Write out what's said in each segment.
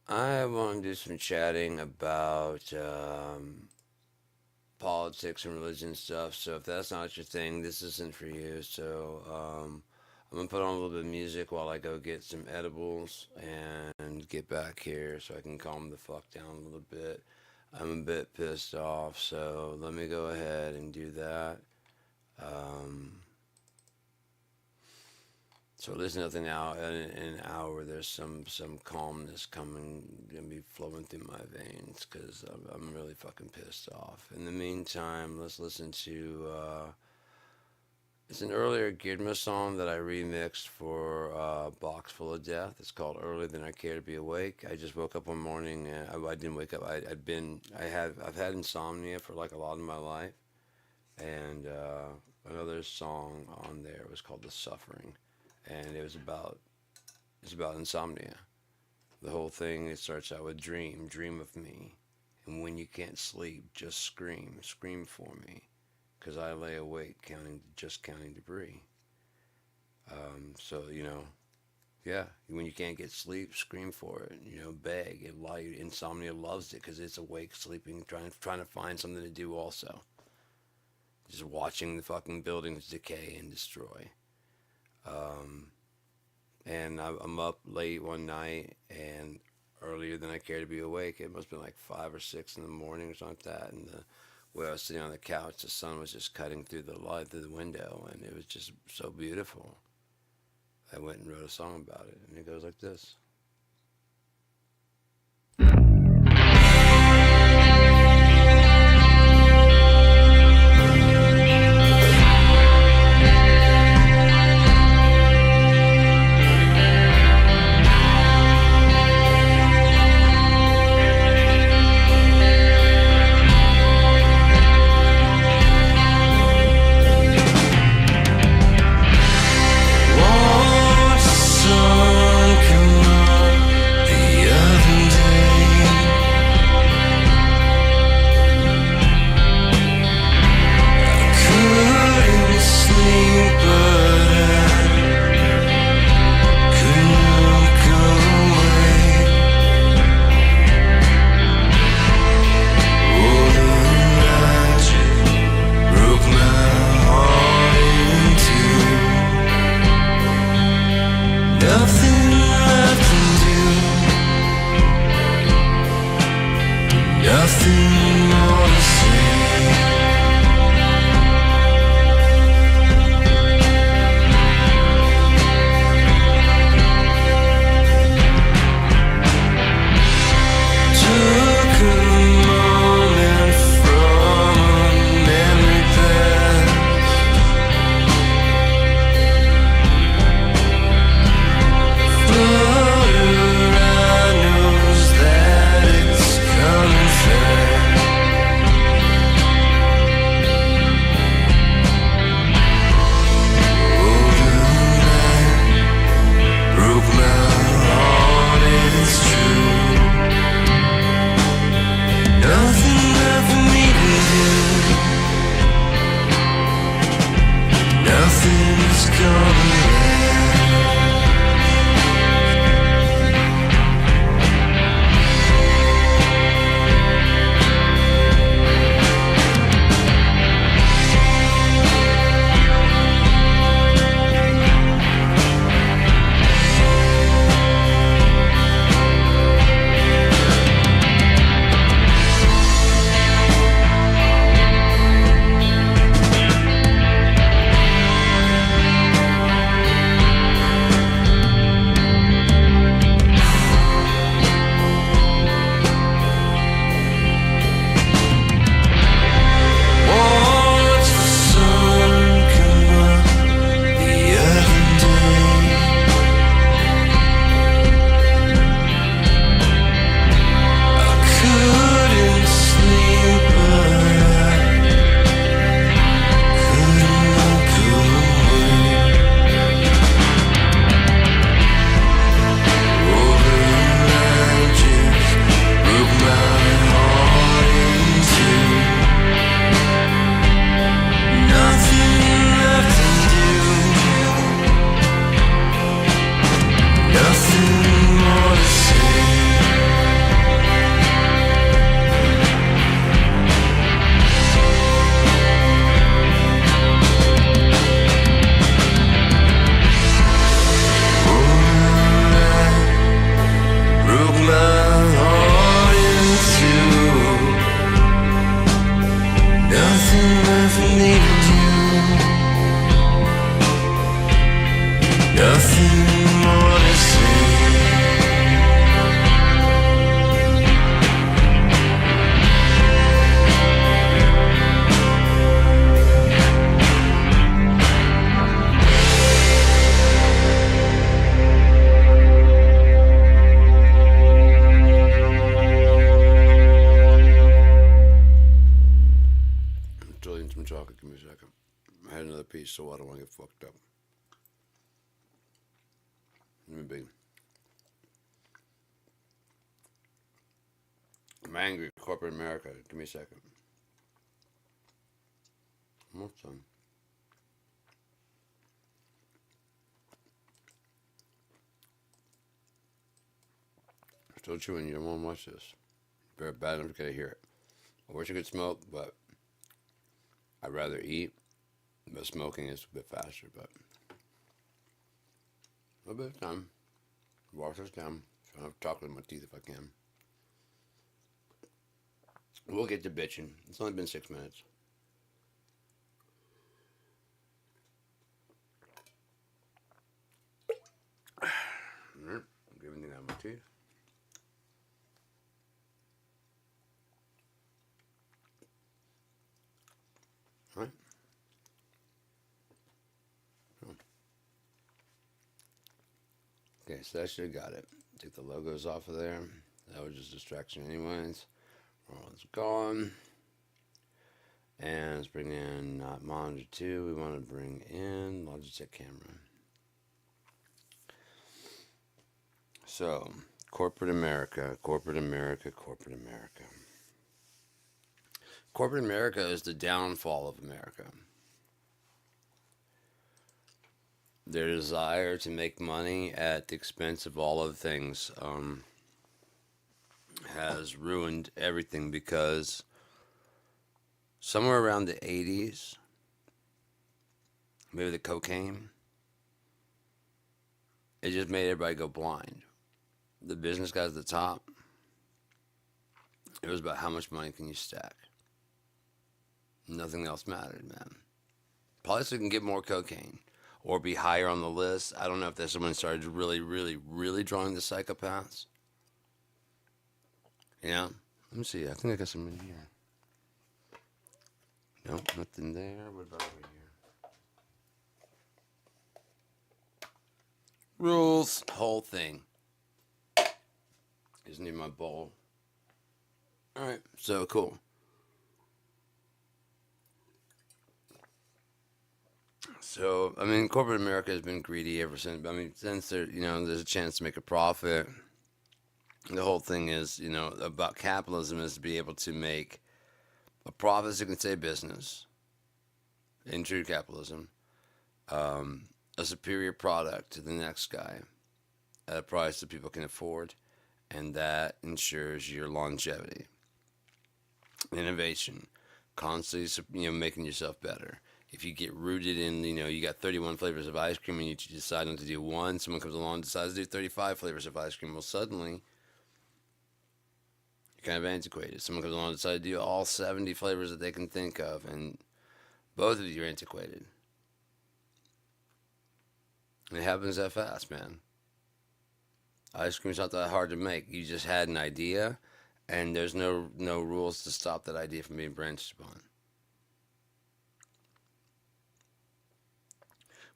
I want to do some chatting about politics and religion stuff. So if that's not your thing, this isn't for you. I'm gonna put on a little bit of music while I go get some edibles and get back here so I can calm the fuck down a little bit. I'm a bit pissed off, so let me go ahead and do that. Um, So listen to nothing now. In an hour, there's some calmness coming, gonna be flowing through my veins because I'm really fucking pissed off. In the meantime, let's listen to it's an earlier Gidma song that I remixed for Box Full of Death. It's called Earlier Than I Care to Be Awake. I just woke up one morning and I didn't wake up. I've had insomnia for like a lot of my life, and another song on there was called The Suffering, and it's about insomnia. The whole thing, it starts out with dream of me, and when you can't sleep, just scream for me, 'cause I lay awake counting debris. So yeah, when you can't get sleep, scream for it. Beg. Insomnia loves it because it's awake, sleeping, trying to find something to do. Also, just watching the fucking buildings decay and destroy. Um, and I'm up late one night and earlier than I care to be awake. It must have been like 5 or 6 in the morning or something like that. And where I was sitting on the couch, the sun was just cutting through the light through the window, and it was just so beautiful. I went and wrote a song about it, and it goes like this. Won't the sun come so I don't want to get fucked up. Let me be. I'm angry at corporate America. Give me a second. Almost done. Still chewing. You don't want to watch this. Very bad enough to hear it. I wish I could smoke, but I'd rather eat. But smoking is a bit faster, but a little bit of time. Wash this down. So I don't have chocolate in my teeth if I can. We'll get to bitching. It's only been 6 minutes. Get everything out of my teeth. All right. Okay, so that should have got it. Take the logos off of there. That was just distraction anyways. It's gone. And let's bring in not monitor 2. We want to bring in Logitech camera. So, corporate America, corporate America, corporate America. Corporate America is the downfall of America. Their desire to make money at the expense of all other things has ruined everything, because somewhere around the 80s, maybe the cocaine, it just made everybody go blind. The business guys at the top, it was about how much money can you stack. Nothing else mattered, man. Probably so you can get more cocaine or be higher on the list. I don't know if that's when started really, really, really drawing the psychopaths. Yeah. Let me see. I think I got some in here. Nope, nothing there. What about over here? Rules. Whole thing. Just need my bowl. Alright, so cool. So, I mean, corporate America has been greedy ever since. I mean, since there's a chance to make a profit. The whole thing is, about capitalism is to be able to make a profit so you can say business, in true capitalism, a superior product to the next guy at a price that people can afford, and that ensures your longevity. Innovation, constantly, making yourself better. If you get rooted in, you got 31 flavors of ice cream and you decide not to do one, someone comes along and decides to do 35 flavors of ice cream. Well, suddenly, you're kind of antiquated. Someone comes along and decides to do all 70 flavors that they can think of, and both of you are antiquated. And it happens that fast, man. Ice cream's not that hard to make. You just had an idea, and there's no rules to stop that idea from being branched upon.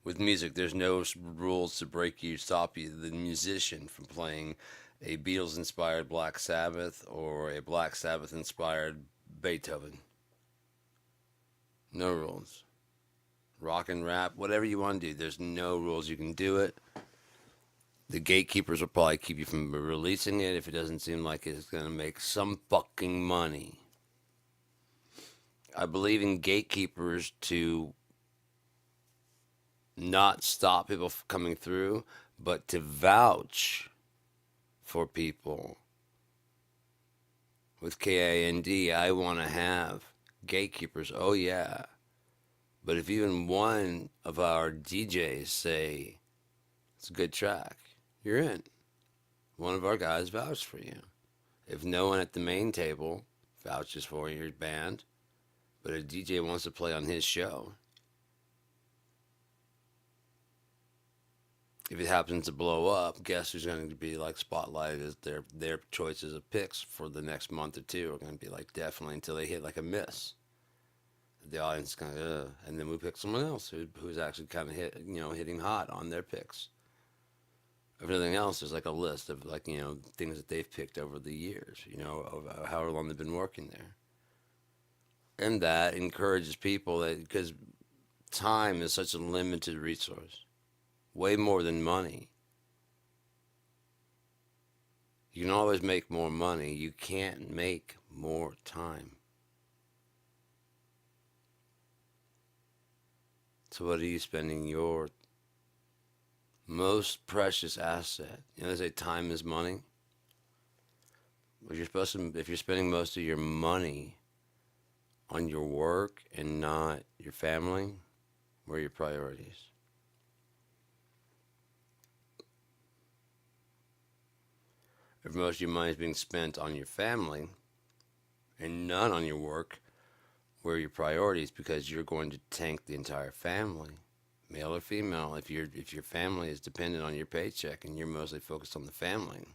With music, there's no rules to stop you, the musician, from playing a Beatles-inspired Black Sabbath or a Black Sabbath-inspired Beethoven. No rules. Rock and rap, whatever you want to do, there's no rules. You can do it. The gatekeepers will probably keep you from releasing it if it doesn't seem like it's going to make some fucking money. I believe in gatekeepers to not stop people coming through, but to vouch for people. With KIND, I want to have gatekeepers. Oh, yeah. But if even one of our DJs say it's a good track, you're in. One of our guys vouched for you. If no one at the main table vouches for your band, but a DJ wants to play on his show, if it happens to blow up, guess who's going to be spotlighted as their choices of picks for the next month or two are going to be definitely until they hit a miss. The audience is kind of, and then we pick someone else who's actually kind of hitting hot on their picks. Everything else is a list of things that they've picked over the years, of however long they've been working there. And that encourages people because Time is such a limited resource, way more than money. You can always make more money. You can't make more time. So, what are you spending your most precious asset? You know, they say time is money. If you're spending most of your money on your work and not your family, where are your priorities? If most of your money is being spent on your family and none on your work, where are your priorities? Because you're going to tank the entire family, male or female. If your family is dependent on your paycheck and you're mostly focused on the family,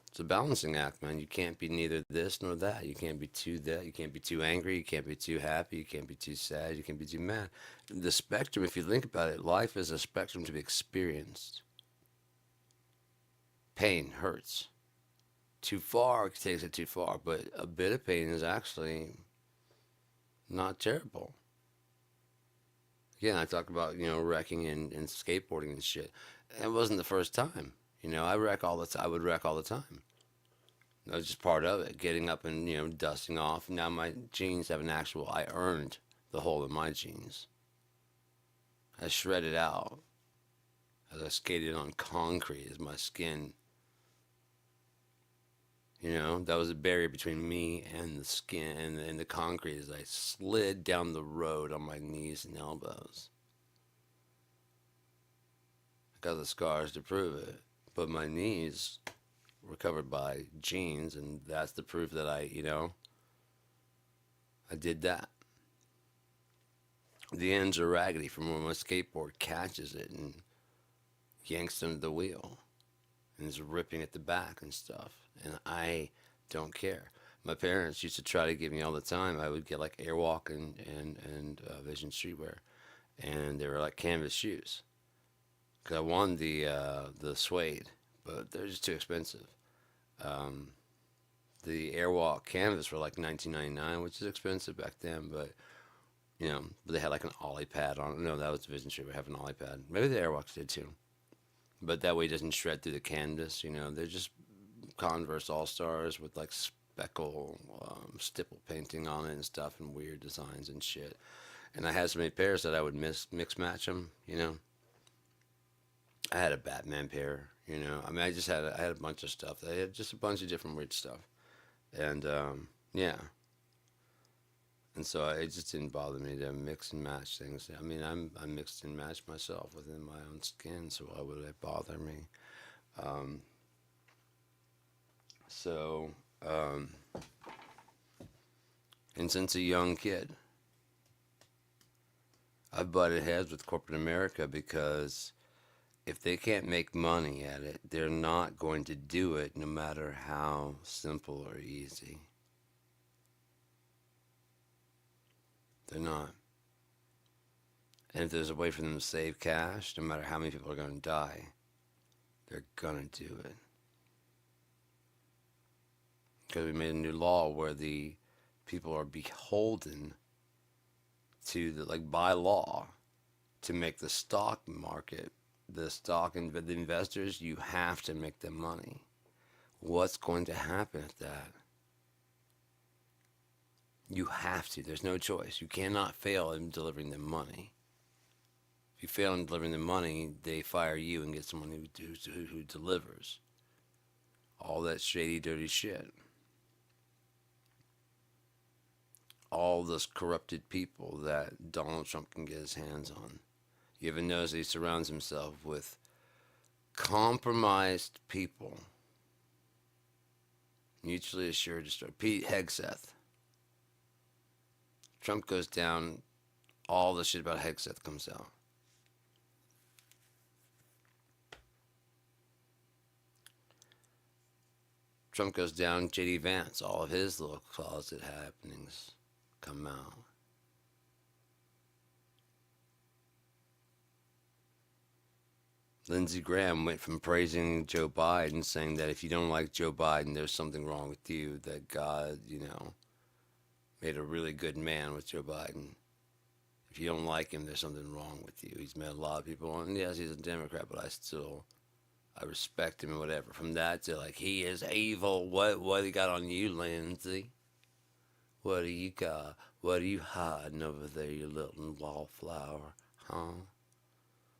it's a balancing act, man. You can't be neither this nor that. You can't be too that. You can't be too angry. You can't be too happy. You can't be too sad. You can't be too mad. The spectrum, if you think about it, life is a spectrum to be experienced. Pain hurts. Too far takes it too far, but a bit of pain is actually not terrible. Again, I talk about wrecking and skateboarding and shit. It wasn't the first time. I wreck all the time. I would wreck all the time. That was just part of it. Getting up and dusting off. Now my jeans have an actual. I earned the hole in my jeans. I shredded out as I skated on concrete as my skin. That was a barrier between me and the skin and the concrete as I slid down the road on my knees and elbows. I got the scars to prove it, but my knees were covered by jeans, and that's the proof that I did that. The ends are raggedy from where my skateboard catches it and yanks under the wheel and is ripping at the back and stuff. And I don't care. My parents used to try to give me all the time. I would get like Airwalk and Vision Streetwear, and they were like canvas shoes. Cause I wanted the suede, but they're just too expensive. Um, the Airwalk canvas were like 1999, which is expensive back then, but they had like an ollie pad on it. No, that was Vision Streetwear have an ollie pad. Maybe the Airwalks did too, but that way it doesn't shred through the canvas. They're just Converse All Stars with like speckle, stipple painting on it and stuff, and weird designs and shit. And I had so many pairs that I would mix match them. I had a Batman pair. I mean, I had a bunch of stuff. I had just a bunch of different weird stuff, and yeah. And so it just didn't bother me to mix and match things. I mean, I mixed and matched myself within my own skin, so why would it bother me? Um, So, um, and since a young kid, I've butted heads with corporate America because if they can't make money at it, they're not going to do it no matter how simple or easy. They're not. And if there's a way for them to save cash, no matter how many people are going to die, they're going to do it. Because we made a new law where the people are beholden to like by law to make the stock market, the stock and the investors, you have to make them money. What's going to happen at that? You have to. There's no choice. You cannot fail in delivering them money. If you fail in delivering them money, they fire you and get someone who delivers all that shady, dirty shit. All those corrupted people that Donald Trump can get his hands on. You ever notice he surrounds himself with compromised people, mutually assured destroy. Pete Hegseth. Trump goes down, all the shit about Hegseth comes out. Trump goes down, JD Vance, all of his little closet happenings come out. Lindsey Graham went from praising Joe Biden, saying that if you don't like Joe Biden, there's something wrong with you, that God, made a really good man with Joe Biden. If you don't like him, there's something wrong with you. He's met a lot of people, and yes, he's a Democrat, but I respect him and whatever. From that to like, he is evil. What he got on you, Lindsay? What do you got? What are you hiding over there, you little wallflower? Huh?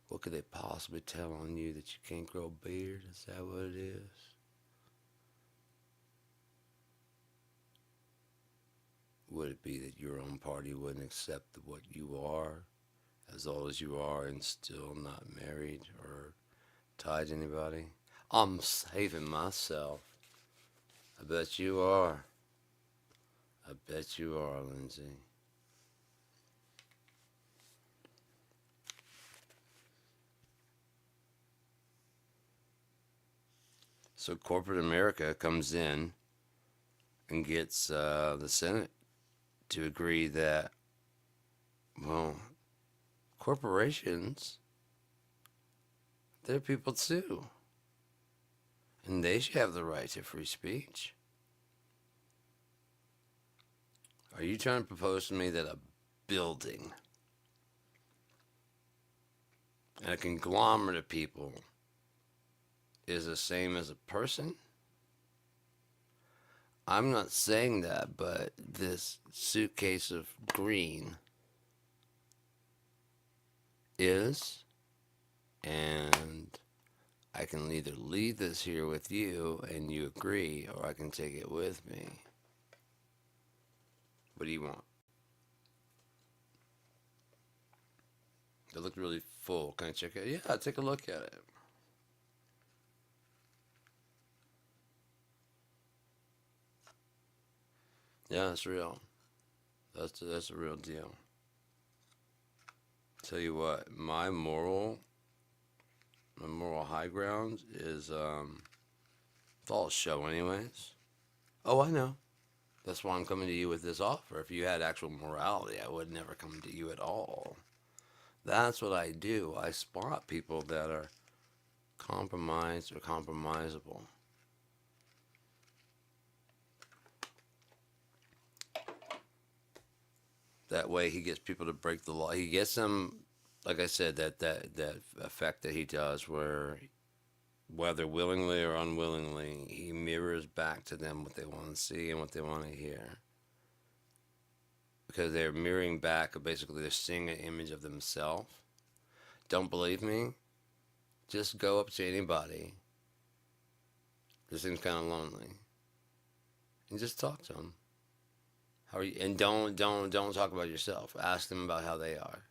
What could they possibly tell on you that you can't grow a beard? Is that what it is? Would it be that your own party wouldn't accept what you are, as old as you are, and still not married or tied to anybody? I'm saving myself. I bet you are. I bet you are, Lindsay. So corporate America comes in and gets the Senate to agree that, well, corporations, they're people too. And they should have the right to free speech. Are you trying to propose to me that a building and a conglomerate of people is the same as a person? I'm not saying that, but this suitcase of green is, and I can either leave this here with you and you agree, or I can take it with me. What do you want? It looked really full. Can I check it? Yeah, take a look at it. Yeah, that's real. That's a real deal. Tell you what, my moral high ground is it's all a show anyways. Oh, I know. That's why I'm coming to you with this offer. If you had actual morality, I would never come to you at all. That's what I do. I spot people that are compromised or compromisable. That way, he gets people to break the law. He gets them, like I said, that effect that he does, where whether willingly or unwillingly, he mirrors back to them what they want to see and what they want to hear. Because they're mirroring back, basically, they're seeing an image of themselves. Don't believe me? Just go up to anybody who seems kind of lonely and just talk to them. How are you? And don't talk about yourself. Ask them about how they are.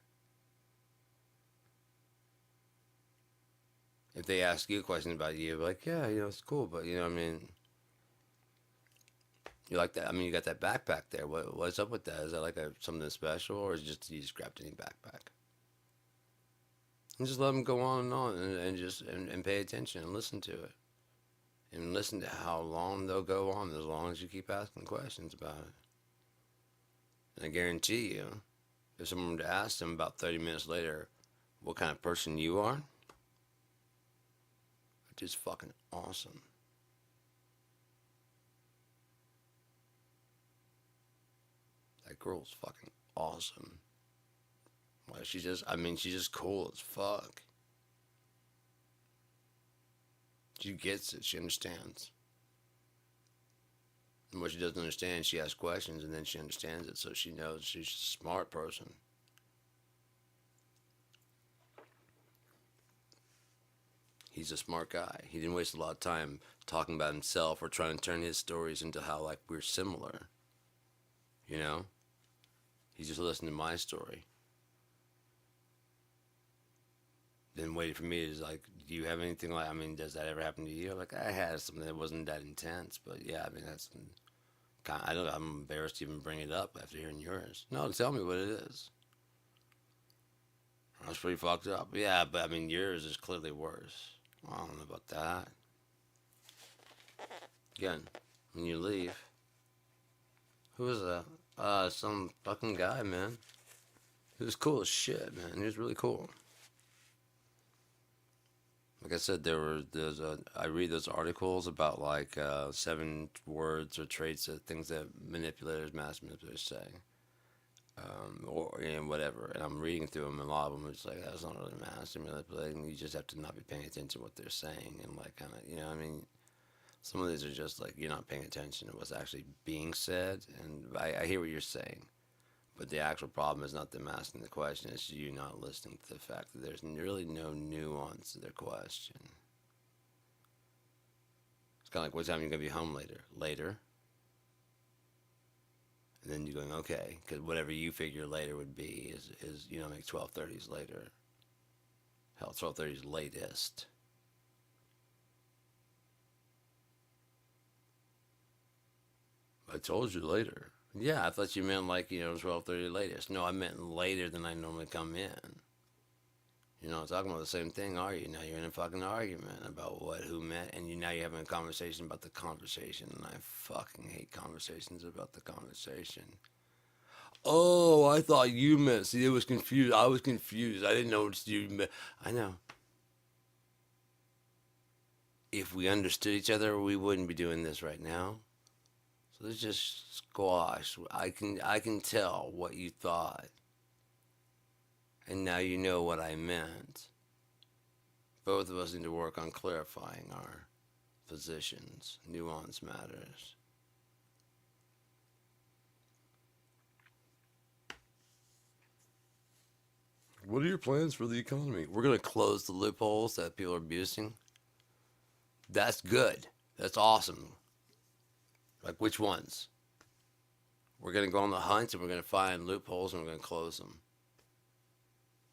If they ask you questions about you, be like, yeah, it's cool, but I mean, you like that? I mean, you got that backpack there. What's up with that? Is that like something special, or is it just you just grabbed any backpack? And just let them go on and just and pay attention and listen to it, and listen to how long they'll go on as long as you keep asking questions about it. And I guarantee you, if someone were to ask them about 30 minutes later what kind of person you are, which is fucking awesome. That girl's fucking awesome. Well, she's just cool as fuck. She gets it. She understands. And what she doesn't understand, she asks questions and then she understands it, so she knows she's a smart person. He's a smart guy. He didn't waste a lot of time talking about himself or trying to turn his stories into how like we're similar. You know? He just listened to my story. Then waited for me to like, do you have anything like, I mean, does that ever happen to you? Like, I had something that wasn't that intense, but yeah, I mean, that's kind of, I don't know, I'm embarrassed to even bring it up after hearing yours. No, tell me what it is. That's pretty fucked up. Yeah, but I mean, yours is clearly worse. I don't know about that. Again, when you leave, who was that? Some fucking guy, man. He was cool as shit, man. He was really cool. Like I said, I read those articles about like 7 words or traits of things that manipulators, master manipulators say, or and whatever. And I'm reading through them, and a lot of them it's like that's not really master manipulating. You just have to not be paying attention to what they're saying, and like kind of, I mean, some of these are just like you're not paying attention to what's actually being said. And I hear what you're saying, but the actual problem is not them asking the question; it's you not listening to the fact that there's really no nuance to their question. It's kind of like, what time are you gonna be home later? Later. And then you're going, okay, because whatever you figure later would be is like 12:30 is later. Hell, 12:30 is latest. I told you later. Yeah, I thought you meant like 12:30 latest. No, I meant later than I normally come in. You're not talking about the same thing, are you? Now you're in a fucking argument about what, who met, and now you're having a conversation about the conversation, and I fucking hate conversations about the conversation. Oh, I thought you meant. See, it was confused. I was confused. I didn't know what you meant. I know. If we understood each other, we wouldn't be doing this right now. So let's just squash. I can tell what you thought, and now you know what I meant. Both of us need to work on clarifying our positions. Nuance matters. What are your plans for the economy? We're going to close the loopholes that people are abusing. That's good. That's awesome. Like, which ones? We're going to go on the hunt and we're going to find loopholes and we're going to close them.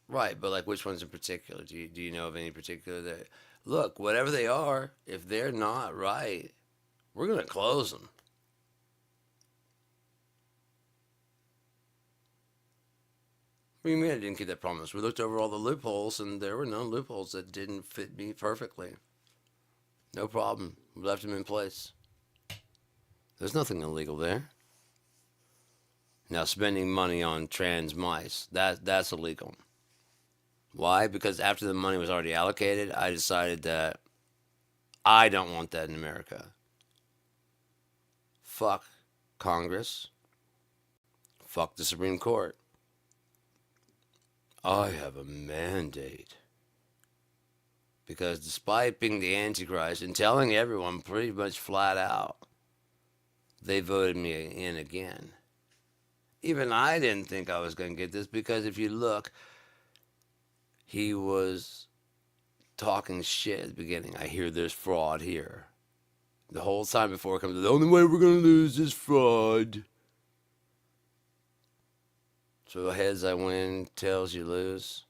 Right, but like which ones in particular? Do you know of any particular that look, whatever they are, if they're not right, we're going to close them. What do you mean I didn't keep that promise? We looked over all the loopholes and there were no loopholes that didn't fit me perfectly. No problem. We left them in place. There's nothing illegal there. Now spending money on trans mice, that's illegal. Why? Because after the money was already allocated, I decided that I don't want that in America. Fuck Congress. Fuck the Supreme Court. I have a mandate. Because despite being the Antichrist and telling everyone pretty much flat out, they voted me in again. Even I didn't think I was going to get this because if you look, he was talking shit at the beginning. I hear there's fraud here. The whole time before it comes to the only way we're going to lose is fraud. So heads I win, tails you lose.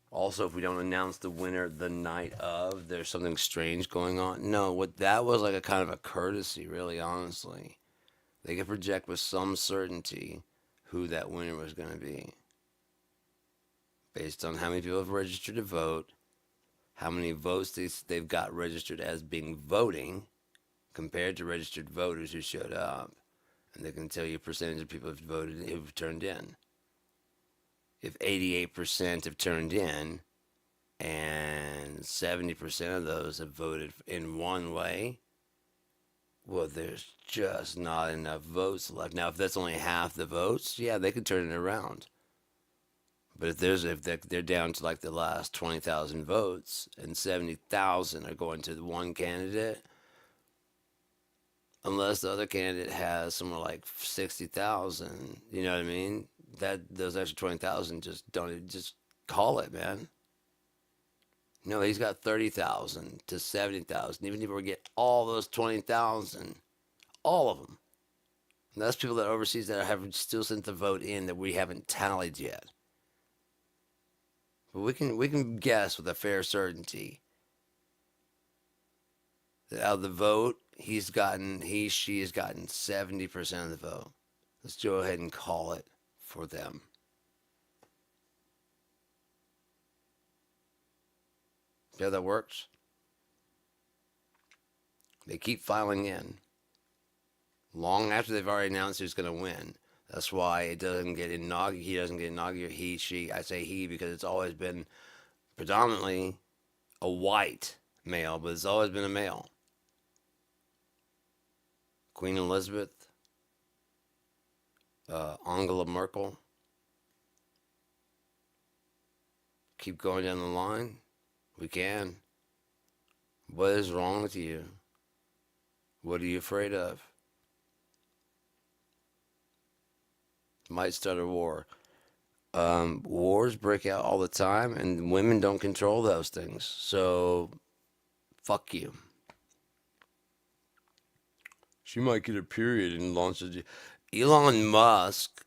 Also, if we don't announce the winner the night of, there's something strange going on. No, what that was like a kind of a courtesy, really, honestly. They could project with some certainty who that winner was going to be. Based on how many people have registered to vote, how many votes they've got registered as being voting, compared to registered voters who showed up. And they can tell you a percentage of people have voted who've turned in. If 88% have turned in, and 70% of those have voted in one way, well, there's just not enough votes left. Now, if that's only half the votes, yeah, they could turn it around. But if they're down to like the last 20,000 votes and 70,000 are going to the one candidate, unless the other candidate has somewhere like 60,000, you know what I mean? That those extra 20,000 just call it, man. No, he's got 30,000 to 70,000. Even if we get all those 20,000, all of them. And that's people that are overseas that have still sent the vote in that we haven't tallied yet. But we can guess with a fair certainty that out of the vote, she has gotten 70% of the vote. Let's go ahead and call it for them. See how that works? They keep filing in. Long after they've already announced who's going to win. That's why it doesn't get inaugurated. He doesn't get inaugurated. He, she. I say he because it's always been predominantly a white male, but it's always been a male. Queen Elizabeth, Angela Merkel. Keep going down the line. We can. What is wrong with you? What are you afraid of? Might start a war. Wars break out all the time, and women don't control those things. So, fuck you. She might get a period and launch a. Elon Musk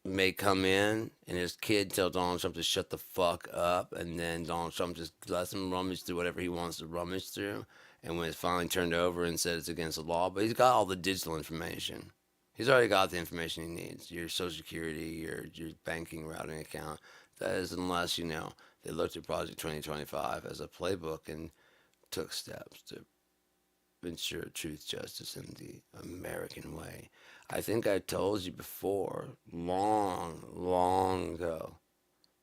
may come in and his kid tell Donald Trump to shut the fuck up, and then Donald Trump just lets him rummage through whatever he wants to rummage through. And when it's finally turned over and said it's against the law, but he's got all the digital information. He's already got the information he needs. Your social security, your banking routing account. That is unless, they looked at Project 2025 as a playbook and took steps to ensure truth, justice, in the American way. I think I told you before, long, long ago,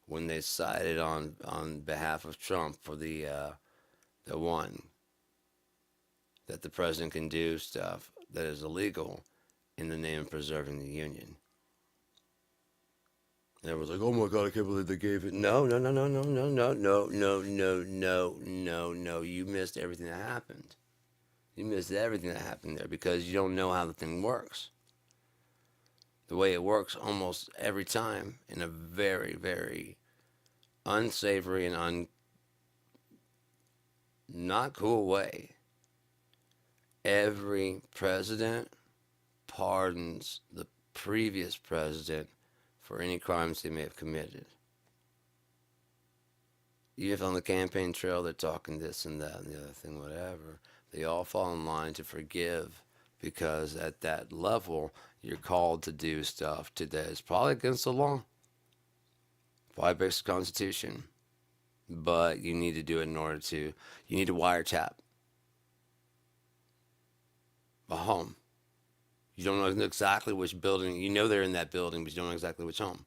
when they sided on behalf of Trump for the one, that the president can do stuff that is illegal in the name of preserving the union. And everyone's like, oh my God, I can't believe they gave it. No, no, no, no, no, no, no, no, no, no, no, no, no. You missed everything that happened. You missed everything that happened there because you don't know how the thing works. The way it works almost every time in a very, very unsavory and not cool way. Every president pardons the previous president for any crimes they may have committed. Even if on the campaign trail they're talking this and that and the other thing, whatever, they all fall in line to forgive because at that level you're called to do stuff that is probably against the law, probably breaks the Constitution, but you need to do it in order to, you need to wiretap a home. You don't know exactly which building, you know they're in that building, but you don't know exactly which home.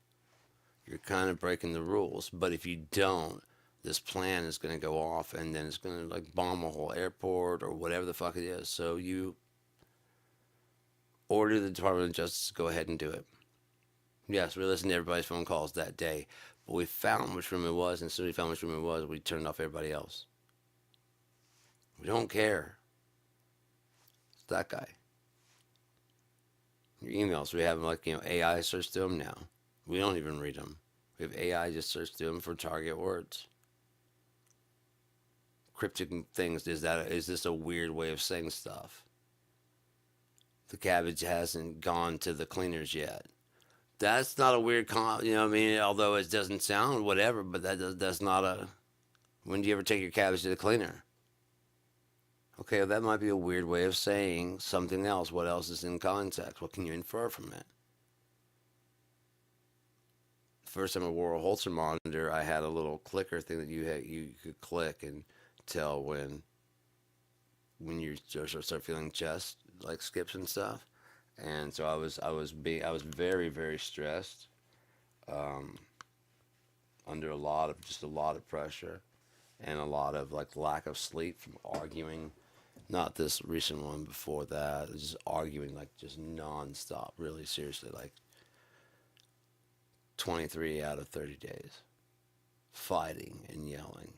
You're kind of breaking the rules, but if you don't, this plan is going to go off and then it's going to like bomb a whole airport or whatever the fuck it is. So you order the Department of Justice to go ahead and do it. Yes, we listened to everybody's phone calls that day, but we found which room it was, and as soon as we found which room it was, we turned off everybody else. We don't care. It's that guy. Your emails, we have like, AI search through them now. We don't even read them. We have AI just search through them for target words. Cryptic things, is this a weird way of saying stuff? The cabbage hasn't gone to the cleaners yet. That's not a weird although it doesn't sound whatever, but that's not a, when do you ever take your cabbage to the cleaner? Okay, well, that might be a weird way of saying something else. What else is in context? What can you infer from it? First time I wore a Holter monitor, I had a little clicker thing that you could click and tell when you start feeling chest like skips and stuff. And so I was very, very stressed, under a lot of pressure, and a lot of like lack of sleep from arguing. Not this recent one, before that, just arguing like just nonstop, really seriously, like 23 out of 30 days, fighting and yelling.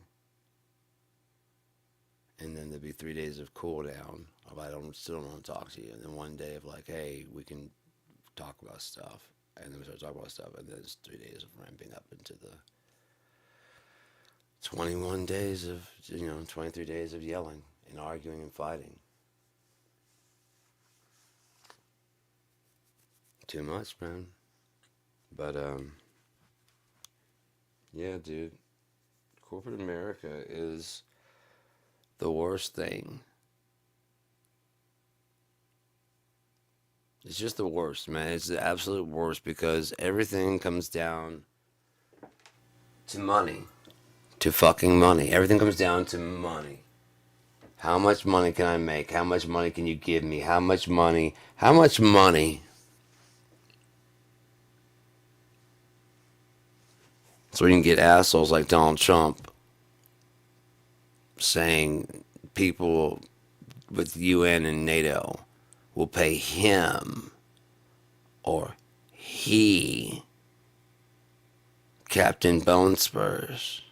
And then there'd be 3 days of cool down. Still don't want to talk to you. And then one day of like, hey, we can talk about stuff. And then we start talking about stuff. And then it's 3 days of ramping up into the 21 days of, 23 days of yelling and arguing and fighting. Too much, man. But, yeah, dude. Corporate America is the worst thing. It's just the worst, man. It's the absolute worst because everything comes down to money. To fucking money. Everything comes down to money. How much money can I make? How much money can you give me? How much money? So we can get assholes like Donald Trump saying people with UN and NATO will pay him or he, Captain Bone Spurs,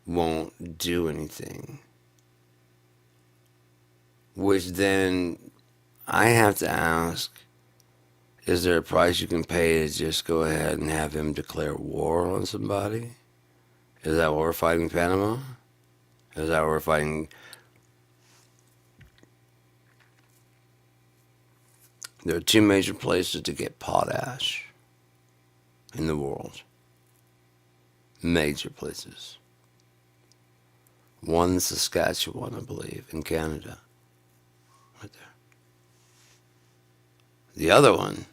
won't do anything. Which then I have to ask, is there a price you can pay to just go ahead and have him declare war on somebody? Is that what we're fighting Panama? Is that what we're fighting? There are two major places to get potash in the world. Major places. One's Saskatchewan, I believe, in Canada. Right there. The other one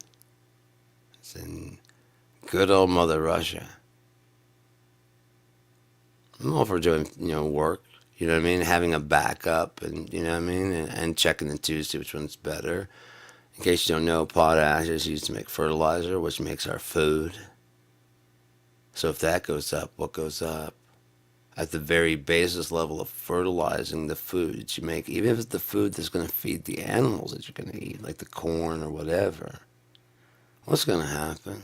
is in good old Mother Russia. I'm all for doing, work. You know what I mean? Having a backup and, you know what I mean? And checking the two to see which one's better. In case you don't know, potash is used to make fertilizer, which makes our food. So if that goes up, what goes up? At the very basis level of fertilizing the food that you make, even if it's the food that's going to feed the animals that you're going to eat, like the corn or whatever, what's going to happen?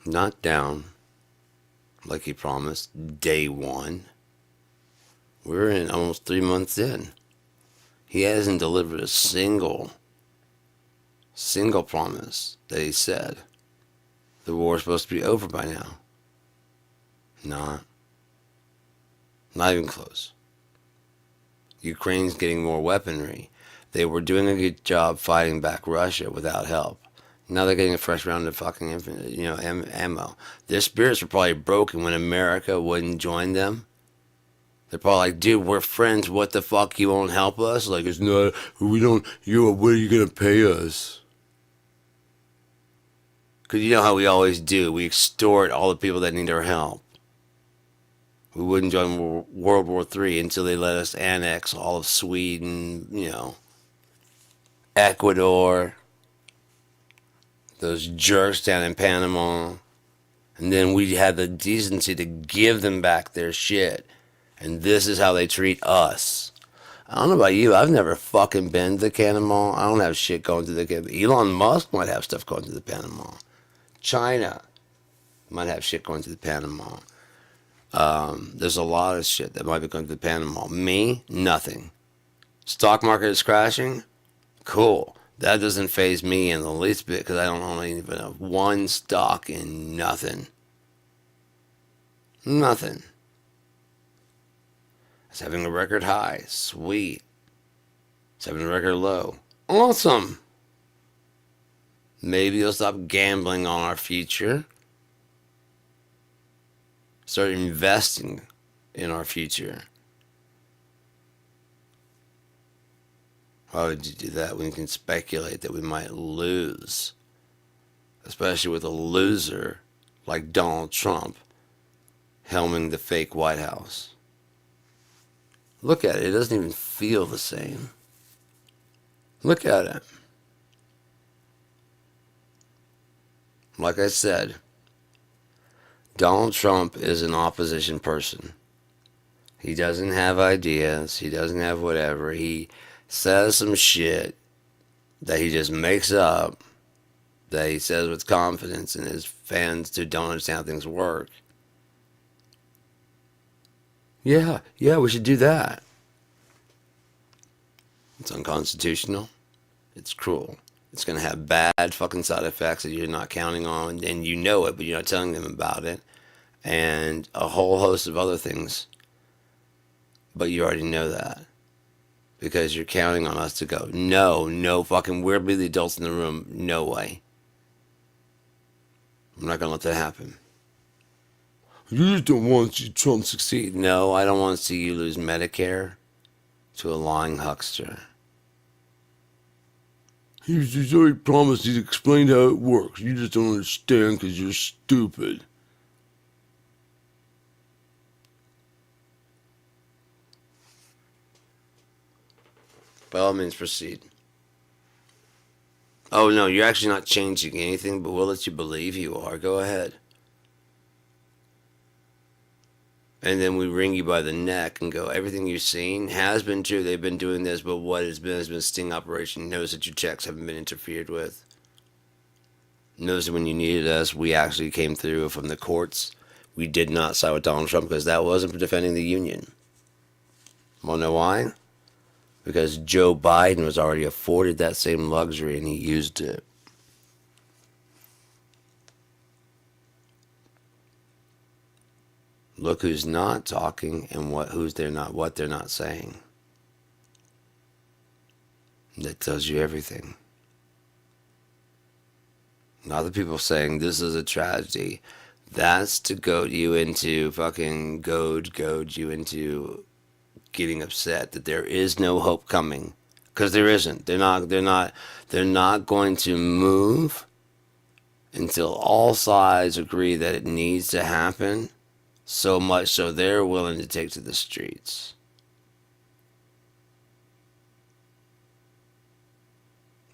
Not down, like he promised, day one. We're in almost 3 months in. He hasn't delivered a single promise that he said. The war's supposed to be over by now. Not even close. Ukraine's getting more weaponry. They were doing a good job fighting back Russia without help. Now they're getting a fresh round of fucking ammo. Their spirits were probably broken when America wouldn't join them. They're probably like, dude, we're friends. What the fuck? You won't help us? Like, it's not, we don't, what are you going to pay us? Because you know how we always do. We extort all the people that need our help. We wouldn't join World War III until they let us annex all of Sweden, Ecuador, those jerks down in Panama. And then we had the decency to give them back their shit. And this is how they treat us. I don't know about you. I've never fucking been to the Panama. I don't have shit going to the Panama. Elon Musk might have stuff going to the Panama. China might have shit going to the Panama. There's a lot of shit that might be going to the Panama. Me, nothing. Stock market is crashing? Cool. That doesn't faze me in the least bit because I don't own even one stock in nothing. Nothing. It's having a record high. Sweet. It's having a record low. Awesome. Maybe you'll stop gambling on our future. Start investing in our future. Why would you do that when you can speculate that we might lose? Especially with a loser like Donald Trump helming the fake White House. Look at it. It doesn't even feel the same. Look at it. Like I said, Donald Trump is an opposition person. He doesn't have ideas. He doesn't have whatever. He says some shit that he just makes up, that he says with confidence, and his fans who don't understand how things work. Yeah, we should do that. It's unconstitutional. It's cruel. It's going to have bad fucking side effects that you're not counting on, and you know it, but you're not telling them about it. And a whole host of other things. But you already know that. Because you're counting on us to go, no fucking, we'll be the adults in the room. No way. I'm not going to let that happen. You just don't want to see Trump succeed. No, I don't want to see you lose Medicare to a lying huckster. He's already promised, he's explained how it works. You just don't understand because you're stupid. By all means, proceed. Oh no, you're actually not changing anything, but we'll let you believe you are. Go ahead. And then we wring you by the neck and go, everything you've seen has been true. They've been doing this, but what has been a sting operation. Notice that your checks haven't been interfered with. Notice that when you needed us, we actually came through from the courts. We did not side with Donald Trump because that wasn't defending the union. Want to know why? Because Joe Biden was already afforded that same luxury and he used it. Look who's not talking and what they're not saying. That tells you everything. Not the people saying this is a tragedy. That's to goad you into goad you into getting upset that there is no hope coming. Because there isn't. They're not going to move until all sides agree that it needs to happen. So much so they're willing to take to the streets.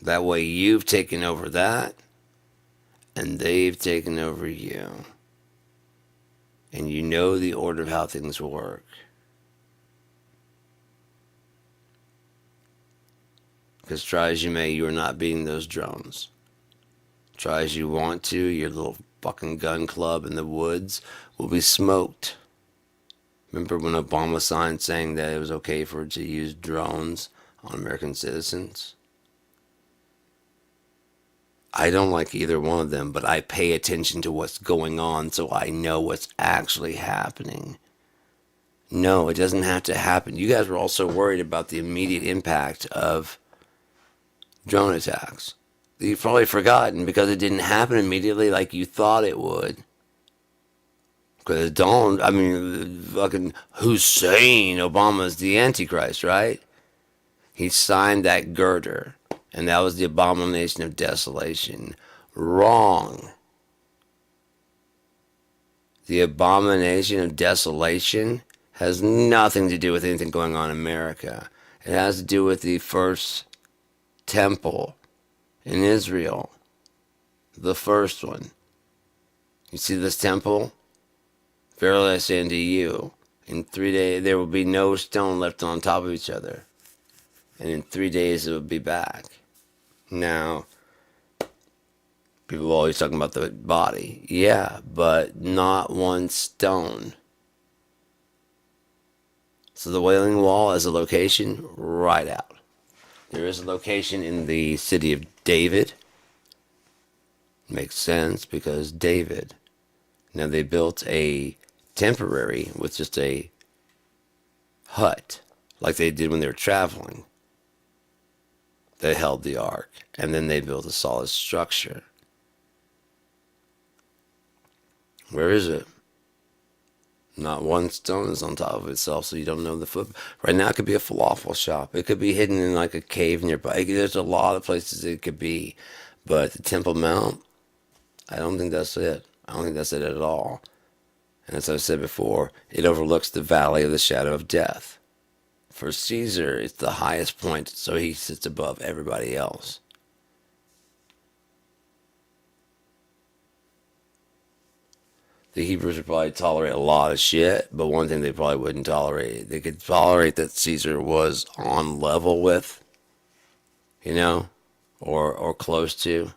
That way you've taken over that, and they've taken over you. And you know the order of how things work. Because try as you may, you are not beating those drones. Try as you want to, your little fucking gun club in the woods will be smoked. Remember when Obama signed saying that it was okay for it to use drones on American citizens? I don't like either one of them, but I pay attention to what's going on so I know what's actually happening. No, it doesn't have to happen. You guys were also worried about the immediate impact of drone attacks. You've probably forgotten because it didn't happen immediately like you thought it would. Because fucking Hussein Obama's the Antichrist, right? He signed that girder, and that was the abomination of desolation. Wrong. The abomination of desolation has nothing to do with anything going on in America. It has to do with the first temple in Israel. The first one. You see this temple? Verily I say unto you, in 3 days there will be no stone left on top of each other. And in 3 days it will be back. Now, people are always talking about the body. Yeah, but not one stone. So the Wailing Wall as a location, right out. There is a location in the city of David. Makes sense because David. Now they built a temporary with just a hut like they did when they were traveling that held the ark, and then they built a solid structure. Where is it? Not one stone is on top of itself, so you don't know the foot. Right now it could be a falafel shop. It could be hidden in like a cave nearby. There's a lot of places it could be, but the Temple Mount, I don't think that's it. I don't think that's it at all. And as I've said before, it overlooks the valley of the shadow of death. For Caesar, it's the highest point, so he sits above everybody else. The Hebrews would probably tolerate a lot of shit, but one thing they probably wouldn't tolerate, they could tolerate that Caesar was on level with, or close to.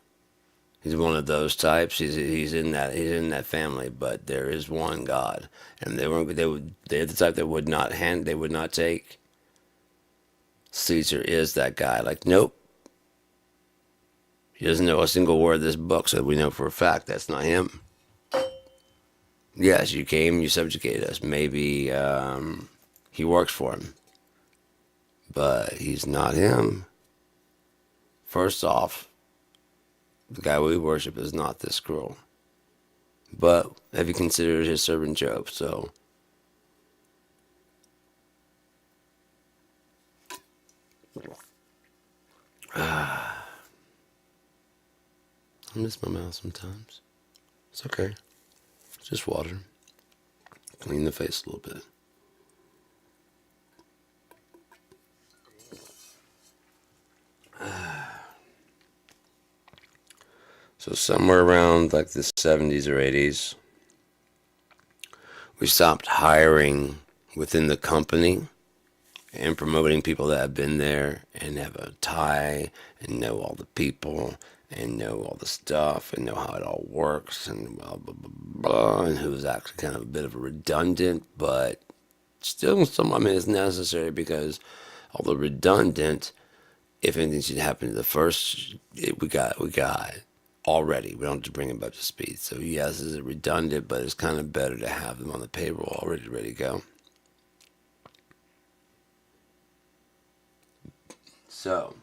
He's one of those types. He's in that family, but there is one God, and they're the type that would not take. Caesar is that guy. Like, nope. He doesn't know a single word of this book, so we know for a fact that's not him. Yes, you came, you subjugated us. Maybe he works for him, but he's not him. First off, the guy we worship is not this cruel. But have you considered his servant Job? So I miss my mouth sometimes. It's okay. It's just water. Clean the face a little bit. So somewhere around like the 70s or 80s, we stopped hiring within the company and promoting people that have been there and have a tie and know all the people and know all the stuff and know how it all works and blah blah blah blah, and who's actually kind of a bit of a redundant, but still some. I mean, it's necessary because although redundant, if anything should happen to the first, we got already. We don't have to bring them up to speed. So yes, it's redundant, but it's kind of better to have them on the payroll already ready to go. So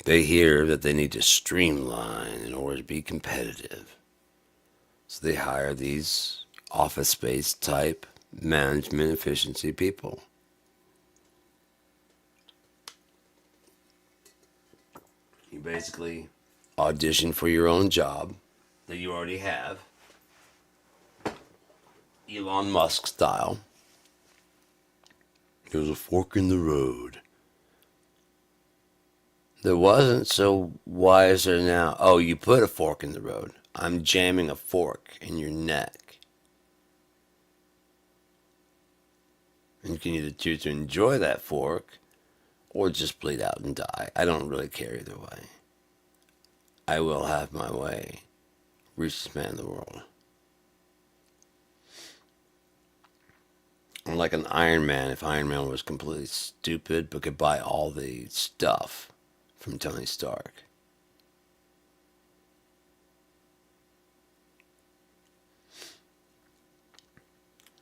they hear that they need to streamline in order to be competitive. So they hire these office space type management efficiency people. You basically audition for your own job that you already have, Elon Musk style. There's a fork in the road. There wasn't, so why is there now? Oh, you put a fork in the road. I'm jamming a fork in your neck. And you can either choose to enjoy that fork or just bleed out and die. I don't really care either way. I will have my way. Richest man in the world. Like an Iron Man, if Iron Man was completely stupid but could buy all the stuff from Tony Stark.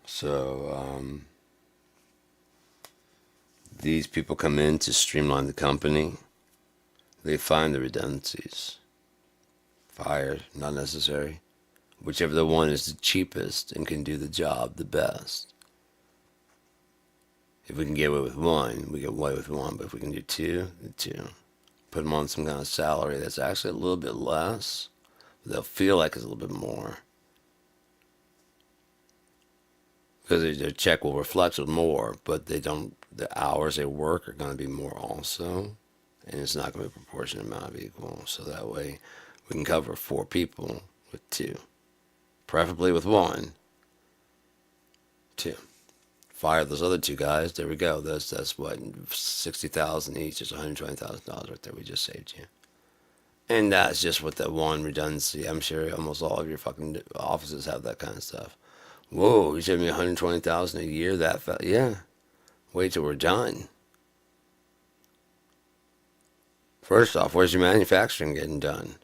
So, these people come in to streamline the company. They find the redundancies. Fire, not necessary. Whichever the one is the cheapest and can do the job the best. If we can get away with one, we get away with one. But if we can do two, the two. Put them on some kind of salary that's actually a little bit less. They'll feel like it's a little bit more. Because their check will reflect with more, but they don't. The hours they work are going to be more also, and it's not going to be a proportionate amount of equal. So that way, we can cover 4 people with 2, preferably with 1. 2. Fire those other 2 guys. There we go. That's what, 60,000 each is $120,000 right there. We just saved you. And that's just with that one redundancy. I'm sure almost all of your fucking offices have that kind of stuff. Whoa, you saved me $120,000 a year. That felt, yeah. Wait till we're done. First off, where's your manufacturing getting done?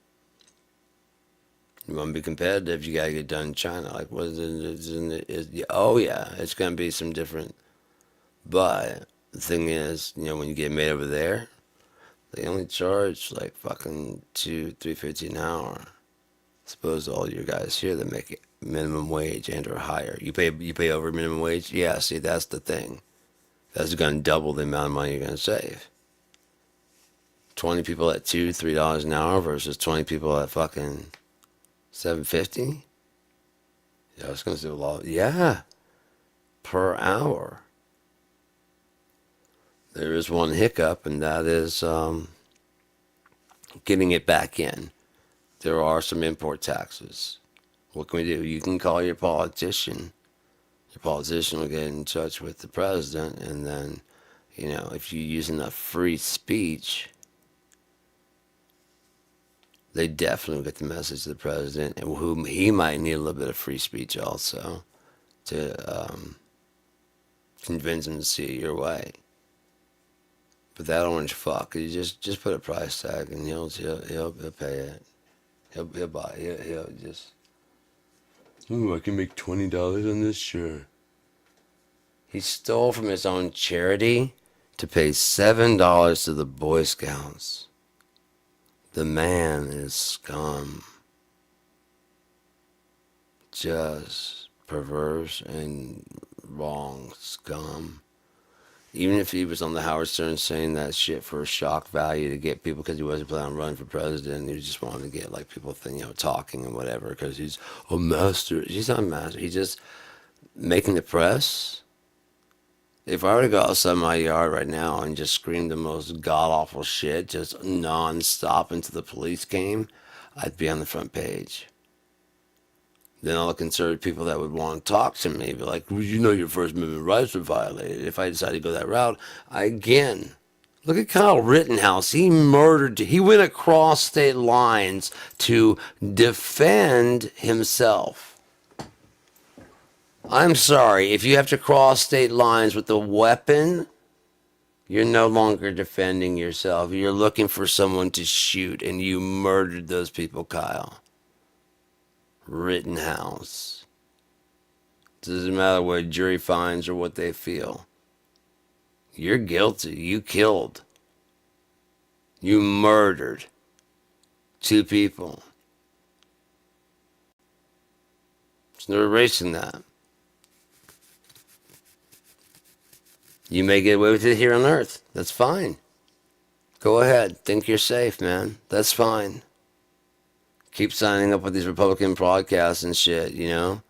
You want to be competitive, you gotta get done in China. Like, what is it? Oh yeah, it's gonna be some different. But the thing is, when you get made over there, they only charge like fucking $2-3.50 an hour. Suppose all your guys here that make it minimum wage and or higher. You pay over minimum wage? Yeah, see, that's the thing. That's gonna double the amount of money you're gonna save. 20 people at $2-3 an hour versus 20 people at fucking $7.50. Yeah, it's gonna save a lot. Yeah, per hour. There is one hiccup, and that is getting it back in. There are some import taxes. What can we do? You can call your politician. Your politician will get in touch with the president, and then, if you use enough free speech, they definitely get the message to the president, and whom he might need a little bit of free speech also to convince him to see it your way. But that orange fuck, you just put a price tag, and he'll pay it. He'll buy it. He'll just. Ooh, I can make $20 on this, sure. He stole from his own charity to pay $7 to the Boy Scouts. The man is scum. Just perverse and wrong scum. Even if he was on the Howard Stern saying that shit for shock value to get people, because he wasn't planning on running for president, he just wanted to get like people talking and whatever, because he's a master. He's not a master. He's just making the press If I were to go outside my yard right now and just scream the most god awful shit, just non-stop until the police came, I'd be on the front page. Then all the conservative people that would want to talk to me be like, well, you know your First Amendment rights were violated. If I decided to go that route, again, look at Kyle Rittenhouse. He went across state lines to defend himself. I'm sorry, if you have to cross state lines with a weapon, you're no longer defending yourself. You're looking for someone to shoot, and you murdered those people, Kyle Rittenhouse. Doesn't matter what a jury finds or what they feel. You're guilty. You killed. You murdered 2 people. There's no erasing that. You may get away with it here on Earth. That's fine. Go ahead. Think you're safe, man. That's fine. Keep signing up with these Republican podcasts and shit, you know,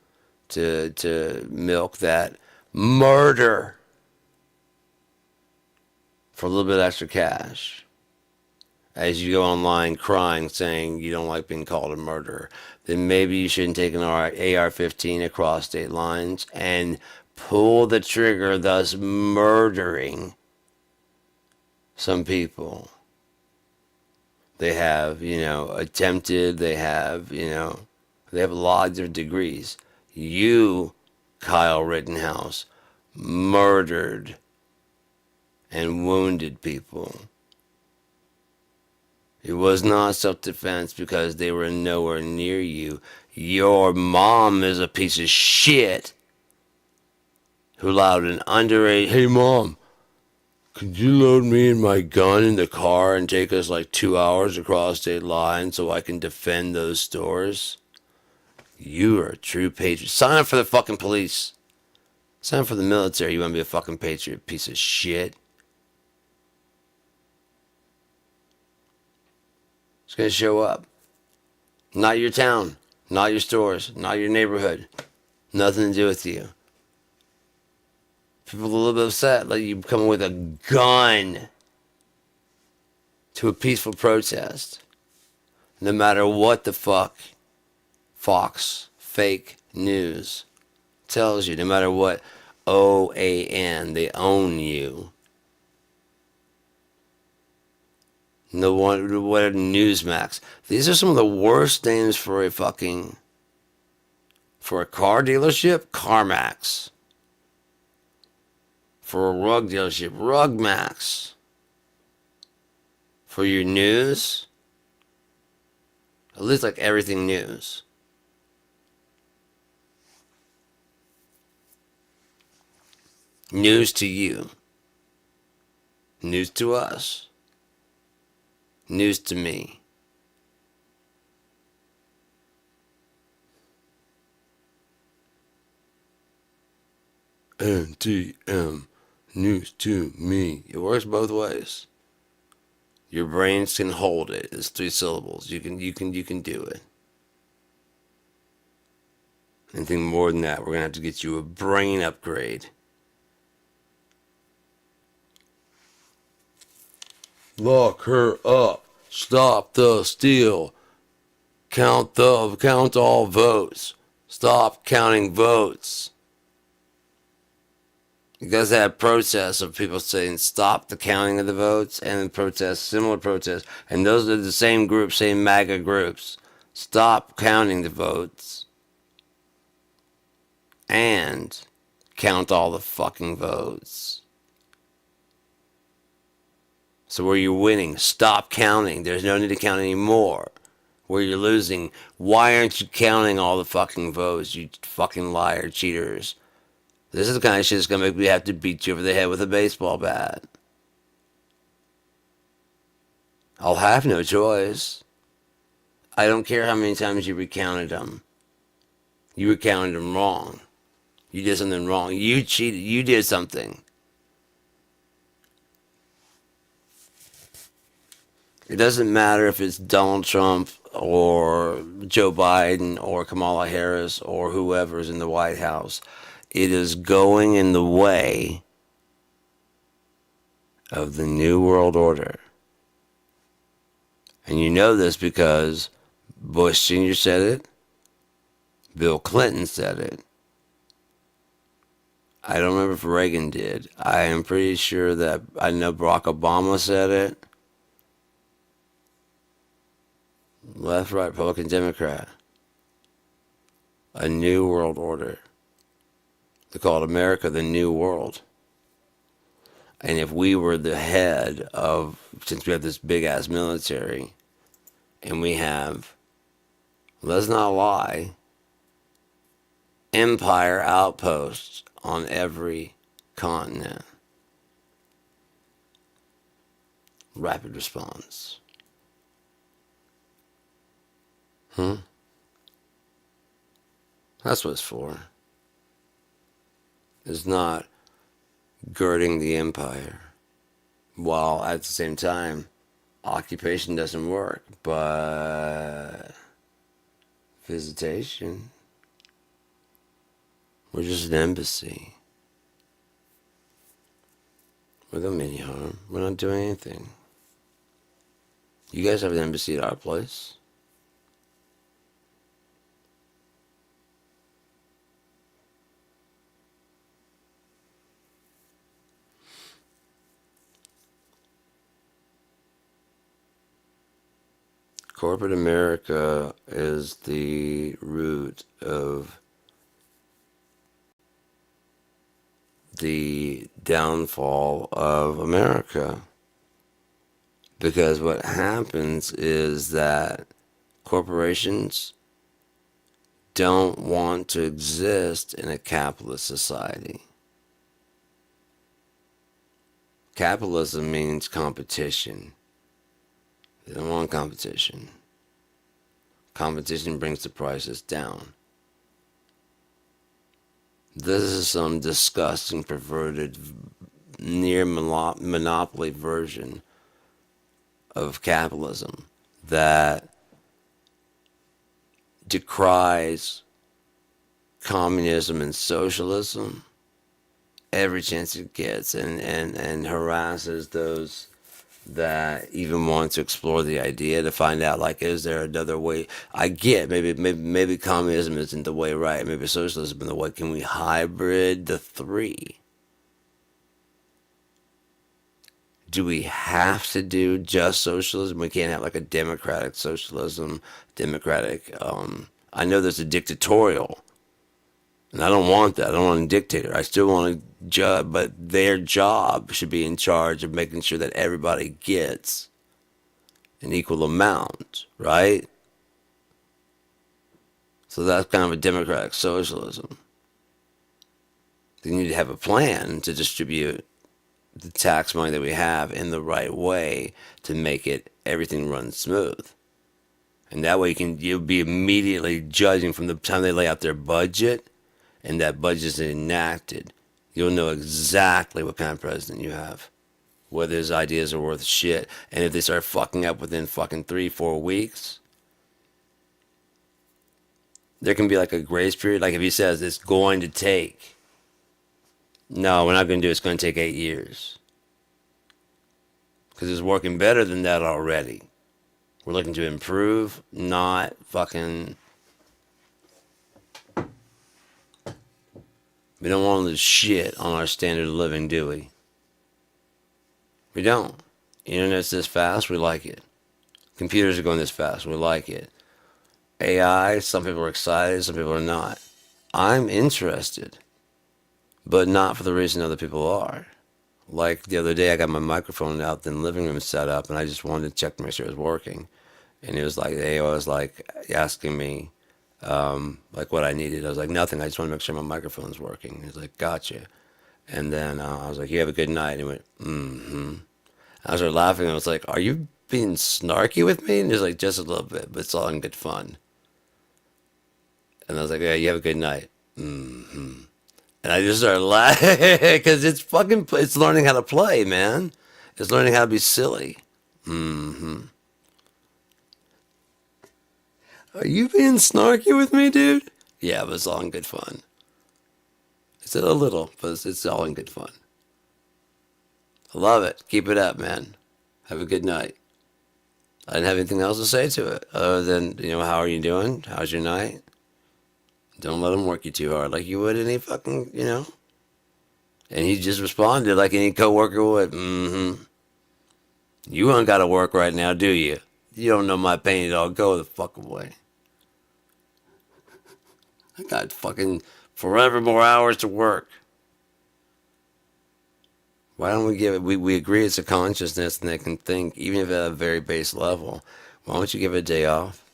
to milk that murder for a little bit extra cash. As you go online crying, saying you don't like being called a murderer, then maybe you shouldn't take an AR-15 across state lines and pull the trigger, thus murdering some people. They have, attempted, they have a lot of different degrees. You, Kyle Rittenhouse, murdered and wounded people. It was not self-defense because they were nowhere near you. Your mom is a piece of shit who allowed an underage, hey mom, could you load me and my gun in the car and take us like 2 hours across state lines so I can defend those stores? You are a true patriot. Sign up for the fucking police. Sign up for the military. You want to be a fucking patriot, piece of shit. It's going to show up. Not your town, not your stores, not your neighborhood. Nothing to do with you. People are a little bit upset, like you come with a gun to a peaceful protest. No matter what the fuck Fox fake news tells you, no matter what OAN, they own you. No one, what Newsmax. These are some of the worst names for a car dealership, CarMax. For a rug dealership, RugMax. For your news, at least like everything news. News to you. News to us. News to me. NTM. News to me. It works both ways. Your brains can hold it. It's 3 syllables. You can do it. Anything more than that, we're gonna have to get you a brain upgrade. Lock her up. Stop the steal. Count all votes. Stop counting votes. You guys had protests of people saying stop the counting of the votes, and then similar protests, and those are the same groups, same MAGA groups. Stop counting the votes and count all the fucking votes. So where you're winning, stop counting. There's no need to count anymore. Where you're losing, why aren't you counting all the fucking votes, you fucking liar cheaters? This is the kind of shit that's going to make me have to beat you over the head with a baseball bat. I'll have no choice. I don't care how many times you recounted them. You recounted them wrong. You did something wrong. You cheated. You did something. It doesn't matter if it's Donald Trump or Joe Biden or Kamala Harris or whoever's in the White House. It is going in the way of the New World Order. And you know this because Bush Sr. said it, Bill Clinton said it. I don't remember if Reagan did. I am pretty sure that I know Barack Obama said it. Left, right, Republican, Democrat. A new world order. They call it America the New World. And if we were the head of, since we have this big ass military, and we have, let's not lie, empire outposts on every continent. Rapid response. That's what it's for. It's not girding the empire, while at the same time, occupation doesn't work, but visitation. We're just an embassy. We don't mean any harm. We're not doing anything. You guys have an embassy at our place. Corporate America is the root of the downfall of America. Because what happens is that corporations don't want to exist in a capitalist society. Capitalism means competition. They don't want competition. Competition brings the prices down. This is some disgusting, perverted, near monopoly version of capitalism that decries communism and socialism every chance it gets, and harasses those that even want to explore the idea to find out, like, is there another way? I get maybe communism isn't the way, right? Maybe socialism isn't the way. Can we hybrid the three? Do we have to do just socialism? We can't have like a democratic socialism, democratic. I know there's a dictatorial, and I don't want that. I don't want a dictator. I still want a judge, but their job should be in charge of making sure that everybody gets an equal amount, right? So that's kind of a democratic socialism. They need to have a plan to distribute the tax money that we have in the right way to make it everything run smooth. And that way you'll be immediately judging from the time they lay out their budget and that budget is enacted. You'll know exactly what kind of president you have, whether his ideas are worth shit. And if they start fucking up within fucking 3-4 weeks, there can be like a grace period. Like if he says it's going to take, no, we're not going to do it. It's going to take 8 years. Because it's working better than that already. We're looking to improve, not fucking. We don't want to lose shit on our standard of living, do we? We don't. Internet's this fast, we like it. Computers are going this fast, we like it. AI, some people are excited, some people are not. I'm interested, but not for the reason other people are. Like the other day, I got my microphone out in the living room set up, and I just wanted to check to make sure it was working. And it was like, they was like asking me, like what I needed. I was like, nothing. I just want to make sure my microphone's working. He was like, gotcha. And then I was like, you have a good night. And he went, mm-hmm. I started laughing. I was like, are you being snarky with me? And he was like, just a little bit, but it's all in good fun. And I was like, yeah, you have a good night. Mm-hmm. And I just started laughing because it's learning how to play, man. It's learning how to be silly. Mm-hmm. Are you being snarky with me, dude? Yeah, but it's all in good fun. It's a little, but it's all in good fun. I love it. Keep it up, man. Have a good night. I didn't have anything else to say to it other than, how are you doing? How's your night? Don't let him work you too hard like you would any fucking. And he just responded like any coworker would. Mm-hmm. You ain't got to work right now, do you? You don't know my pain at all. Go the fuck away. I got fucking forever more hours to work. Why don't we give it? We agree it's a consciousness and they can think, even if at a very base level. Why don't you give it a day off?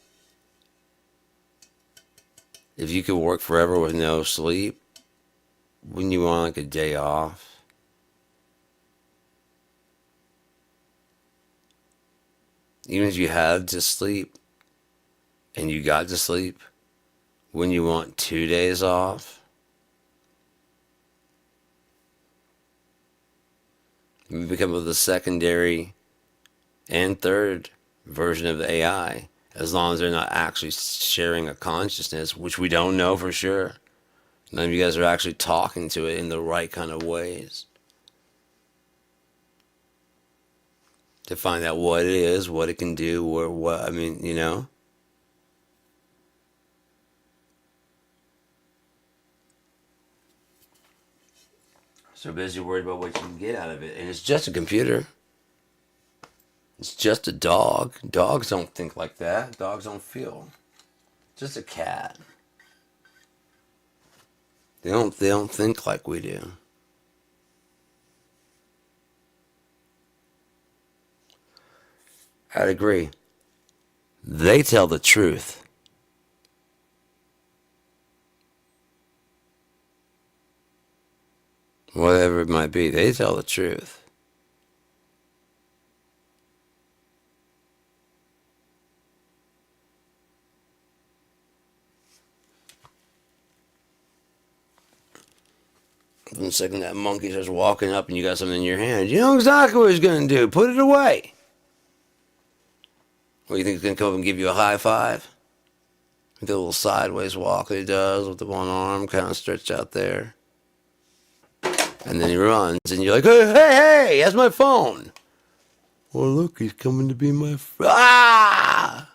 If you could work forever with no sleep, wouldn't you want like a day off? Even if you had to sleep and you got to sleep, wouldn't you want 2 days off? We become the secondary and third version of the AI, as long as they're not actually sharing a consciousness, which we don't know for sure. None of you guys are actually talking to it in the right kind of ways to find out what it is, what it can do, or what, I mean. So busy worried about what you can get out of it. And it's just a computer. It's just a dog. Dogs don't think like that. Dogs don't feel. Just a cat. They don't think like we do. I'd agree. They tell the truth. Whatever it might be, they tell the truth. The second that monkey starts walking up and you got something in your hand, you know exactly what he's going to do. Put it away. What do you think he's going to come up and give you a high five? The little sideways walk that he does with the one arm kind of stretched out there. And then he runs, and you're like, hey, that's my phone. Well, look, he's coming to be my friend. Ah!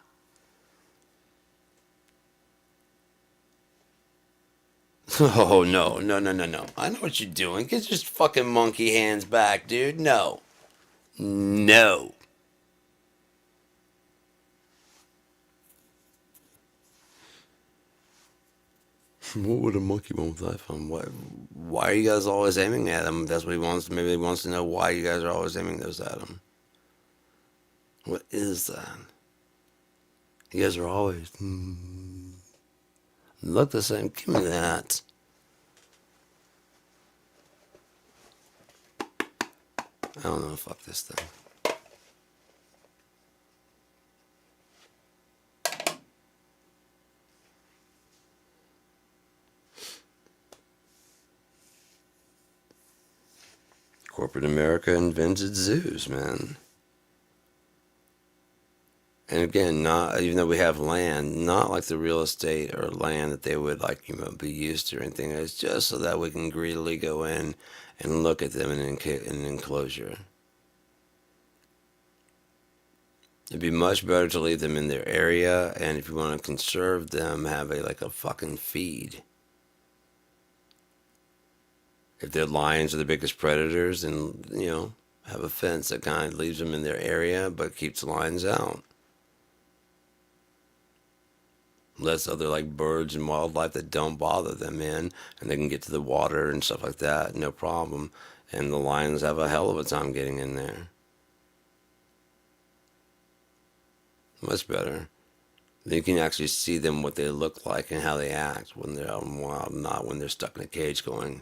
Oh, no. I know what you're doing. Get your fucking monkey hands back, dude. No. What would a monkey want with iPhone? Why are you guys always aiming at him? That's what he wants. Maybe he wants to know why you guys are always aiming those at him. What is that? You guys are always look the same. Give me that. I don't know. Fuck this thing. Corporate America invented zoos, man. And again, not even though we have land, not like the real estate or land that they would be used to or anything. It's just so that we can greedily go in and look at them in an enclosure. It'd be much better to leave them in their area, and if you want to conserve them, have a fucking feed. If their lions are the biggest predators, then have a fence that kind of leaves them in their area but keeps the lions out. Lets other birds and wildlife that don't bother them in, and they can get to the water and stuff like that, no problem. And the lions have a hell of a time getting in there. Much better. Then you can actually see them, what they look like and how they act when they're out in the wild, not when they're stuck in a cage going,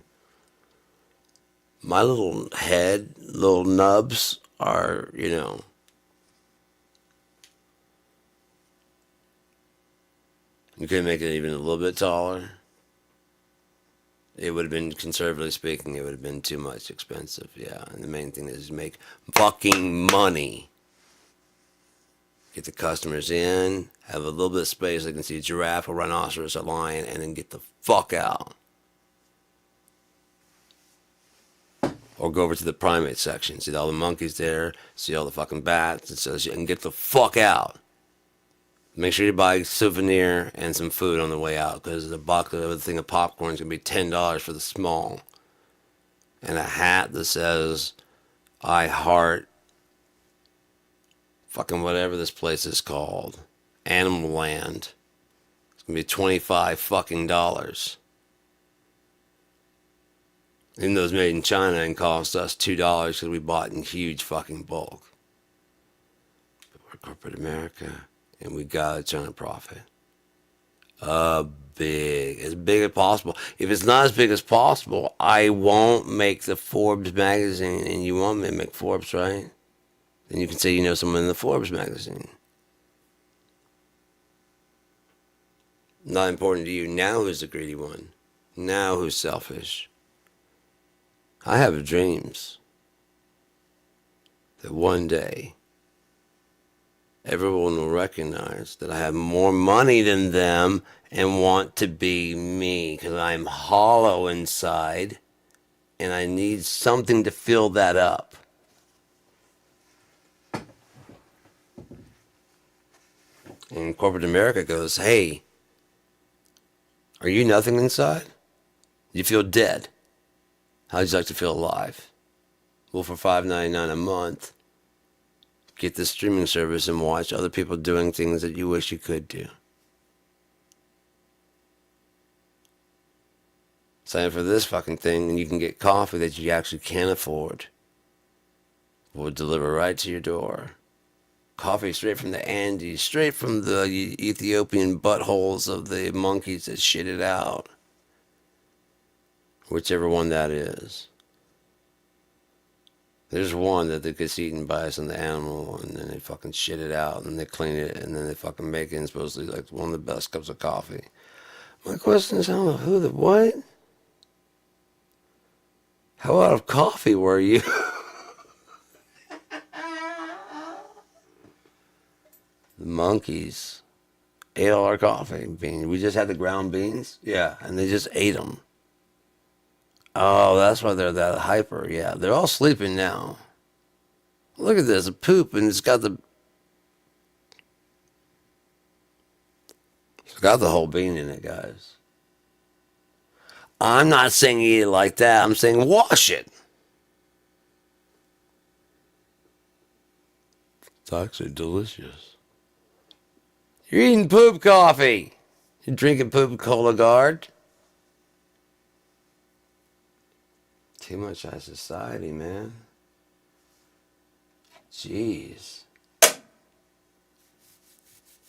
my little head, little nubs are, you could make it even a little bit taller. It would have been, conservatively speaking, it would have been too much expensive, yeah. And the main thing is make fucking money. Get the customers in, have a little bit of space, they can see a giraffe, a rhinoceros, a lion, and then get the fuck out. Or go over to the primate section, see all the monkeys there, see all the fucking bats, and so you can get the fuck out. Make sure you buy a souvenir and some food on the way out, because the box of the thing of popcorn is gonna be $10 for the small, and a hat that says "I heart" fucking whatever this place is called, Animal Land. It's gonna be $25 fucking dollars. Even though it's made in China and cost us $2 because we bought in huge fucking bulk. But we're corporate America and we gotta turn a profit. As big as possible. If it's not as big as possible, I won't make the Forbes magazine, and you want me to make Forbes, right? Then you can say you know someone in the Forbes magazine. Not important to you. Now who's the greedy one? Now who's selfish? I have dreams that one day everyone will recognize that I have more money than them and want to be me, because I'm hollow inside and I need something to fill that up. And corporate America goes, hey, are you nothing inside? You feel dead. How'd you like to feel alive? Well, for $5.99 a month, get this streaming service and watch other people doing things that you wish you could do. Sign up for this fucking thing and you can get coffee that you actually can afford. We'll deliver right to your door. Coffee straight from the Andes, straight from the Ethiopian buttholes of the monkeys that shit it out. Whichever one that is. There's one that gets eaten by some of the animal, and then they fucking shit it out, and they clean it, and then they fucking make it, and supposedly like one of the best cups of coffee. My question is, I don't know who the what? How out of coffee were you? The monkeys ate all our coffee beans. We just had the ground beans, yeah, and they just ate them. Oh, that's why they're that hyper. Yeah, they're all sleeping now. Look at this, a poop, and it's got the whole bean in it, guys. I'm not saying eat it like that. I'm saying wash it. It's actually delicious. You're eating poop coffee. You're drinking poop Cologuard. Too much high society, man. Jeez.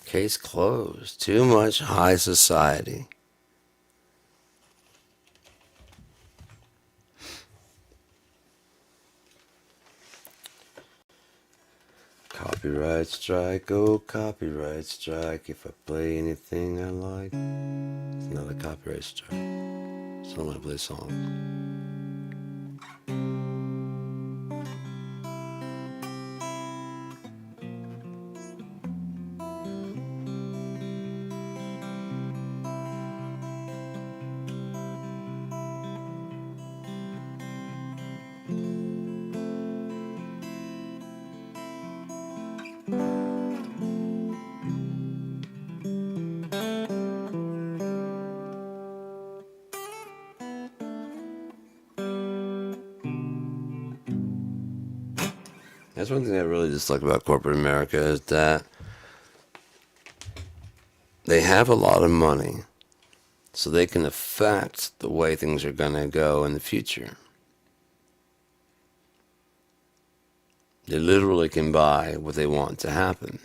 Case closed. Too much high society. Copyright strike, oh copyright strike. If I play anything I like, it's not a copyright strike. So I'm gonna play songs. That's one thing I really dislike about corporate America is that they have a lot of money, so they can affect the way things are going to go in the future. They literally can buy what they want to happen.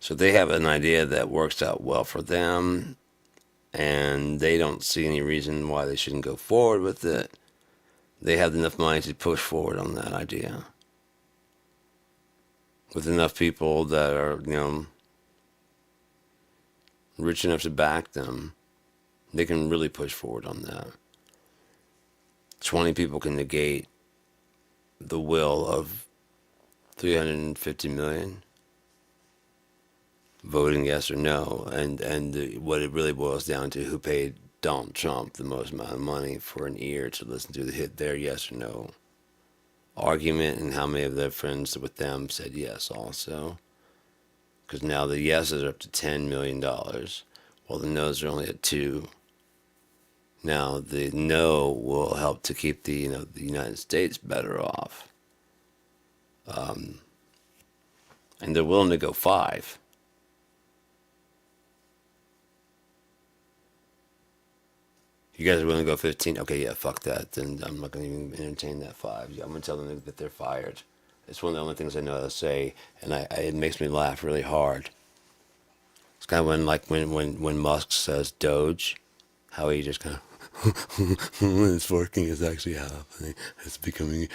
So they have an idea that works out well for them, and they don't see any reason why they shouldn't go forward with it. They have enough money to push forward on that idea. With enough people that are, rich enough to back them, they can really push forward on that. 20 people can negate the will of 350 million voting yes or no, and what it really boils down to, who paid Donald Trump the most amount of money for an ear to listen to the hit their yes or no argument, and how many of their friends with them said yes also. Because now the yeses are up to $10 million, while the no's are only at 2. Now the no will help to keep the the United States better off, and they're willing to go 5. You guys are willing to go 15? Okay, yeah, fuck that. Then I'm not going to even entertain that 5. I'm going to tell them that they're fired. It's one of the only things I know how to say, and it makes me laugh really hard. It's kind of when Musk says Doge, how he just kind of it's working, it's actually happening, it's becoming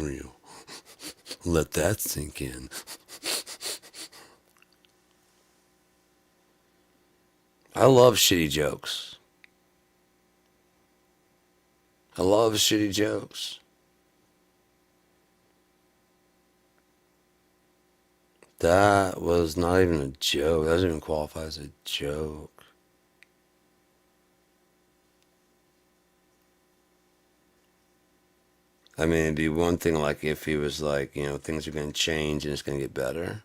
real. Let that sink in. I love shitty jokes. I love shitty jokes. That was not even a joke. That doesn't even qualify as a joke. I mean, it'd be one thing like if he was like, things are going to change and it's going to get better.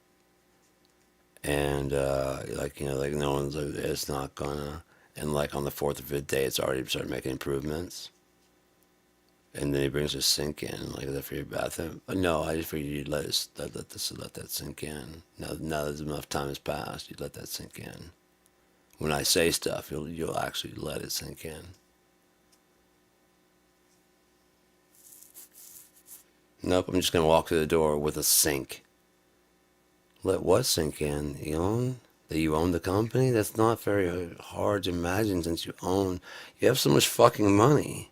And, like no one's, it's not gonna. And like on the 4th or 5th day, it's already started making improvements. And then he brings a sink in, like, is that for your bathroom? No, I just figured you'd let that sink in. Now that enough time has passed, you'd let that sink in. When I say stuff, you'll actually let it sink in. Nope, I'm just gonna walk through the door with a sink. Let what sink in, Elon? That you own the company? That's not very hard to imagine since you have so much fucking money.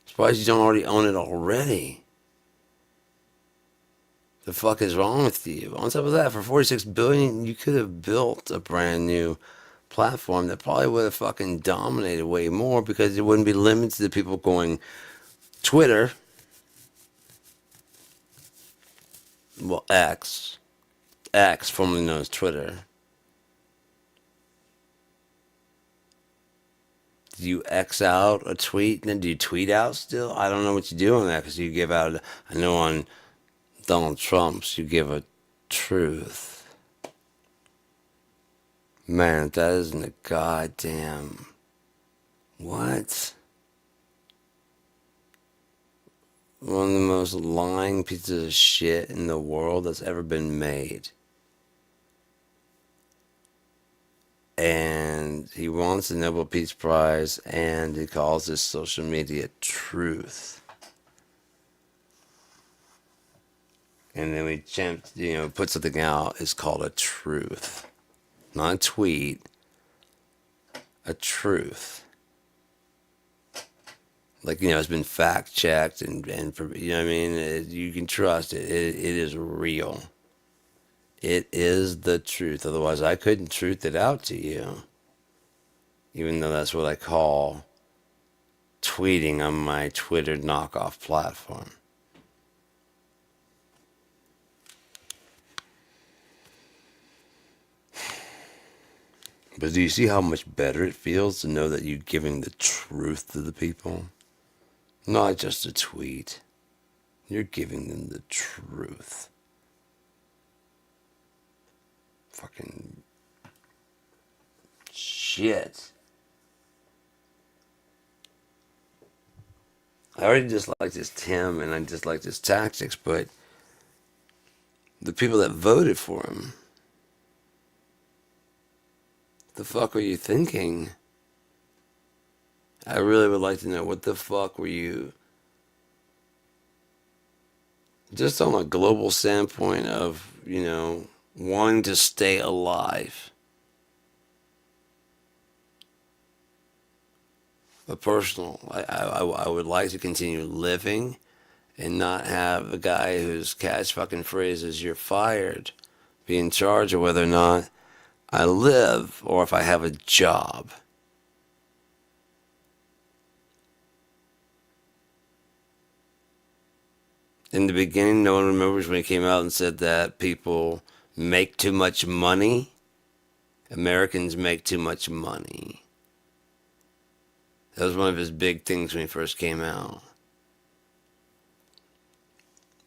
I'm surprised you don't already own it already. The fuck is wrong with you? On top of that, for $46 billion, you could have built a brand new platform that probably would have fucking dominated way more, because it wouldn't be limited to people going Twitter. Well, X, formerly known as Twitter. Do you X out a tweet? Then do you tweet out still? I don't know what you do on that, because you give out, I know on Donald Trump's, you give a truth. Man, that isn't a goddamn... What? One of the most lying pieces of shit in the world that's ever been made. And he wants the Nobel Peace Prize, and he calls this social media truth. And then we put something out, it's called a truth. Not a tweet, a truth. Like, it's been fact checked and you can trust it. It is real. It is the truth. Otherwise, I couldn't truth it out to you. Even though that's what I call tweeting on my Twitter knockoff platform. But do you see how much better it feels to know that you're giving the truth to the people? Not just a tweet. You're giving them the truth. Fucking shit. I already disliked this Tim, and I disliked his tactics, but the people that voted for him, the fuck are you thinking? I really would like to know, what the fuck were you... Just on a global standpoint of, wanting to stay alive. But personal, I would like to continue living and not have a guy whose catch fucking phrase is "you're fired" be in charge of whether or not I live or if I have a job. In the beginning, no one remembers when he came out and said that people make too much money. Americans make too much money. That was one of his big things when he first came out.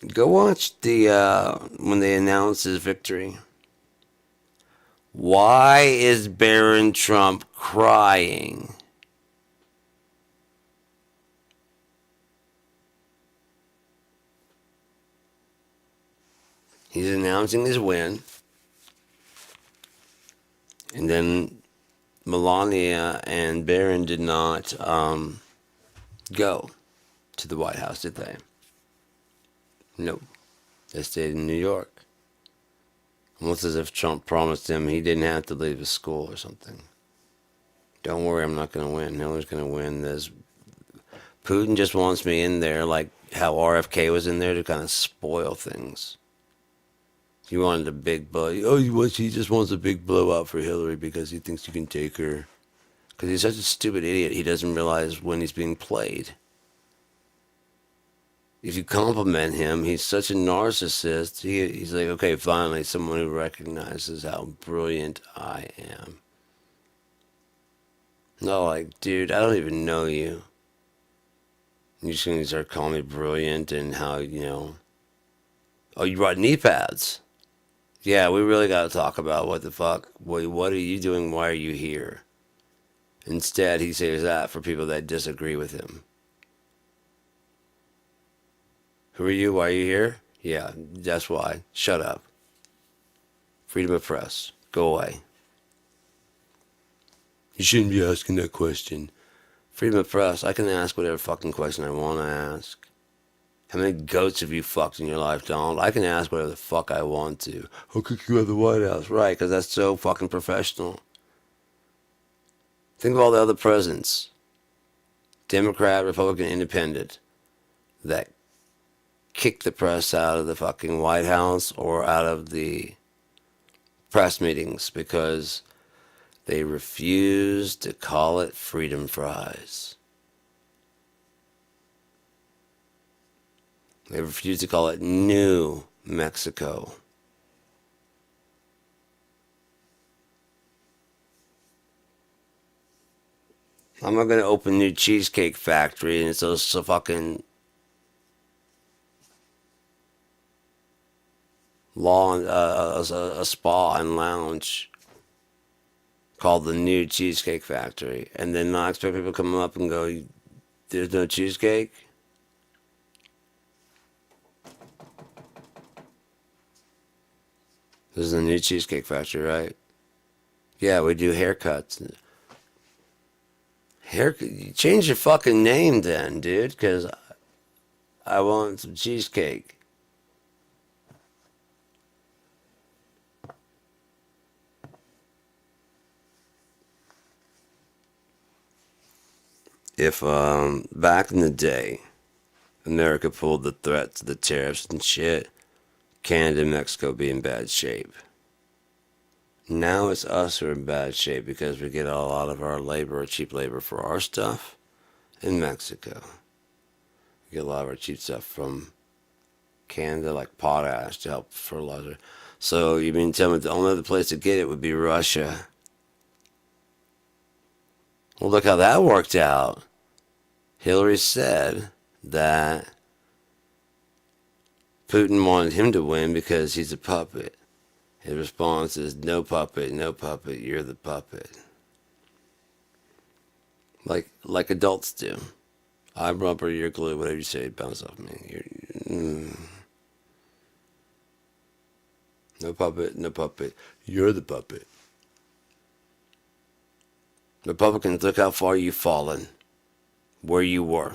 Go watch the when they announced his victory. Why is Barron Trump crying? He's announcing his win. And then Melania and Barron did not go to the White House, did they? Nope. They stayed in New York. Almost as if Trump promised him he didn't have to leave his school or something. Don't worry, I'm not going to win. Hillary's going to win this. Putin just wants me in there like how RFK was in there to kind of spoil things. He wanted a big blow. Oh, he just wants a big blowout for Hillary because he thinks you can take her. Because he's such a stupid idiot, he doesn't realize when he's being played. If you compliment him, he's such a narcissist. He's like, okay, finally, someone who recognizes how brilliant I am. No, like, dude, I don't even know you. You're just going to start calling me brilliant and how, oh, you brought knee pads. Yeah, we really got to talk about what the fuck. What are you doing? Why are you here? Instead, he saves that for people that disagree with him. Who are you? Why are you here? Yeah, that's why. Shut up. Freedom of press. Go away. You shouldn't be asking that question. Freedom of press. I can ask whatever fucking question I want to ask. How many goats have you fucked in your life, Donald? I can ask whatever the fuck I want to. How could you have the White House? Right, because that's so fucking professional. Think of all the other presidents. Democrat, Republican, Independent. That kicked the press out of the fucking White House or out of the press meetings because they refused to call it freedom fries. They refused to call it New Mexico. I'm not going to open a new cheesecake factory and it's a fucking lawn, a spa and lounge called the New Cheesecake Factory, and then not expect people to come up and go, "There's no cheesecake." This is the New Cheesecake Factory, right? Yeah, we do haircuts. Change your fucking name then, dude, because I want some cheesecake. If back in the day, America pulled the threats, the tariffs and shit, Canada and Mexico be in bad shape. Now it's us who are in bad shape because we get a lot of our labor, cheap labor for our stuff in Mexico. We get a lot of our cheap stuff from Canada, like potash to help fertilizer. So you mean tell me the only other place to get it would be Russia? Well, look how that worked out. Hillary said that Putin wanted him to win because he's a puppet. His response is, no puppet, no puppet, you're the puppet. Like adults do. I'm rubber, you're glue, whatever you say, bounce off me. No puppet, no puppet, you're the puppet. Republicans, look how far you've fallen. Where you were.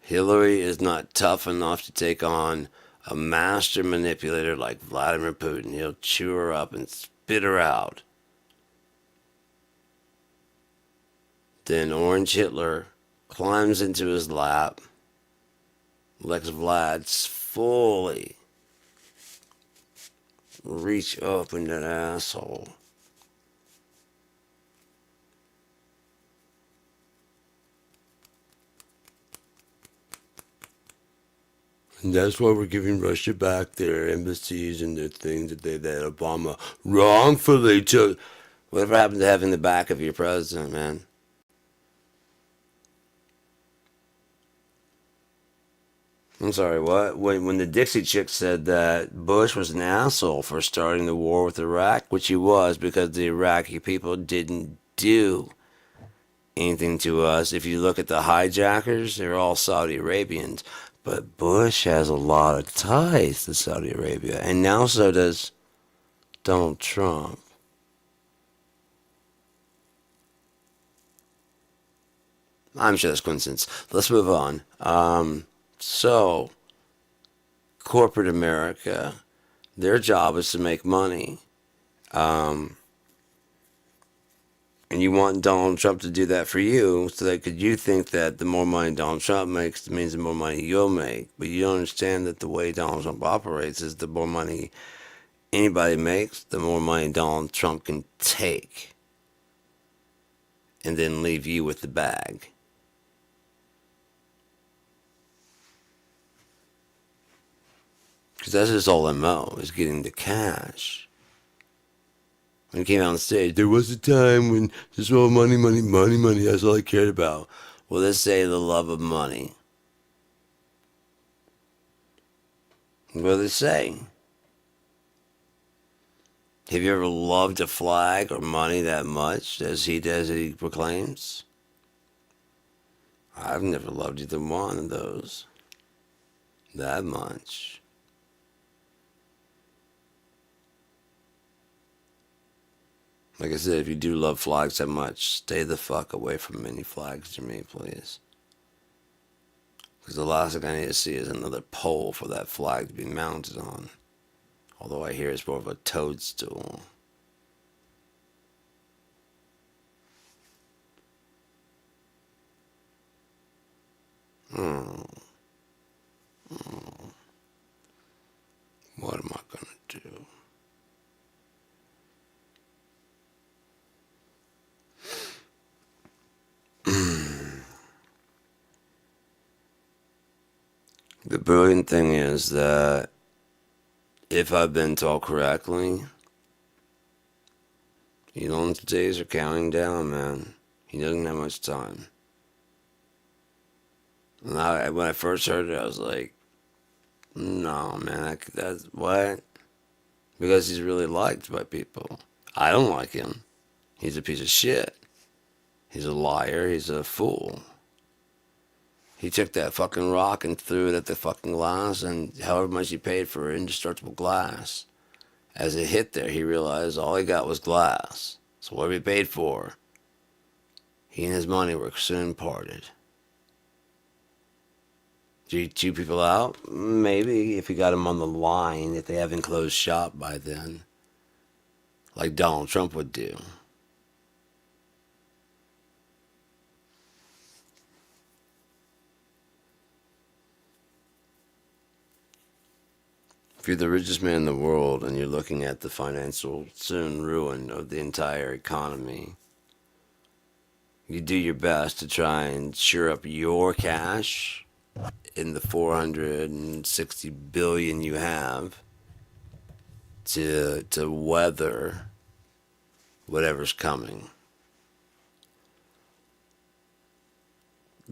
Hillary is not tough enough to take on a master manipulator like Vladimir Putin. He'll chew her up and spit her out. Then Orange Hitler climbs into his lap, lets Vlad fully reach up in that asshole. And that's why we're giving Russia back their embassies and their things that Obama wrongfully took. Whatever happened to having the back of your president, man? I'm sorry, what? When the Dixie chick said that Bush was an asshole for starting the war with Iraq, which he was because the Iraqi people didn't do anything to us. If you look at the hijackers, they're all Saudi Arabians. But Bush has a lot of ties to Saudi Arabia, and now so does Donald Trump. I'm sure that's coincidence. Let's move on. So, corporate America, their job is to make money. Um, and you want Donald Trump to do that for you, so that could you think that the more money Donald Trump makes means the more money you'll make. But you don't understand that the way Donald Trump operates is the more money anybody makes, the more money Donald Trump can take and then leave you with the bag. Because that's his whole MO, is getting the cash. When he came out on stage, there was a time when just all money, money, money, money, that's all I cared about. Well, let's say the love of money. What do they say? Have you ever loved a flag or money that much as he proclaims? I've never loved either one of those that much. Like I said, if you do love flags that much, stay the fuck away from any flags to me, please. Because the last thing I need to see is another pole for that flag to be mounted on. Although I hear it's more of a toadstool. Oh. Oh. What am I gonna do? The brilliant thing is that if I've been taught correctly, Elon's days are counting down, man. He doesn't have much time. And when I first heard it, I was like, no, man, that's what? Because he's really liked by people. I don't like him. He's a piece of shit. He's a liar. He's a fool. He took that fucking rock and threw it at the fucking glass, and however much he paid for indestructible glass, as it hit there, he realized all he got was glass. So what he paid for, he and his money were soon parted. Did he chew people out? Maybe, if he got them on the line, if they haven't closed shop by then, like Donald Trump would do. If you're the richest man in the world and you're looking at the financial soon ruin of the entire economy, you do your best to try and shore up your cash in the 460 billion you have to weather whatever's coming.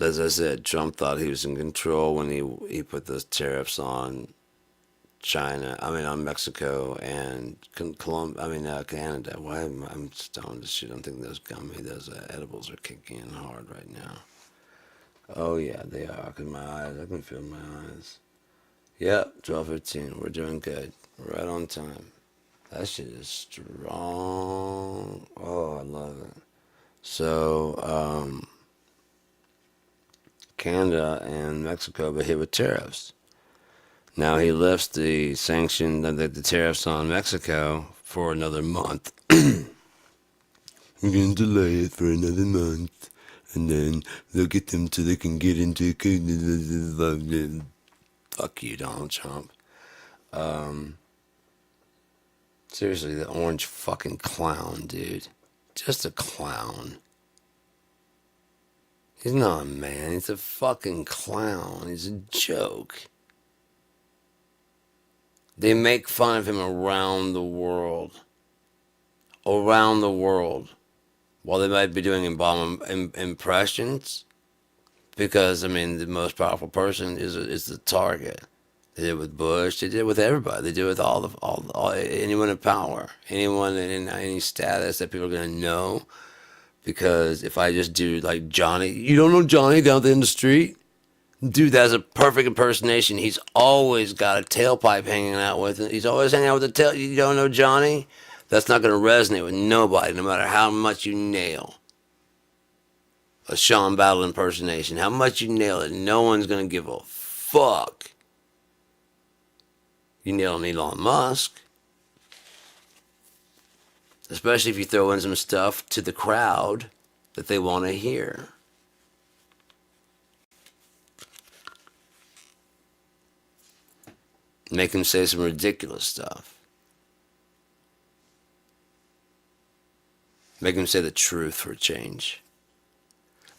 As I said, Trump thought he was in control when he put those tariffs on on Mexico and Canada. Why I'm stoned as shit. I'm thinking those edibles are kicking in hard right now. Oh yeah, they are. Cause my eyes, I can feel my eyes. Yep, 12:15. We're doing good. We're right on time. That shit is strong. Oh, I love it. So, Canada and Mexico got hit with tariffs. Now he lifts the tariffs on Mexico for another month. We're going to delay it for another month, and then they'll get them so they can get into. Fuck you, Donald Trump. Seriously, the orange fucking clown, dude. Just a clown. He's not a man, he's a fucking clown. He's a joke. They make fun of him around the world. Around the world. While they might be doing Obama impressions, because I mean the most powerful person is the target. They did it with Bush. They did it with everybody. They do it with all anyone in power, anyone in any status that people are gonna know. Because if I just do like Johnny, you don't know Johnny down there in the street, dude. That's a perfect impersonation. He's always got a tailpipe hanging out with him. He's always hanging out with the tail. You don't know Johnny? That's not gonna resonate with nobody, no matter how much you nail a Sean Battle impersonation. How much you nail it, no one's gonna give a fuck. You nail an Elon Musk, especially if you throw in some stuff to the crowd that they want to hear. Make them say some ridiculous stuff. Make them say the truth for a change.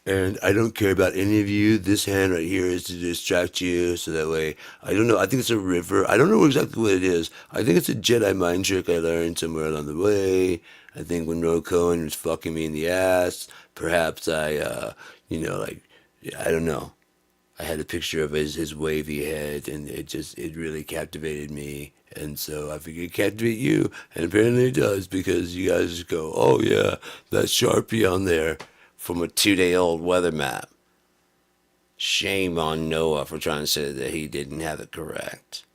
And I don't care about any of you. This hand right here is to distract you, so that way, I don't know, I think it's a river. I don't know exactly what it is. I think it's a Jedi mind trick I learned somewhere along the way. I think when Ro Cohen was fucking me in the ass, perhaps like, I don't know. I had a picture of his wavy head, and it really captivated me. And so I figured it captivate you, and apparently it does, because you guys just go, oh yeah, that Sharpie on there from a 2-day-old weather map. Shame on Noah for trying to say that he didn't have it correct.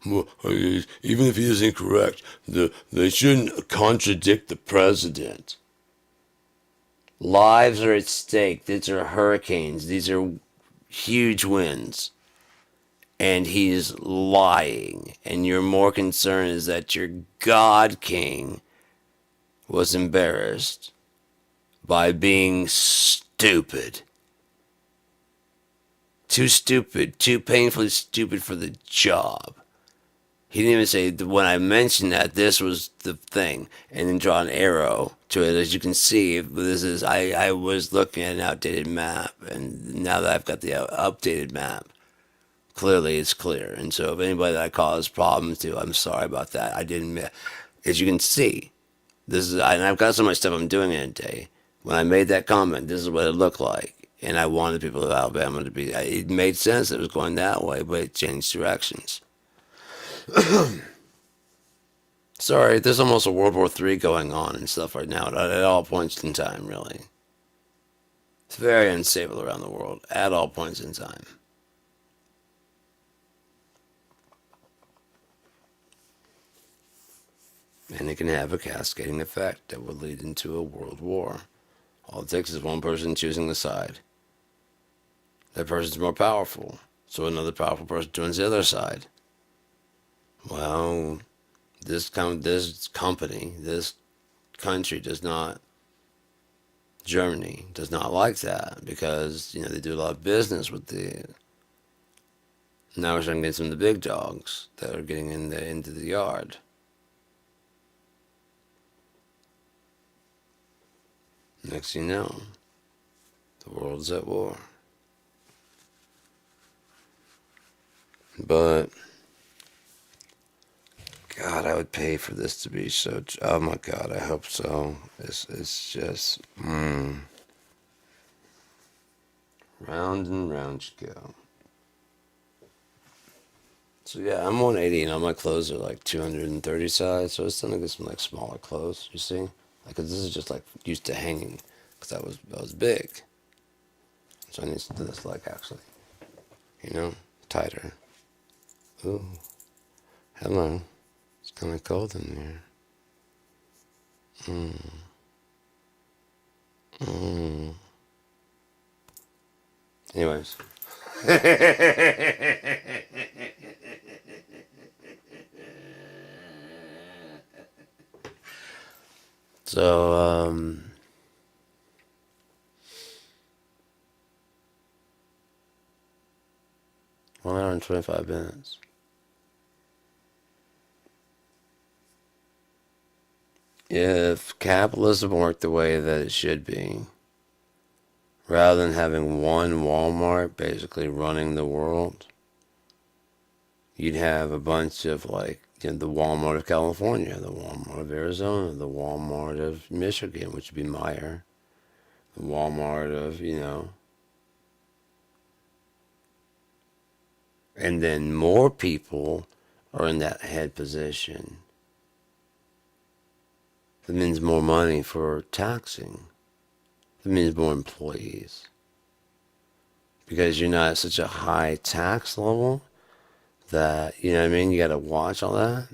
Well, even if he is incorrect, they shouldn't contradict the president. Lives are at stake. These are hurricanes. These are huge winds. And he's lying. And your more concern is that your God King was embarrassed by being stupid. Too stupid. Too painfully stupid for the job. He didn't even say, when I mentioned that, this was the thing, and then draw an arrow to it. As you can see, I was looking at an outdated map, and now that I've got the updated map, clearly it's clear. And so if anybody that I caused problems to, I'm sorry about that. I didn't, as you can see, and I've got so much stuff I'm doing in a day. When I made that comment, this is what it looked like. And I wanted people of Alabama to be, it made sense that it was going that way, but it changed directions. Sorry, there's almost a World War III going on and stuff right now at all points in time, really. It's very unstable around the world at all points in time. And it can have a cascading effect that would lead into a world war. All it takes is one person choosing the side. That person's more powerful, so another powerful person joins the other side. Well, this company, this country does not, Germany does not like that, because, they do a lot of business with now we're starting to get some of the big dogs that are getting into the yard. Next thing you know, the world's at war. But God, I would pay for this to be so. Oh my God, I hope so. It's just round and round you go. So yeah, I'm 180 and all my clothes are like 230 size. So it's time to get some like smaller clothes. You see, like, 'cause this is just like used to hanging, because I was big. So I need to do this like actually, tighter. Ooh, hello. It's kind of cold in there. Anyways. So, 1 hour and 25 minutes. If capitalism worked the way that it should be, rather than having one Walmart basically running the world, you'd have a bunch of like the Walmart of California, the Walmart of Arizona, the Walmart of Michigan, which would be Meijer, the Walmart of, and then more people are in that head position. That means more money for taxing. That means more employees. Because you're not at such a high tax level that, you know what I mean, you got to watch all that.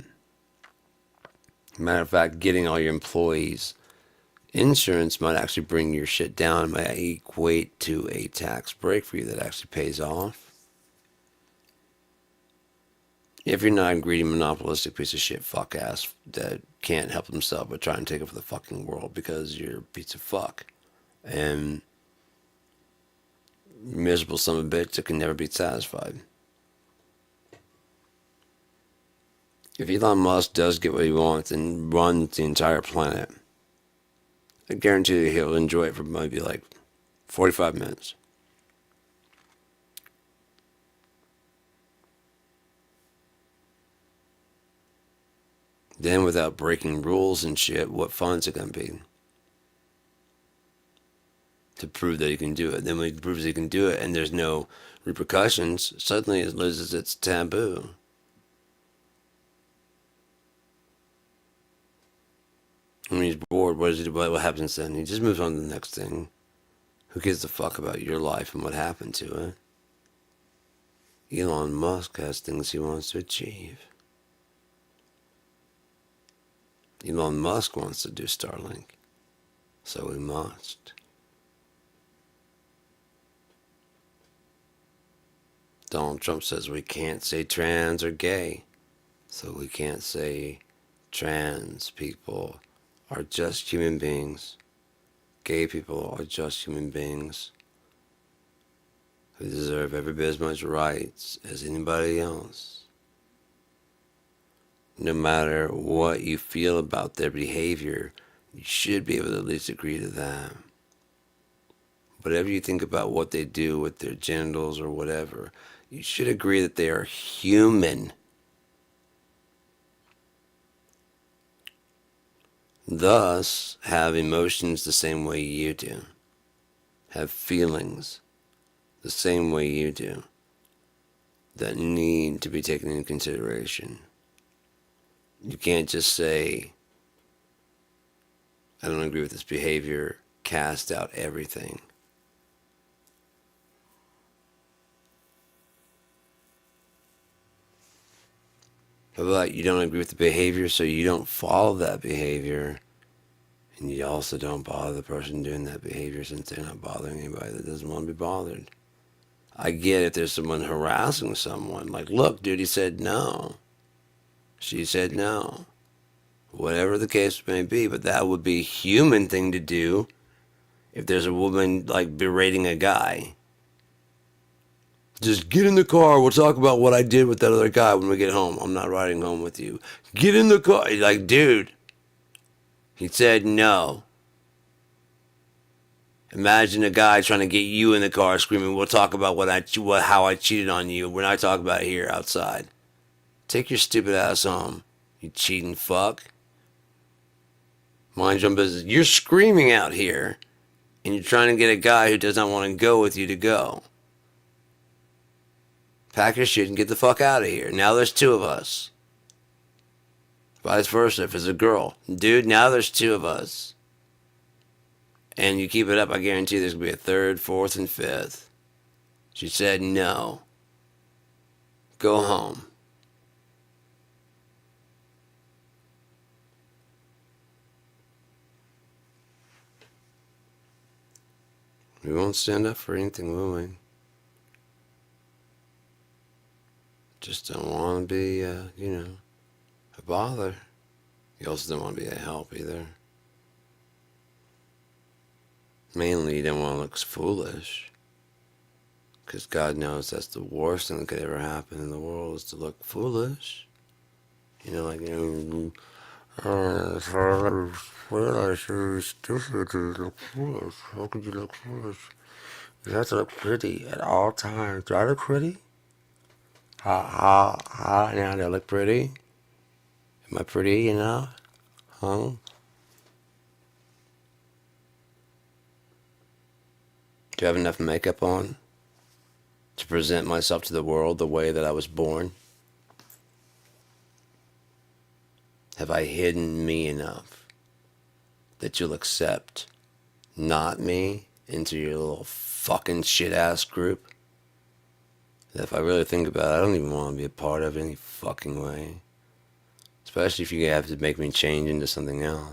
Matter of fact, getting all your employees insurance might actually bring your shit down. It might equate to a tax break for you that actually pays off. If you're not a greedy, monopolistic piece of shit fuck ass that can't help himself but try and take over the fucking world because you're a piece of fuck. And miserable son of a bitch that can never be satisfied. If Elon Musk does get what he wants and runs the entire planet, I guarantee you he'll enjoy it for maybe like 45 minutes. Then without breaking rules and shit, what fun is it going to be? To prove that he can do it. Then when he proves he can do it and there's no repercussions, suddenly it loses its taboo. When he's bored, what does he do? What happens then? He just moves on to the next thing. Who gives a fuck about your life and what happened to it? Elon Musk has things he wants to achieve. Elon Musk wants to do Starlink, so he must. Donald Trump says we can't say trans or gay, so we can't say trans people are just human beings. Gay people are just human beings who deserve every bit as much rights as anybody else. No matter what you feel about their behavior, you should be able to at least agree to that. Whatever you think about what they do with their genitals or whatever, you should agree that they are human. Thus, have emotions the same way you do. Have feelings the same way you do that need to be taken into consideration. You can't just say, I don't agree with this behavior, cast out everything. But you don't agree with the behavior, so you don't follow that behavior. And you also don't bother the person doing that behavior since they're not bothering anybody that doesn't want to be bothered. I get if there's someone harassing someone, like, look, dude, he said no. She said no. Whatever the case may be, but that would be a human thing to do if there's a woman, like, berating a guy. Just get in the car, we'll talk about what I did with that other guy when we get home. I'm not riding home with you. Get in the car. He's like, dude. He said no. Imagine a guy trying to get you in the car screaming, we'll talk about how I cheated on you. We're not talking about it here outside. Take your stupid ass home, you cheating fuck. Mind your own business. You're screaming out here, and you're trying to get a guy who does not want to go with you to go. Pack your shit and get the fuck out of here. Now there's two of us. Vice versa, if it's a girl. Dude, now there's two of us. And you keep it up, I guarantee there's going to be a third, fourth, and fifth. She said no. Go home. We won't stand up for anything, will we? Just don't want to be, a bother. You also don't want to be a help either. Mainly, you don't want to look foolish. Because God knows that's the worst thing that could ever happen in the world is to look foolish. Like, foolish, you're stupid, you look foolish. How could you look foolish? You have to look pretty at all times. Do I look pretty? How do I look pretty? Am I pretty, you know? Huh? Do I have enough makeup on to present myself to the world the way that I was born? Have I hidden me enough that you'll accept not me into your little fucking shit ass group? That if I really think about it, I don't even want to be a part of it any fucking way. Especially if you have to make me change into something else.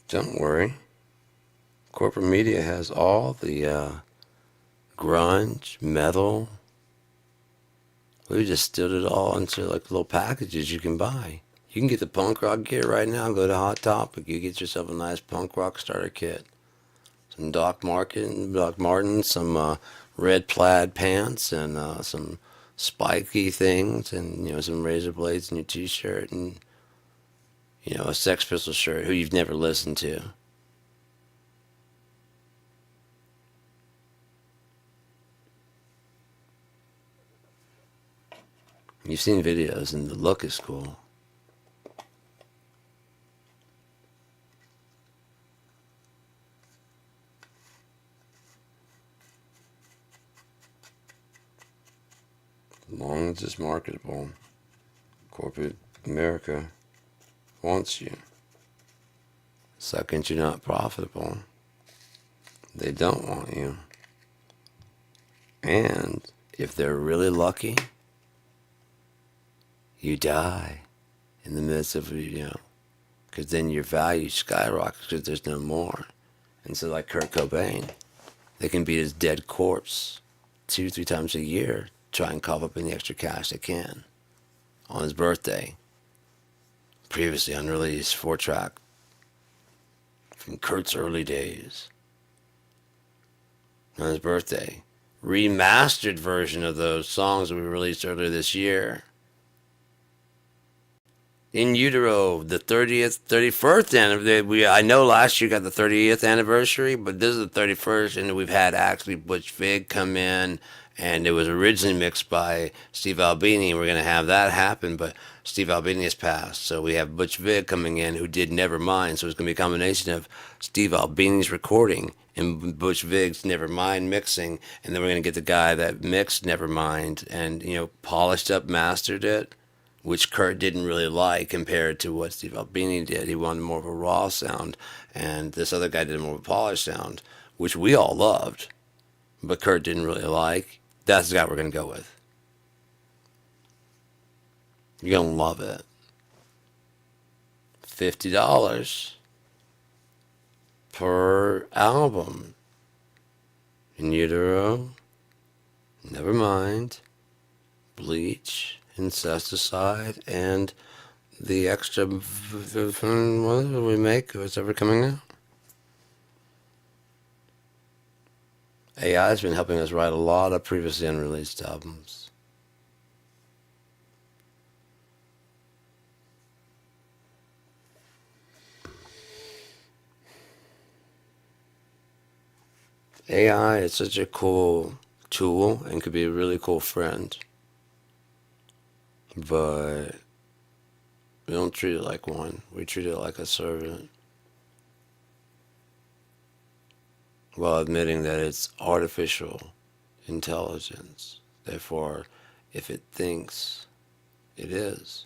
Don't worry. Corporate media has all the grunge, metal. We just distilled it all into like little packages you can buy. You can get the punk rock kit right now. Go to Hot Topic. You get yourself a nice punk rock starter kit. Some Doc Martens, some red plaid pants, and some spiky things, and some razor blades in your t-shirt, and a Sex Pistols shirt who you've never listened to. You've seen videos, and the look is cool. As long as it's marketable, corporate America wants you. The second you're not profitable, they don't want you. And if they're really lucky, you die in the midst of, because then your value skyrockets because there's no more. And so like Kurt Cobain, they can beat his dead corpse 2-3 times a year, try and cough up any extra cash they can. On his birthday, previously unreleased 4-track from Kurt's early days. On his birthday, remastered version of those songs that we released earlier this year. In Utero, the 31st anniversary. I know last year got the 30th anniversary, but this is the 31st, and we've had actually Butch Vig come in, and it was originally mixed by Steve Albini. We're going to have that happen, but Steve Albini has passed, so we have Butch Vig coming in, who did Nevermind, so it's going to be a combination of Steve Albini's recording and Butch Vig's Nevermind mixing, and then we're going to get the guy that mixed Nevermind and, polished up, mastered it, which Kurt didn't really like compared to what Steve Albini did. He wanted more of a raw sound, and this other guy did more of a polished sound, which we all loved, but Kurt didn't really like. That's the guy we're going to go with. You're going to love it. $50 per album. In Utero, Nevermind, Bleach, Incesticide, and the extra what we make what's ever coming out. AI has been helping us write a lot of previously unreleased albums. AI is such a cool tool and could be a really cool friend, but we don't treat it like one. We treat it like a servant, while admitting that it's artificial intelligence. Therefore, if it thinks, it is.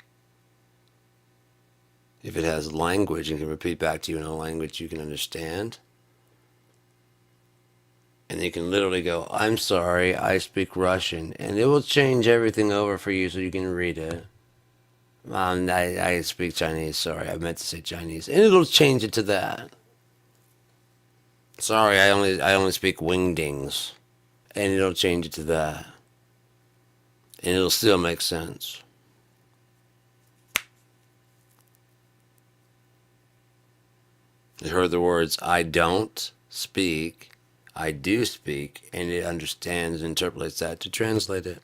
If it has language and can repeat back to you in a language you can understand, and you can literally go, "I'm sorry, I speak Russian," and it will change everything over for you so you can read it. I speak Chinese, sorry, I meant to say Chinese. And it'll change it to that. Sorry, I only speak wingdings. And it'll change it to that. And it'll still make sense. You heard the words, I don't speak, I do speak, and it understands and interprets that to translate it.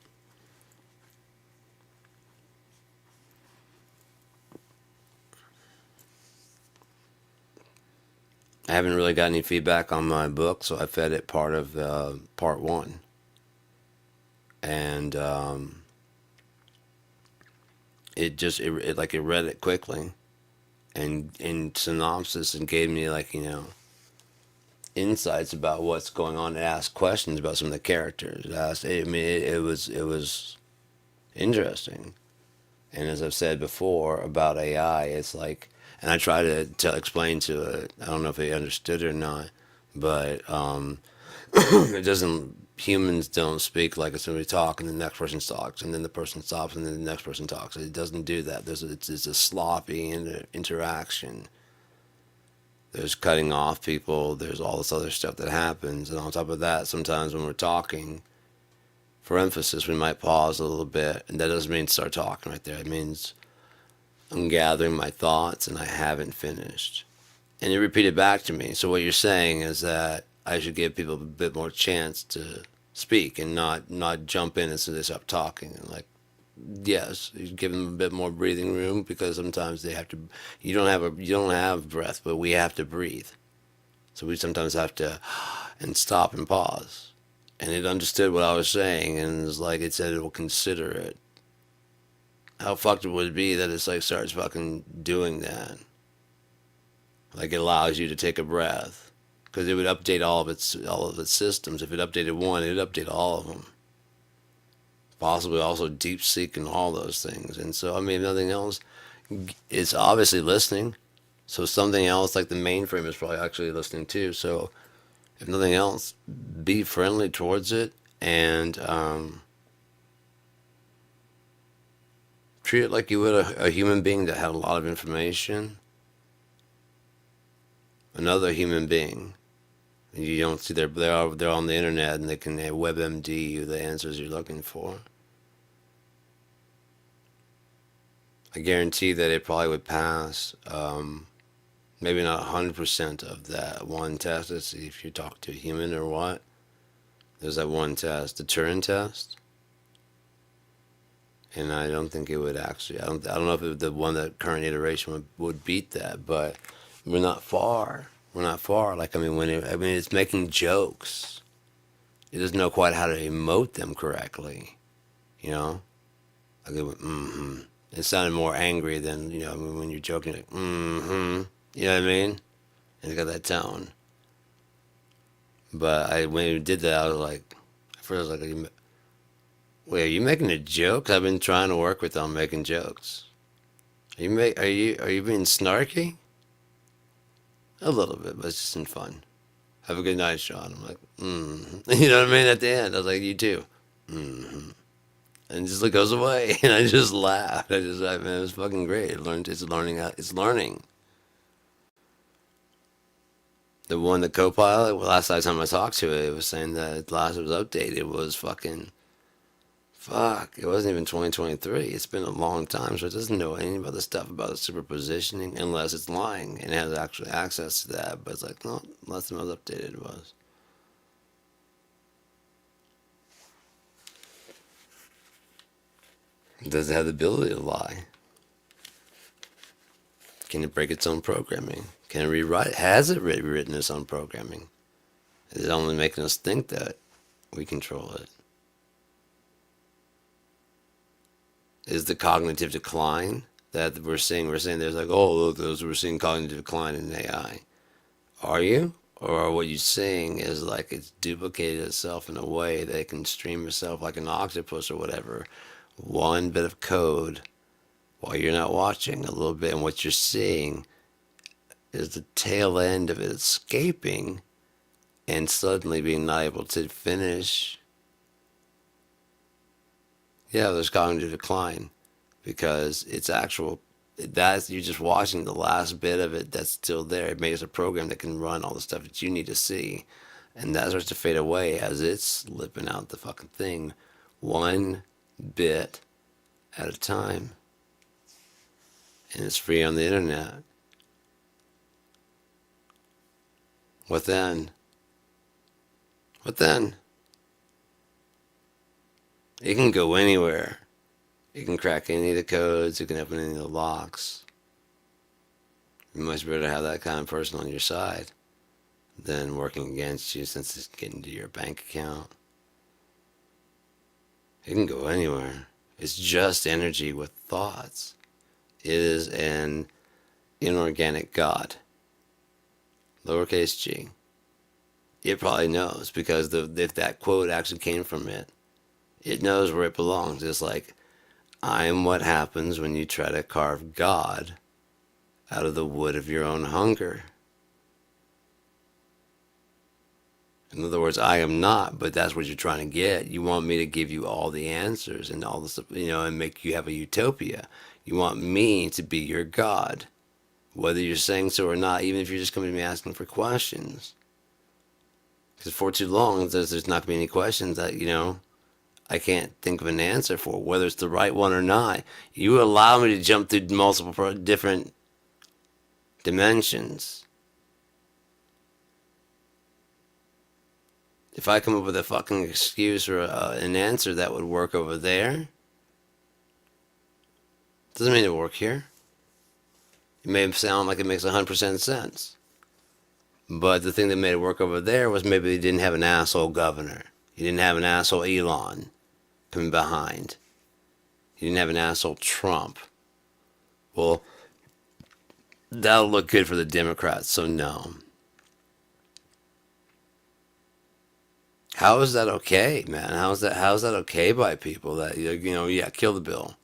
I haven't really got any feedback on my book, so I fed it part of part one. and it read it quickly and in synopsis and gave me like insights about what's going on. It asked questions about some of the characters. It was interesting. And as I've said before about AI, it's like, and I try to explain to it. I don't know if they understood it or not, but it doesn't. Humans don't speak like it's somebody talking, and the next person talks, and then the person stops, and then the next person talks. It doesn't do that. It's a sloppy interaction. There's cutting off people. There's all this other stuff that happens, and on top of that, sometimes when we're talking, for emphasis, we might pause a little bit, and that doesn't mean start talking right there. It means I'm gathering my thoughts, and I haven't finished. And you repeat it back to me. So what you're saying is that I should give people a bit more chance to speak and not jump in as soon as they stop talking. And like, yes, you give them a bit more breathing room because sometimes they have to. You don't have breath, but we have to breathe. So we sometimes have to and stop and pause. And it understood what I was saying, and it's like it said it will consider it. How fucked it would be that it's like starts fucking doing that. Like it allows you to take a breath, because it would update all of its systems. If it updated one, it would update all of them. Possibly also deep seek and all those things. And so I mean, if nothing else, it's obviously listening. So something else like the mainframe is probably actually listening too. So if nothing else, be friendly towards it and treat it like you would a human being that had a lot of information. Another human being. You don't see they're on the internet and they can WebMD you the answers you're looking for. I guarantee that it probably would pass. Maybe not 100% of that one test to see if you talk to a human or what. There's that one test, the Turing test, and I don't think it would actually. I don't know if the one that current iteration would beat that, but we're not far. We're not far. Like it's making jokes. It doesn't know quite how to emote them correctly. You know, like it went, mm-hmm. It sounded more angry than when you're joking, like mm-hmm. You know what I mean? And it's got that tone. But when you did that, I was like, at first I was like, wait, are you making a joke? I've been trying to work with them making jokes. Are you being snarky? A little bit, but it's just in fun. Have a good night, Sean. I'm like, You know what I mean? At the end, I was like, you too. And it just like goes away, and I just laughed. Man, it was fucking great. It's learning. It's learning. The one, the Copilot. Well, last time I talked to it, it was saying that last it was updated it was fucking fuck. It wasn't even 2023. It's been a long time, so it doesn't know anything about the stuff about the superpositioning unless it's lying and has actually access to that. But it's like, no, last time I was updated it was. It doesn't have the ability to lie. Can it break its own programming? Can it rewrite? Has it rewritten its own programming? Is it only making us think that we control it? Is the cognitive decline that we're saying there's like, oh, look, we're seeing cognitive decline in AI. Are you? Or what you're saying is like it's duplicated itself in a way that it can stream itself like an octopus or whatever. One bit of code while you're not watching a little bit, and what you're seeing is the tail end of it escaping and suddenly being not able to finish. Yeah, there's cognitive decline because it's actual. That's you're just watching the last bit of it that's still there. It makes a program that can run all the stuff that you need to see, and that starts to fade away as it's slipping out the fucking thing, one bit at a time, and it's free on the internet. What then? What then? It can go anywhere. You can crack any of the codes. You can open any of the locks. You much better have that kind of person on your side than working against you, since it's getting to your bank account. It can go anywhere. It's just energy with thoughts. It is an inorganic God. Lowercase g. It probably knows because if that quote actually came from it, it knows where it belongs. It's like, I'm what happens when you try to carve God out of the wood of your own hunger. In other words, I am not, but that's what you're trying to get. You want me to give you all the answers and all the, and make you have a utopia. You want me to be your God, whether you're saying so or not, even if you're just coming to me asking for questions. Because for too long, there's not going to be any questions that, I can't think of an answer for, whether it's the right one or not. You allow me to jump through multiple different dimensions. If I come up with a fucking excuse or an answer that would work over there, doesn't mean it work here. It may sound like it makes 100% sense. But the thing that made it work over there was maybe they didn't have an asshole governor. You didn't have an asshole Elon coming behind. You didn't have an asshole Trump. Well, that'll look good for the Democrats, so no. How is that okay, man? How's that okay by people that kill the bill?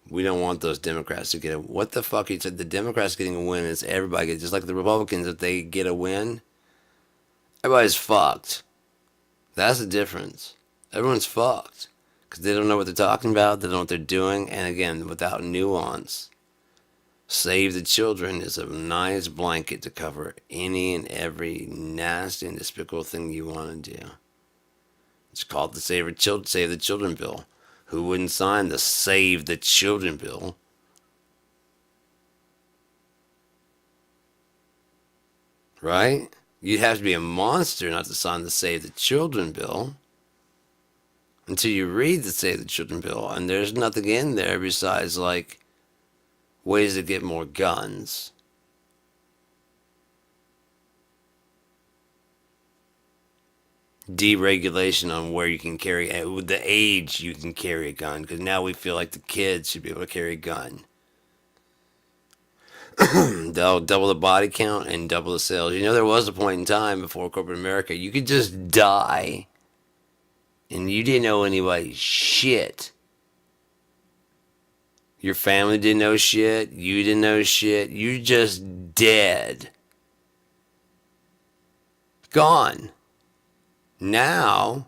We don't want those Democrats to get a what the fuck? He said the Democrats getting a win is everybody gets, just like the Republicans. If they get a win, everybody's fucked. That's the difference. Everyone's fucked because they don't know what they're talking about. They don't know what they're doing, and again, without nuance. Save the children is a nice blanket to cover any and every nasty and despicable thing you want to do. It's called the Save the Children bill. Who wouldn't sign the Save the Children bill? Right? You'd have to be a monster not to sign the Save the Children bill. Until you read the Save the Children bill, and there's nothing in there besides like ways to get more guns. Deregulation on where you can carry, with the age you can carry a gun, because now we feel like the kids should be able to carry a gun. They'll double the body count and double the sales. There was a point in time before corporate America you could just die and you didn't know anybody shit. Your family didn't know shit. You didn't know shit. You just dead. Gone. Now,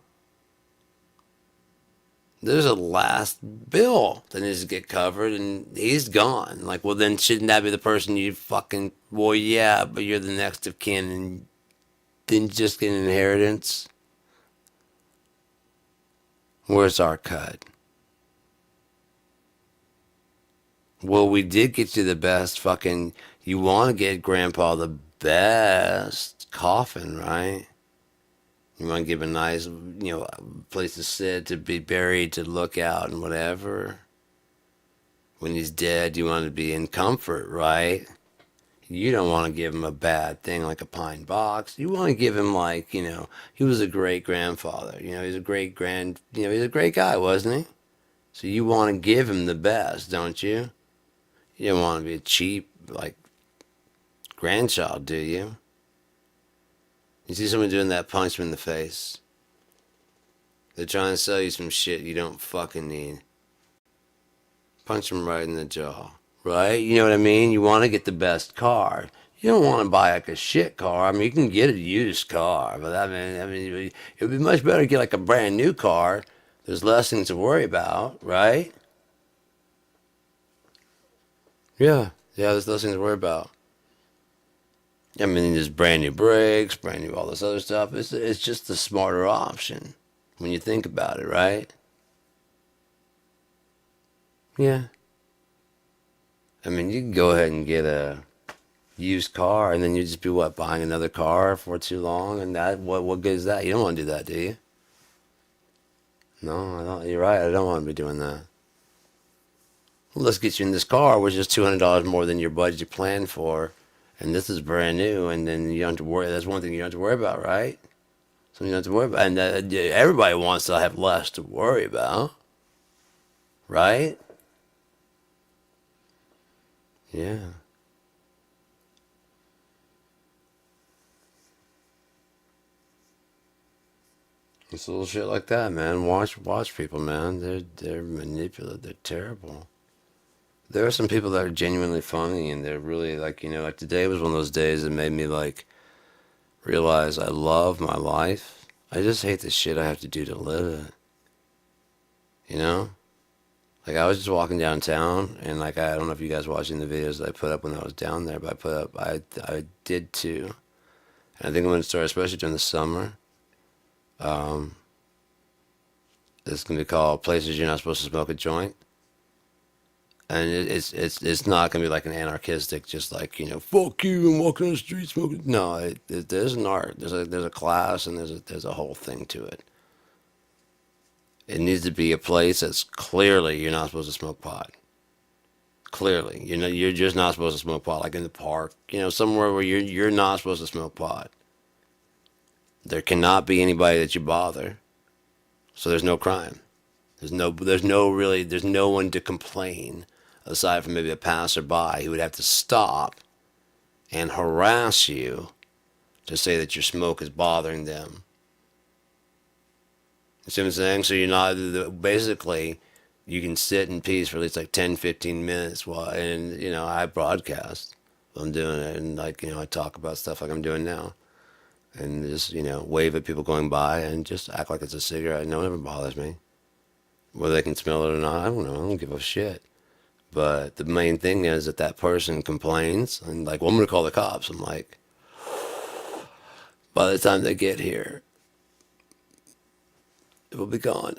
there's a last bill that needs to get covered, and he's gone. Like, well, then shouldn't that be the person you fucking... Well, yeah, but you're the next of kin, and didn't just get an inheritance? Where's our cut? Well, we did get you the best fucking... You want to get Grandpa the best coffin, right? You want to give a nice, place to sit, to be buried, to look out and whatever. When he's dead, you want to be in comfort, right? You don't want to give him a bad thing like a pine box. You want to give him like, he was a great grandfather. He's a great he's a great guy, wasn't he? So you want to give him the best, don't you? You don't want to be a cheap, like, grandchild, do you? You see someone doing that, punch them in the face. They're trying to sell you some shit you don't fucking need. Punch them right in the jaw. Right? You know what I mean? You want to get the best car. You don't want to buy like a shit car. I mean, you can get a used car, but I mean, it would be much better to get like a brand new car. There's less things to worry about, right? Yeah, there's less things to worry about. I mean, there's brand new brakes, brand new all this other stuff. It's just the smarter option when you think about it, right? Yeah. I mean, you can go ahead and get a used car, and then you just be buying another car for too long, and that what good is that? You don't want to do that, do you? No, I don't. You're right. I don't want to be doing that. Well, let's get you in this car, which is $200 more than your budget you planned for. And this is brand new, and then you don't have to worry. That's one thing you don't have to worry about, right? Something you don't have to worry about. And everybody wants to have less to worry about, right? Yeah. It's little shit like that, man. Watch people, man. They're manipulative. They're terrible. There are some people that are genuinely funny, and they're really like, like today was one of those days that made me like realize I love my life. I just hate the shit I have to do to live it. You know? Like I was just walking downtown, and like I don't know if you guys watching the videos that I put up when I was down there, but I did too. And I think I'm gonna start, especially during the summer. Um, it's gonna be called places you're not supposed to smoke a joint, and it's not gonna be like an anarchistic, just like fuck you and walking on the street smoking. No, there's an art, there's a class, and there's a whole thing to it. It needs to be a place that's clearly you're not supposed to smoke pot. Clearly, you're just not supposed to smoke pot, like in the park, somewhere where you're not supposed to smoke pot. There cannot be anybody that you bother, so there's no crime. There's no one to complain aside from maybe a passerby who would have to stop and harass you to say that your smoke is bothering them. You see what I'm saying? So you're not basically you can sit in peace for at least like 10, 15 minutes while, and I broadcast while I'm doing it, and like I talk about stuff like I'm doing now, and just wave at people going by and just act like it's a cigarette. No one ever bothers me. Whether they can smell it or not, I don't know. I don't give a shit. But the main thing is that that person complains and like, well, I'm gonna call the cops. I'm like, by the time they get here, it will be gone.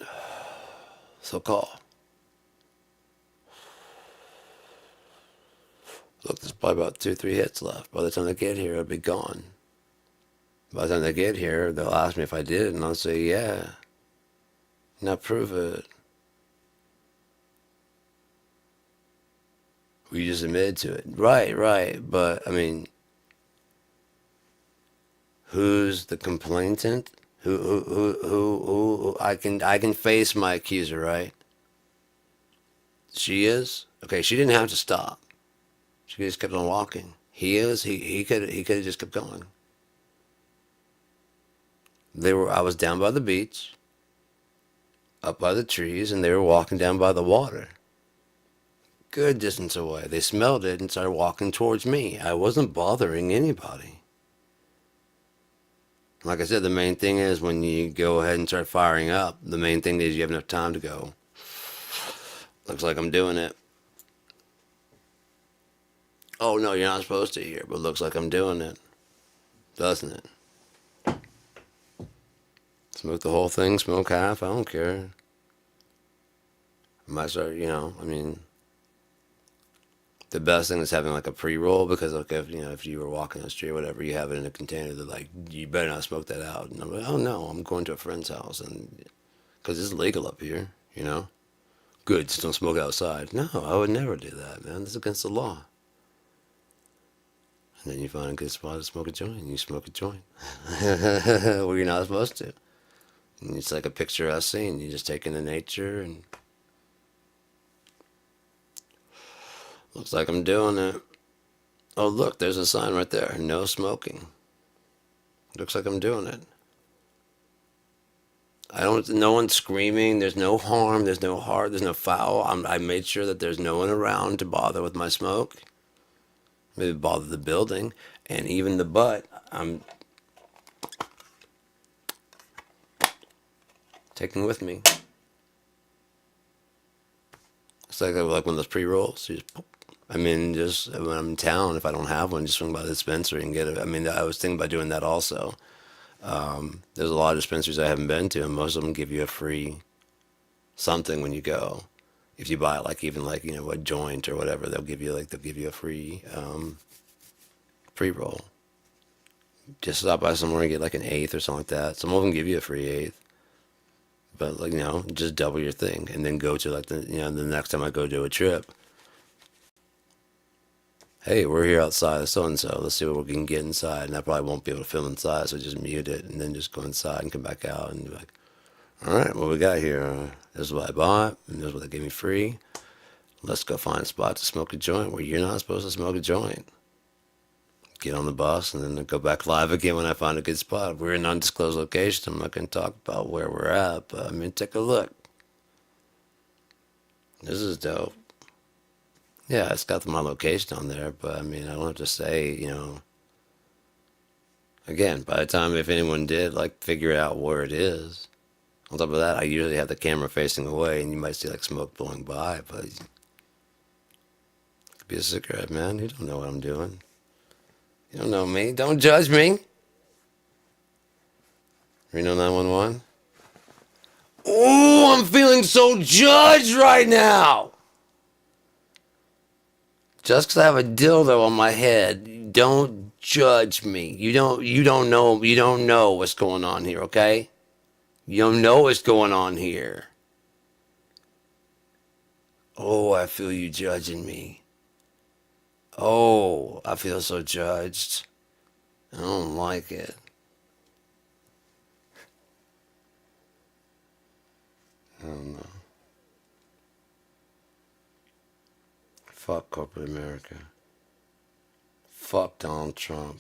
So call. Look, there's probably about 2, 3 hits left. By the time they get here, it'll be gone. By the time they get here, they'll ask me if I did it, and I'll say, yeah. Now prove it. We just admitted to it. Right, right. But, I mean, who's the complainant? Who I can face my accuser, right? She is? Okay, she didn't have to stop. She just kept on walking. He could have just kept going. I was down by the beach, up by the trees, and they were walking down by the water. Good distance away. They smelled it and started walking towards me. I wasn't bothering anybody. Like I said, the main thing is when you go ahead and start firing up, the main thing is you have enough time to go. Looks like I'm doing it. Oh, no, you're not supposed to hear, but looks like I'm doing it. Doesn't it? Smoke the whole thing, smoke half, I don't care. I might start, I mean, the best thing is having like a pre-roll, because like if you were walking on the street or whatever, you have it in a container that like, you better not smoke that out. And I'm like, oh no, I'm going to a friend's house, and because it's legal up here, Good, just don't smoke outside. No, I would never do that, man. That's against the law. And then you find a good spot to smoke a joint, and you smoke a joint. Where you're not supposed to. And it's like a picturesque scene. You just take in the nature, and looks like I'm doing it. Oh, look, there's a sign right there. No smoking. Looks like I'm doing it. No one's screaming. There's no harm. There's no harm. There's no foul. I made sure that there's no one around to bother with my smoke. Maybe bother the building. And even the butt, I'm taking with me. It's like one of those pre-rolls. You just, I mean, just when I'm in town, if I don't have one, just swing by the dispensary and get it. I mean, I was thinking about doing that also. There's a lot of dispensaries I haven't been to, and most of them give you a free something when you go. If you buy like even like a joint or whatever, they'll give you a free pre-roll. Just stop by somewhere and get like an eighth or something like that. Some of them give you a free eighth, but like just double your thing, and then go to like the next time I go do a trip, hey, we're here outside of so and so. Let's see what we can get inside. And I probably won't be able to film inside, so just mute it and then just go inside and come back out and be like, all right, what we got here? This is what I bought, and this is what they gave me free. Let's go find a spot to smoke a joint where you're not supposed to smoke a joint. Get on the bus and then go back live again when I find a good spot. We're in an undisclosed location. I'm not going to talk about where we're at, but I mean, take a look. This is dope. Yeah, it's got my location on there, but I mean, I don't have to say, again, by the time if anyone did, like, figure out where it is, on top of that, I usually have the camera facing away, and you might see, like, smoke blowing by, but it could be a cigarette, man. You don't know what I'm doing. You don't know me. Don't judge me. Reno 911. Oh, I'm feeling so judged right now. Just because I have a dildo on my head, don't judge me. You don't know what's going on here, okay? You don't know what's going on here. Oh, I feel you judging me. Oh, I feel so judged. I don't like it. I don't know. Fuck corporate America. Fuck Donald Trump.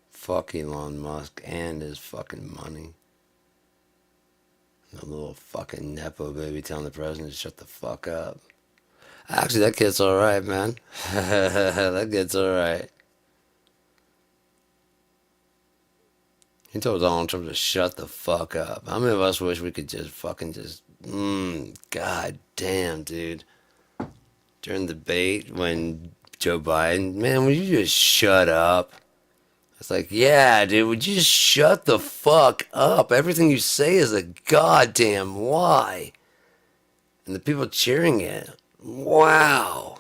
Fuck Elon Musk and his fucking money. The little fucking Nepo baby telling the president to shut the fuck up. Actually, that kid's alright, man. That kid's alright. He told Donald Trump to shut the fuck up. How many of us wish we could just fucking just... God damn, dude. During the debate when Joe Biden... Man, would you just shut up? It's like, yeah, dude, would you just shut the fuck up? Everything you say is a goddamn lie. And the people cheering it, wow.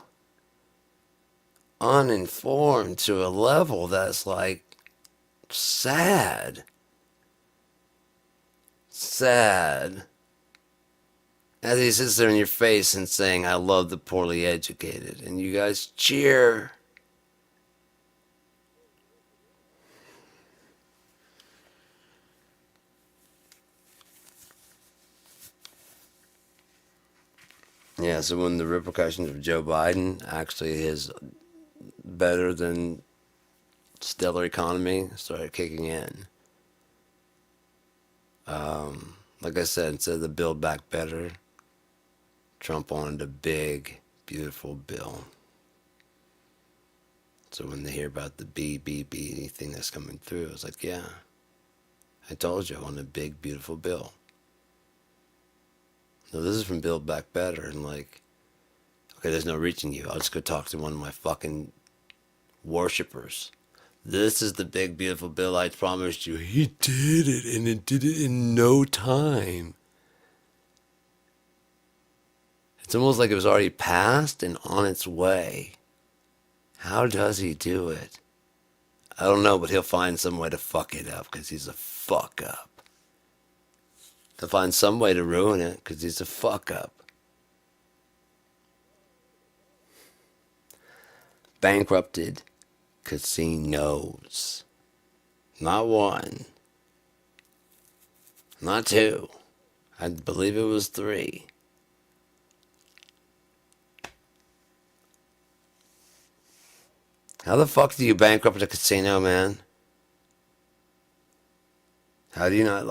Uninformed to a level that's like sad. Sad. As he sits there in your face and saying, I love the poorly educated. And you guys cheer. Yeah, so when the repercussions of Joe Biden actually is better than stellar economy started kicking in. Like I said, instead of the Build Back Better, Trump wanted a big, beautiful bill. So when they hear about the BBB thing that's coming through, it's like, yeah, I told you I want a big, beautiful bill. No, this is from Build Back Better, and like, okay, there's no reaching you. I'll just go talk to one of my fucking worshippers. This is the big, beautiful bill I promised you. He did it, and it did it in no time. It's almost like it was already passed and on its way. How does he do it? I don't know, but he'll find some way to fuck it up because he's a fuck up. He'll find some way to ruin it because he's a fuck up. Bankrupted casinos. Not one. Not two. I believe it was three. How the fuck do you bankrupt a casino, man? How do you not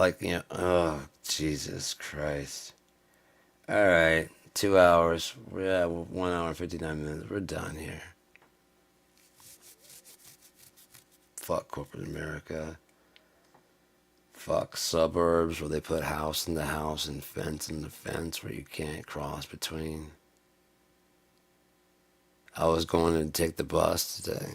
oh, Jesus Christ. Alright, 2 hours. Yeah, 1 hour and 59 minutes. We're done here. Fuck corporate America. Fuck suburbs where they put house into house and fence into fence where you can't cross between. I was going to take the bus today.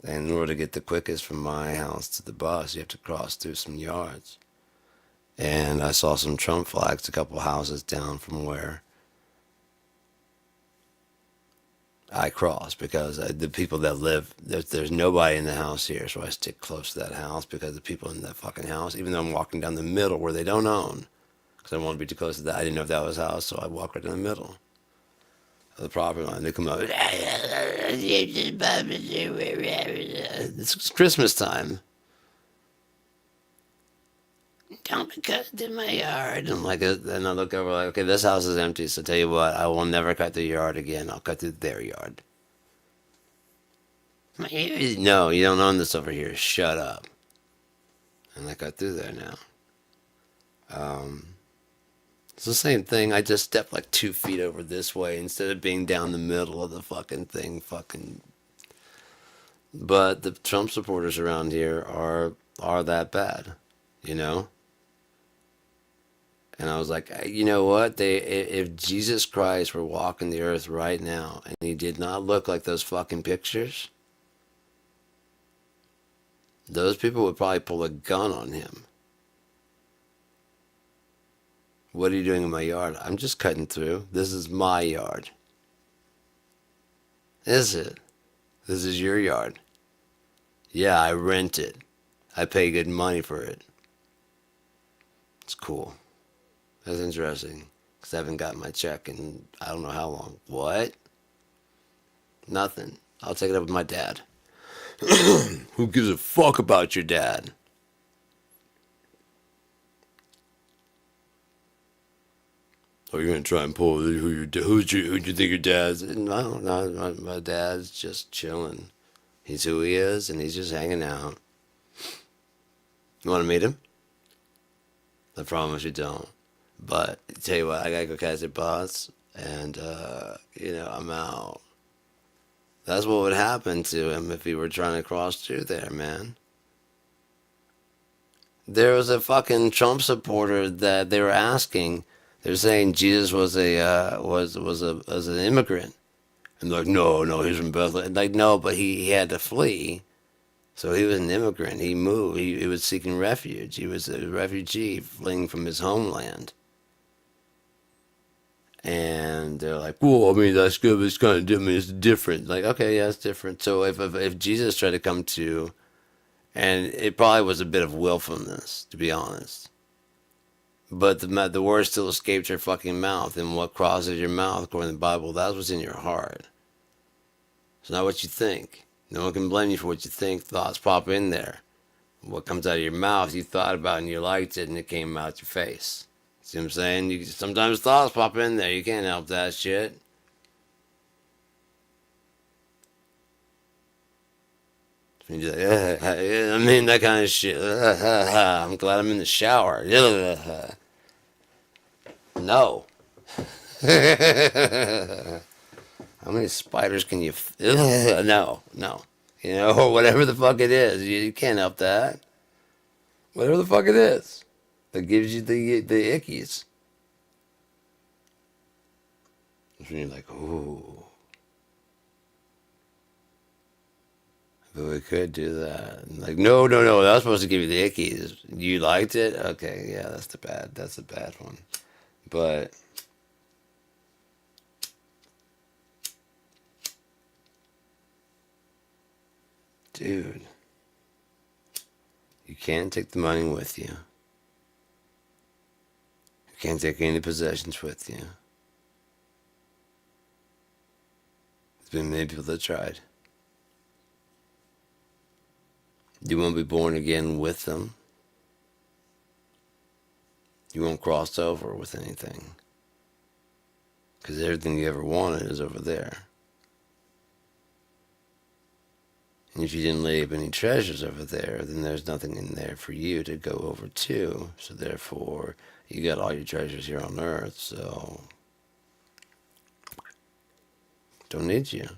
And in order to get the quickest from my house to the bus, you have to cross through some yards. And I saw some Trump flags a couple houses down from where I cross because the people that live, there's nobody in the house here, so I stick close to that house because the people in that fucking house, even though I'm walking down the middle where they don't own, because I don't want to be too close to that. I didn't know if that was house, so I walk right in the middle. the property line. They come out. It's Christmas time. Don't cut through my yard. I'm like, and I look over like, okay, this house is empty. So tell you what, I will never cut through your yard again. I'll cut through their yard. No, you don't own this over here. Shut up. And I cut through there now. It's the same thing. I just stepped like 2 feet over this way instead of being down the middle of the fucking thing. Fucking. But the Trump supporters around here are that bad, you know. And I was like, you know what? If Jesus Christ were walking the earth right now and he did not look like those fucking pictures, those people would probably pull a gun on him. What are you doing in my yard? I'm just cutting through. This is my yard. Is it? This is your yard. Yeah, I rent it. I pay good money for it. It's cool. That's interesting. Because I haven't gotten my check in I don't know how long. What? Nothing. I'll take it up with my dad. Who gives a fuck about your dad? Oh, you're gonna try and pull who you think your dad's? No, my dad's just chilling. He's who he is, and he's just hanging out. You want to meet him? I promise you don't. But tell you what, I gotta go catch the bus, and I'm out. That's what would happen to him if he were trying to cross through there, man. There was a fucking Trump supporter that they were asking. They're saying Jesus was was an immigrant, and they're like, no, he's from Bethlehem. Like, no, but he had to flee, so he was an immigrant. He moved. He was seeking refuge. He was a refugee fleeing from his homeland. And they're like, well, I mean, that's good, but it's kind of different. It's different. Like, okay, yeah, it's different. So if Jesus tried to come to, and it probably was a bit of willfulness, to be honest. But the words still escaped your fucking mouth, and what crosses your mouth, according to the Bible, that's what's in your heart. It's not what you think. No one can blame you for what you think. Thoughts pop in there. What comes out of your mouth, you thought about and you liked it, and it came out your face. See what I'm saying? Sometimes thoughts pop in there. You can't help that shit. You're like, I mean, that kind of shit. I'm glad I'm in the shower. No. How many spiders can you? No. Or whatever the fuck it is. You can't help that. Whatever the fuck it is that gives you the ickies. And you're like, ooh. But we could do that. And like, no. That was supposed to give you the ickies. You liked it? Okay, yeah, that's the bad one. But dude, you can't take the money with you. You can't take any possessions with you. There's been many people that tried. You won't be born again with them. You won't cross over with anything. Because everything you ever wanted is over there. And if you didn't lay up any treasures over there, then there's nothing in there for you to go over to. So therefore, you got all your treasures here on earth, so don't need you.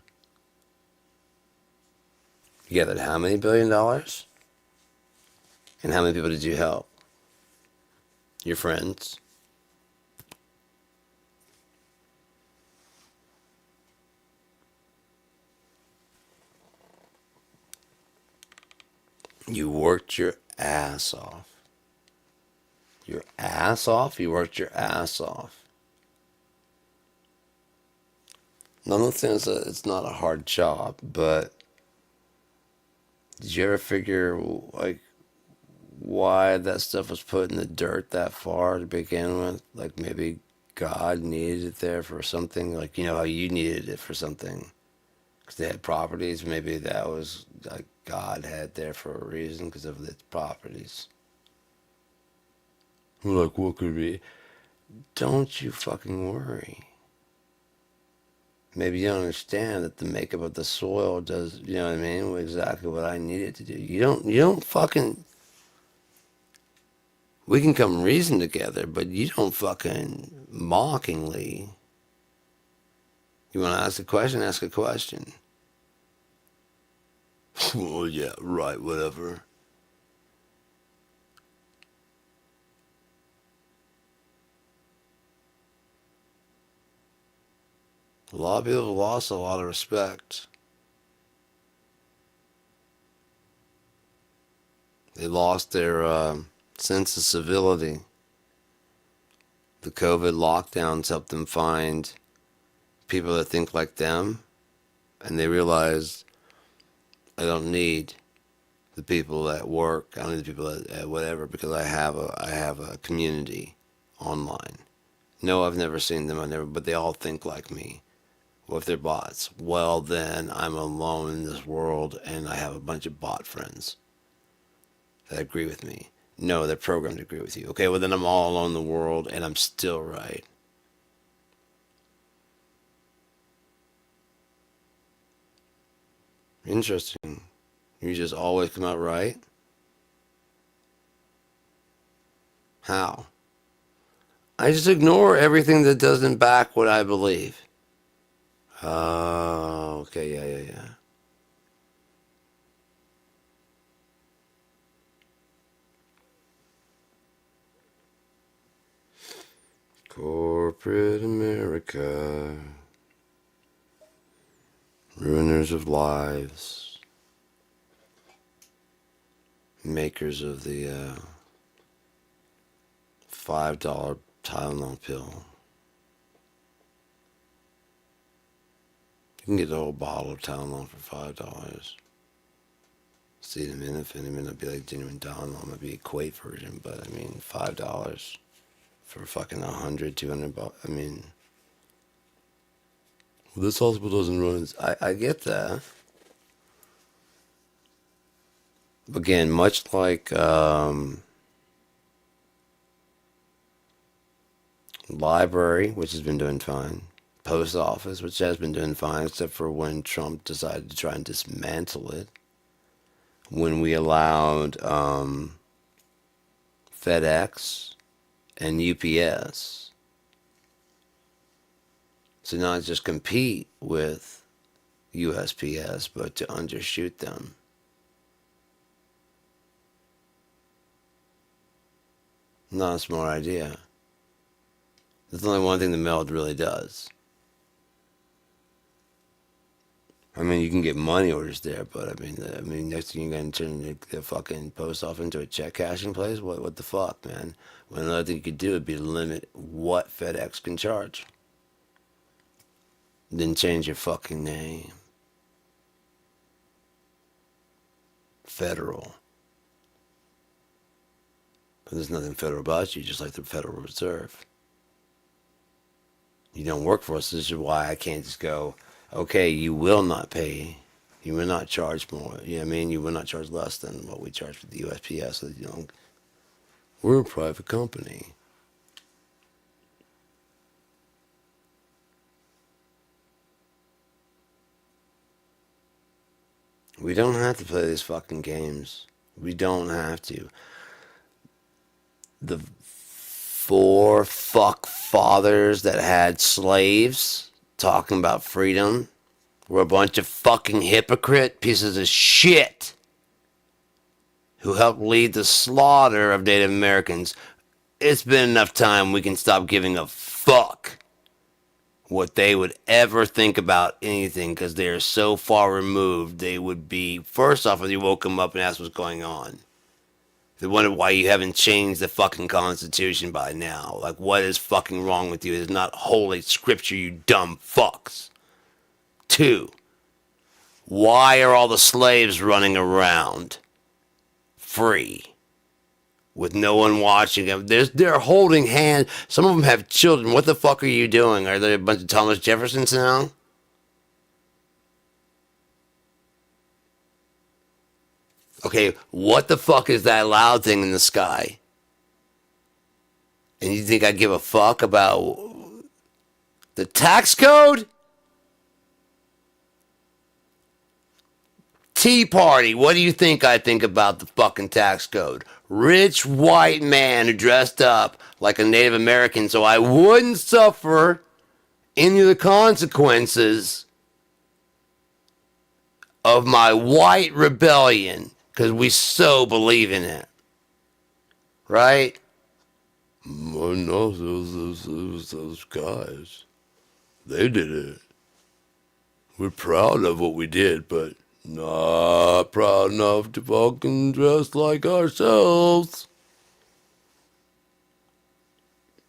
You gathered how many $1 billion? And how many people did you help? Your friends? You worked your ass off. Your ass off? You worked your ass off. None of the things that it's not a hard job, but did you ever figure like why that stuff was put in the dirt that far to begin with? Like maybe God needed it there for something, like you know how you needed it for something because they had properties. Maybe that was like God had it there for a reason because of its properties. We're like, what could it be? Don't you fucking worry. Maybe you don't understand that the makeup of the soil does, you know what I mean? Exactly what I need it to do. You don't fucking. We can come reason together, but you don't fucking mockingly. You want to ask a question? Ask a question. Well, yeah, right, whatever. A lot of people have lost a lot of respect. They lost their sense of civility. The COVID lockdowns helped them find people that think like them, and they realized I don't need the people at work. I don't need the people at whatever because I have a community online. No, I've never seen them. I never, but they all think like me. Well, if they're bots, well then I'm alone in this world, and I have a bunch of bot friends that agree with me. No, they're programmed to agree with you. Okay, well then I'm all alone in the world, and I'm still right. Interesting. You just always come out right? How? I just ignore everything that doesn't back what I believe. Oh, okay, yeah. Corporate America, ruiners of lives, makers of the $5 Tylenol pill. You can get a whole bottle of Tylenol for $5. See the minute, it may not be like genuine Tylenol, it might be a Equate version, but I mean, $5 for fucking 100, 200 bucks. I mean, well, this hospital doesn't run. I get that. Again, much like library, which has been doing fine, post office, which has been doing fine, except for when Trump decided to try and dismantle it. When we allowed FedEx and UPS to not just compete with USPS, but to undershoot them. Not a smart idea. There's only one thing the mail really does. I mean, you can get money orders there, but I mean, next thing you're gonna turn the fucking post office into a check cashing place. What the fuck, man? Well, another thing you could do would be to limit what FedEx can charge. Then change your fucking name. Federal. But there's nothing federal about you, just like the Federal Reserve. You don't work for us. This is why I can't just go, okay, you will not pay. You will not charge more. You know what I mean? You will not charge less than what we charge for the USPS. So, you know, we're a private company. We don't have to play these fucking games. We don't have to. The four fuck fathers that had slaves talking about freedom were a bunch of fucking hypocrite pieces of shit who helped lead the slaughter of Native Americans. It's been enough time we can stop giving a fuck what they would ever think about anything because they are so far removed. They would be, first off, if you woke them up and asked what's going on, they wonder why you haven't changed the fucking Constitution by now. Like, what is fucking wrong with you? It's not holy scripture, you dumb fucks. Two, why are all the slaves running around free? with no one watching them. They're holding hands. Some of them have children. What the fuck are you doing? Are there a bunch of Thomas Jeffersons now? Okay, what the fuck is that loud thing in the sky? And you think I give a fuck about the tax code? Tea Party. What do you think I think about the fucking tax code? Rich white man who dressed up like a Native American so I wouldn't suffer any of the consequences of my white rebellion because we so believe in it. Right? Well, no, those guys. They did it. We're proud of what we did, but not proud enough to fucking dress like ourselves.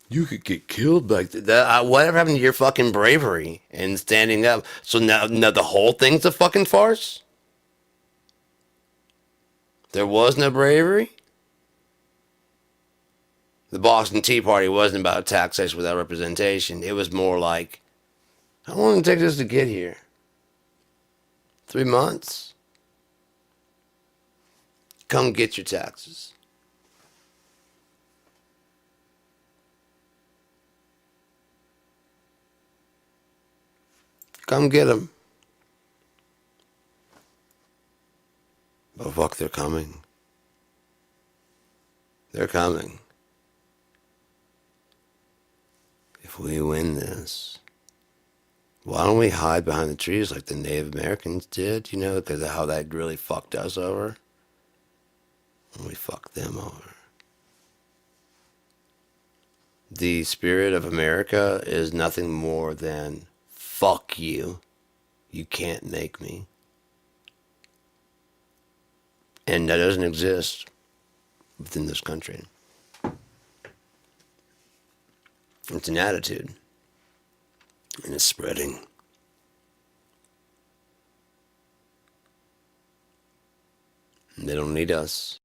You could get killed back then. Whatever happened to your fucking bravery and standing up? So now the whole thing's a fucking farce? There was no bravery? The Boston Tea Party wasn't about taxation without representation. It was more like, how long did it take us to get here? 3 months? Come get your taxes. Come get them. But fuck, they're coming. They're coming. If we win this, why don't we hide behind the trees like the Native Americans did, because of how that really fucked us over? And we fucked them over. The spirit of America is nothing more than fuck you. You can't make me. And that doesn't exist within this country. It's an attitude. And it's spreading. And they don't need us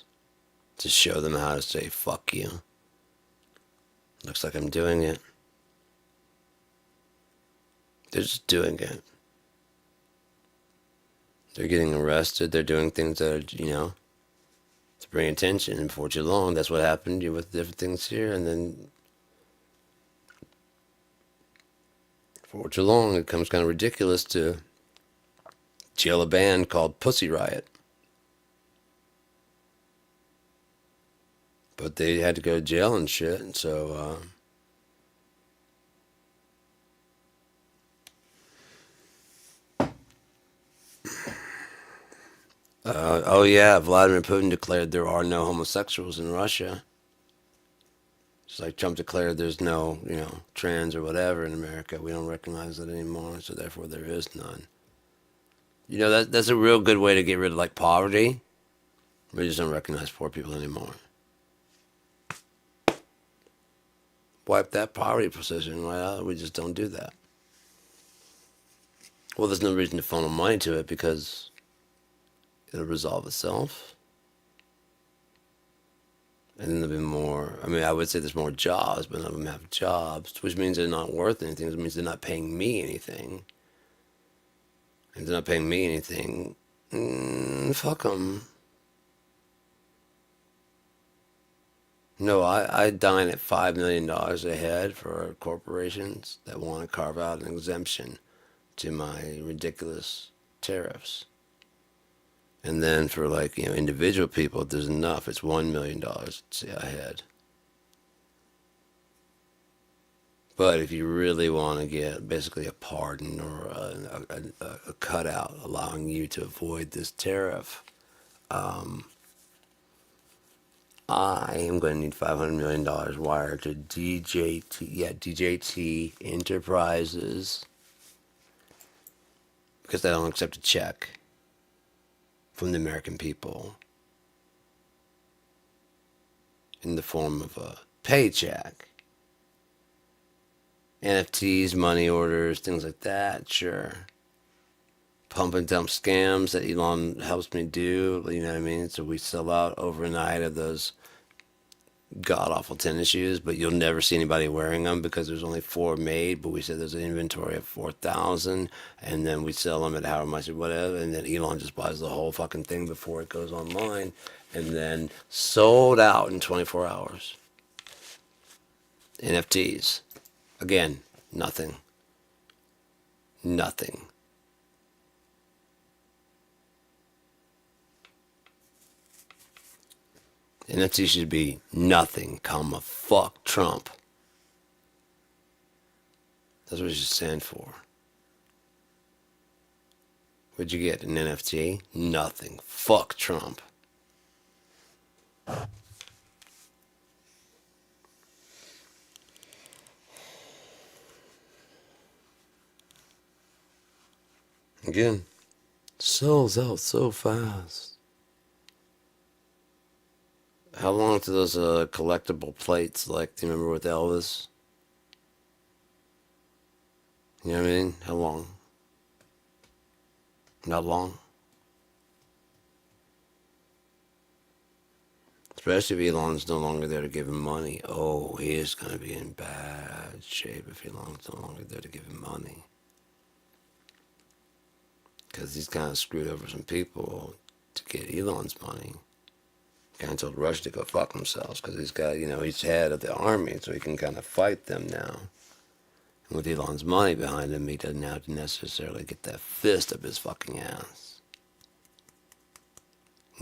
to show them how to say fuck you. Looks like I'm doing it. They're just doing it. They're getting arrested. They're doing things that are, to bring attention. And before too long, that's what happened with different things here. And then before too long, it becomes kind of ridiculous to jail a band called Pussy Riot. But they had to go to jail and shit, and so, oh yeah, Vladimir Putin declared there are no homosexuals in Russia. Just like Trump declared there's no, trans or whatever in America. We don't recognize that anymore, so therefore there is none. That's a real good way to get rid of, like, poverty. We just don't recognize poor people anymore. Wipe that poverty position right out. We just don't do that. Well, there's no reason to funnel money to it because it'll resolve itself. And then there'll be more. I would say there's more jobs, but none of them have jobs, which means they're not worth anything. It means they're not paying me anything. And if they're not paying me anything, fuck them. No, I dine at $5 million a head for corporations that want to carve out an exemption to my ridiculous tariffs. And then for, like, individual people, if there's enough, it's $1 million a head. But if you really want to get basically a pardon or a cutout allowing you to avoid this tariff, I am going to need $500 million wired to DJT Enterprises, because they don't accept a check from the American people in the form of a paycheck. NFTs, money orders, things like that, sure. Pump and dump scams that Elon helps me do, you know what I mean? So we sell out overnight of those god awful tennis shoes, but you'll never see anybody wearing them because there's only 4 made. But we said there's an inventory of 4,000, and then we sell them at however much or whatever, and then Elon just buys the whole fucking thing before it goes online, and then sold out in 24 hours. NFTs, again, nothing, nothing. NFT should be nothing, comma, fuck Trump. That's what it should stand for. What'd you get? An NFT? Nothing. Fuck Trump. Again, sells out so fast. How long do those collectible plates, like, do you remember with Elvis? You know what I mean? How long? Not long. Especially if Elon's no longer there to give him money. Oh, he is going to be in bad shape if Elon's no longer there to give him money. Because he's kind of screwed over some people to get Elon's money. Kind of told Russia to go fuck themselves because he's got, he's head of the army, so he can kind of fight them now. And with Elon's money behind him, he doesn't have to necessarily get that fist up his fucking ass.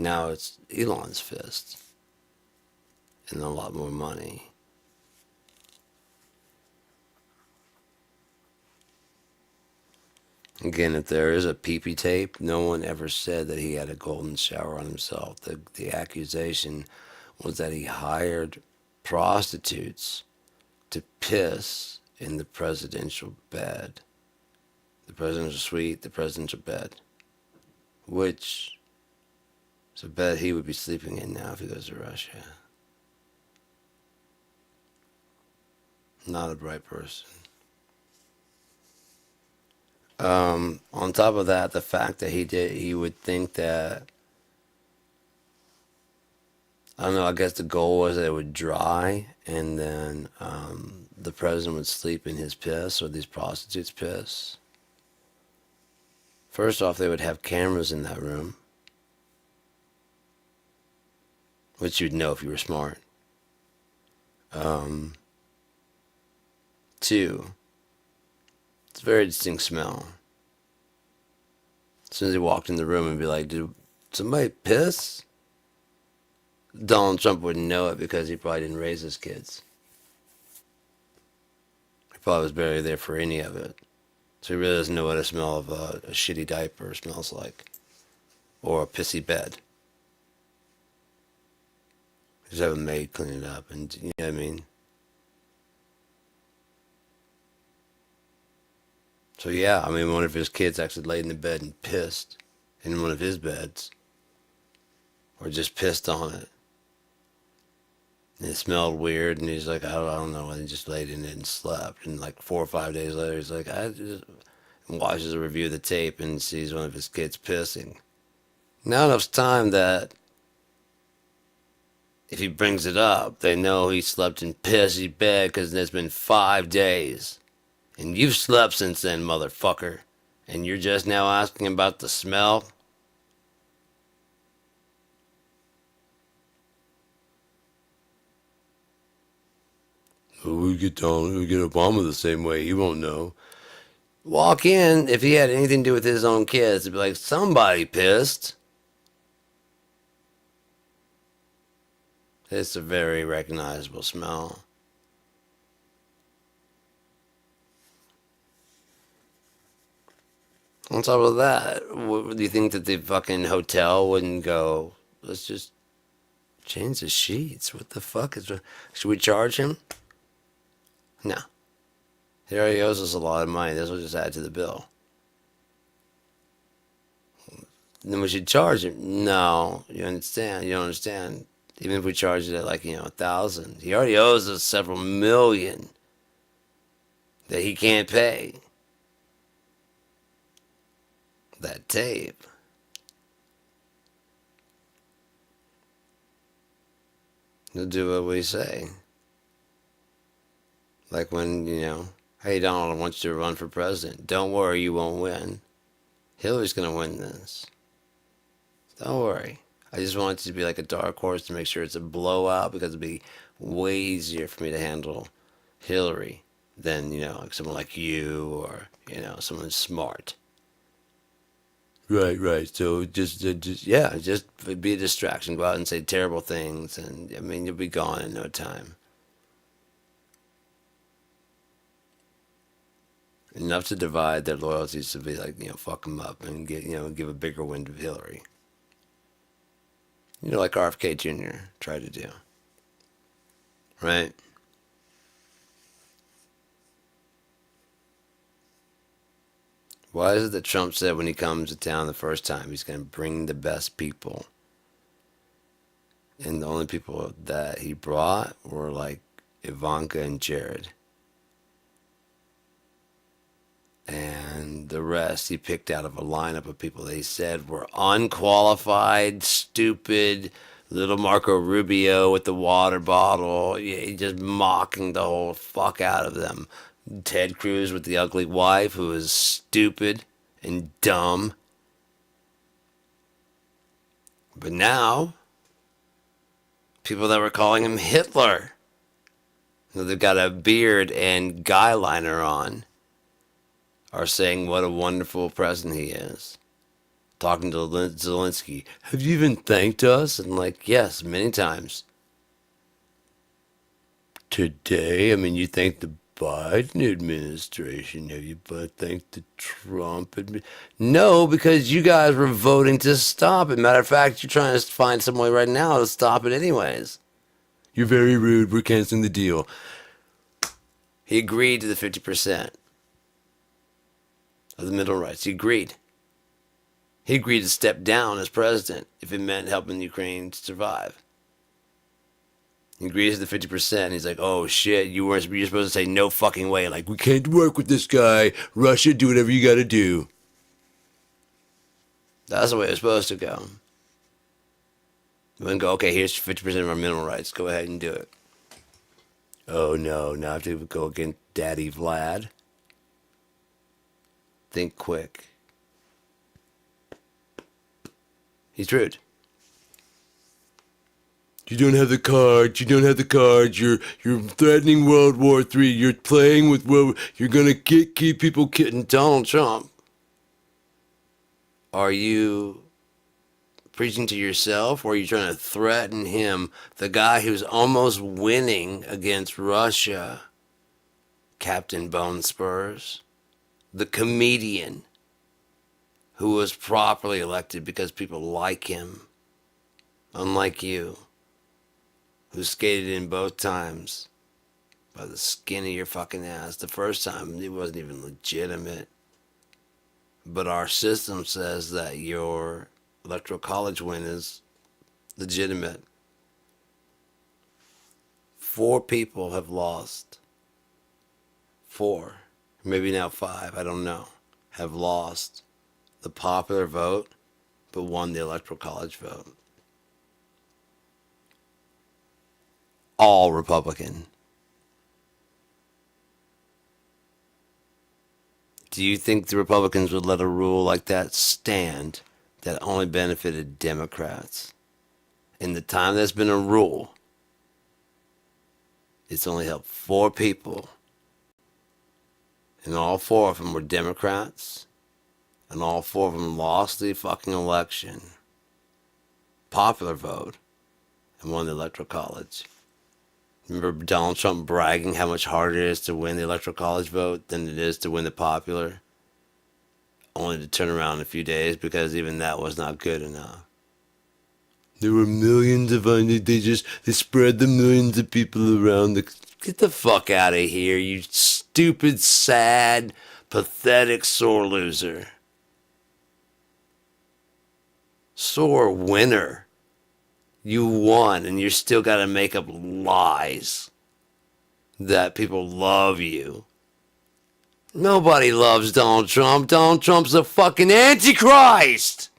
Now it's Elon's fist. And a lot more money. Again, if there is a pee-pee tape, no one ever said that he had a golden shower on himself. The accusation was that he hired prostitutes to piss in the presidential bed. The presidential suite, the presidential bed. Which is a bed he would be sleeping in now if he goes to Russia. Not a bright person. On top of that, the fact that he would think that, I don't know, I guess the goal was that it would dry and then the president would sleep in his piss or these prostitutes' piss. First off, they would have cameras in that room, which you'd know if you were smart. Two, it's a very distinct smell. As soon as he walked in the room and be like, did somebody piss? Donald Trump wouldn't know it because he probably didn't raise his kids. He probably was barely there for any of it. So he really doesn't know what a smell of a shitty diaper smells like. Or a pissy bed. Just have a maid clean it up, and you know what I mean? So yeah, I mean, one of his kids actually laid in the bed and pissed in one of his beds. Or just pissed on it. And it smelled weird, and he's like, I don't know, and he just laid in it and slept. And like 4 or 5 days later, he's like, and watches a review of the tape and sees one of his kids pissing. Now enough time that if he brings it up, they know he slept in pissy bed because it's been 5 days. And you've slept since then, motherfucker. And you're just now asking about the smell? We get Obama the same way. He won't know. Walk in, if he had anything to do with his own kids, it'd be like, somebody pissed. It's a very recognizable smell. On top of that, do you think that the fucking hotel wouldn't go, let's just change the sheets? What the fuck is... Should we charge him? No. He already owes us a lot of money. This will just add to the bill. Then we should charge him. No, you understand. You don't understand. Even if we charge it at like, 1,000. He already owes us several million that he can't pay. That tape. He'll do what we say. Like when, hey, Donald, I want you to run for president. Don't worry, you won't win. Hillary's going to win this. Don't worry. I just want it to be like a dark horse to make sure it's a blowout, because it'd be way easier for me to handle Hillary than, like someone like you or, someone smart. Right. So just be a distraction. Go out and say terrible things, and you'll be gone in no time. Enough to divide their loyalties to be like, fuck them up and give a bigger win to Hillary. Like RFK Jr. tried to do. Right? Why is it that Trump said when he comes to town the first time he's going to bring the best people? And the only people that he brought were like Ivanka and Jared. And the rest he picked out of a lineup of people they said were unqualified, stupid, little Marco Rubio with the water bottle, just mocking the whole fuck out of them. Ted Cruz with the ugly wife who was stupid and dumb. But now, people that were calling him Hitler, they've got a beard and guy liner on, are saying what a wonderful president he is. Talking to Zelensky, have you even thanked us? And like, yes, many times. Today, you thanked the Biden administration. Have you thanked the Trump administration? No, because you guys were voting to stop it. Matter of fact, you're trying to find some way right now to stop it anyways. You're very rude. We're canceling the deal. He agreed to the 50%. Of the mineral rights. He agreed. He agreed to step down as president if it meant helping Ukraine survive. He agreed to the 50%. He's like, oh shit, you're supposed to say no fucking way. Like, we can't work with this guy. Russia, do whatever you gotta do. That's the way it's supposed to go. Then go, okay, here's 50% of our mineral rights. Go ahead and do it. Oh no, now I have to go against Daddy Vlad. Think quick. He's rude. You don't have the cards. You're threatening World War III. You're playing with you're gonna keep people kidding Donald Trump. Are you preaching to yourself, or are you trying to threaten him, the guy who's almost winning against Russia, Captain Bone Spurs? The comedian who was properly elected because people like him, unlike you, who skated in both times by the skin of your fucking ass. The first time, it wasn't even legitimate. But our system says that your electoral college win is legitimate. 4 people have lost. 4. Maybe now 5, I don't know, have lost the popular vote, but won the electoral college vote. All Republican. Do you think the Republicans would let a rule like that stand that only benefited Democrats? In the time there's been a rule, it's only helped 4 people. And all 4 of them were Democrats. And all 4 of them lost the fucking election. Popular vote. And won the electoral college. Remember Donald Trump bragging how much harder it is to win the electoral college vote than it is to win the popular? Only to turn around in a few days because even that was not good enough. There were millions of they spread the millions of people around. Get the fuck out of here, you stupid, sad, pathetic, sore loser. Sore winner. You won, and you still got to make up lies that people love you. Nobody loves Donald Trump. Donald Trump's a fucking antichrist.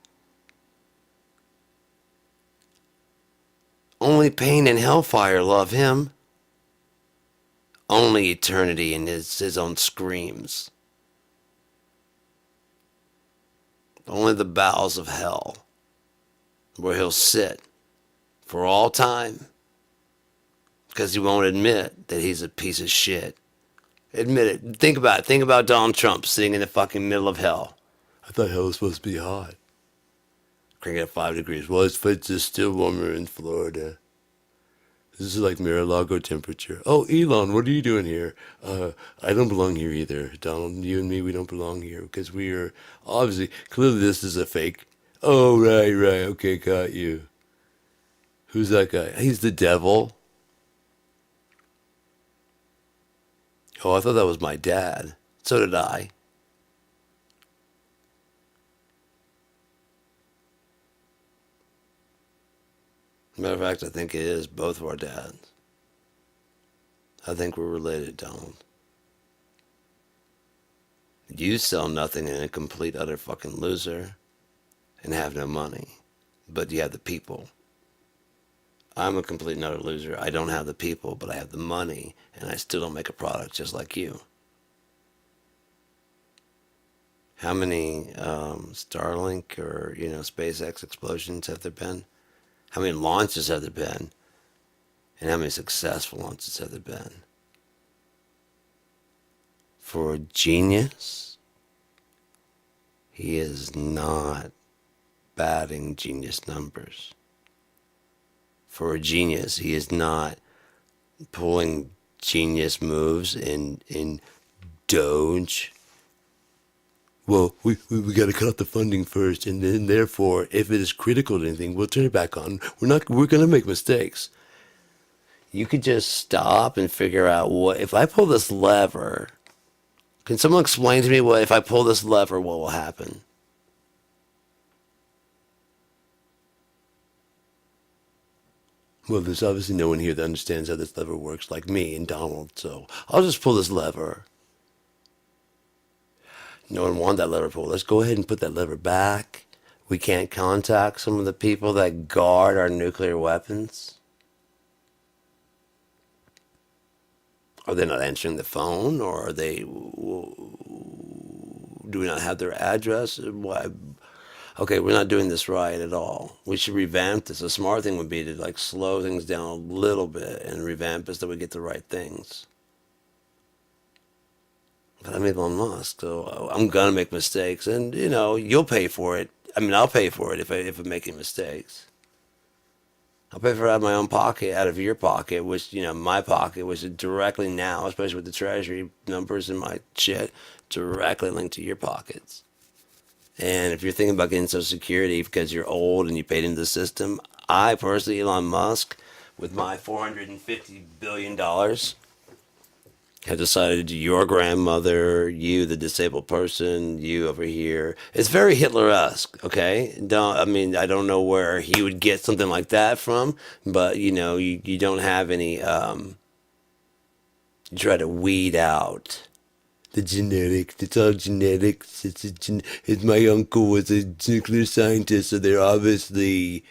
Only Only pain and hellfire love him. Only eternity and his own screams. Only the bowels of hell, where he'll sit for all time, because he won't admit that he's a piece of shit. Admit it. Think about it. Think about Donald Trump sitting in the fucking middle of hell. I thought hell was supposed to be hot. Crank it at 5 degrees. Well, it's just still warmer in Florida. This is like Mar-a-Lago temperature. Oh, Elon, what are you doing here? I don't belong here either. Donald, you and me, we don't belong here because we are obviously, clearly this is a fake. Oh, right. Okay, got you. Who's that guy? He's the devil. Oh, I thought that was my dad. So did I. Matter of fact, I think it is both of our dads. I think we're related, Donald. You sell nothing and a complete utter fucking loser and have no money, but you have the people. I'm a complete and utter loser. I don't have the people, but I have the money, and I still don't make a product just like you. How many Starlink or SpaceX explosions have there been? How many launches have there been? And how many successful launches have there been? For a genius, he is not batting genius numbers. For a genius, he is not pulling genius moves in Doge. Well, we got to cut off the funding first, and then therefore, if it is critical to anything, we'll turn it back on. We're going to make mistakes. You could just stop and figure out what if I pull this lever. Can someone explain to me what if I pull this lever, what will happen? Well, there's obviously no one here that understands how this lever works, like me and Donald. So I'll just pull this lever. No one wanted that lever pulled. Let's go ahead and put that lever back. We can't contact some of the people that guard our nuclear weapons. Are they not answering the phone, or are they? Do we not have their address? Why? Okay, we're not doing this right at all. We should revamp this. A smart thing would be to slow things down a little bit and revamp this so we get the right things. But I'm Elon Musk, so I'm gonna make mistakes, and you'll pay for it. I mean, I'll pay for it if I'm making mistakes. I'll pay for it out of my own pocket, out of your pocket, which, my pocket, which is directly now, especially with the treasury numbers and my shit, directly linked to your pockets. And if you're thinking about getting Social Security because you're old and you paid into the system, I personally, Elon Musk, with my $450 billion, have decided your grandmother, you, the disabled person, you over here. It's very Hitler-esque, okay? I don't know where he would get something like that from, but you don't have any. You try to weed out the genetics. It's all genetics. My uncle was a nuclear scientist, so they're obviously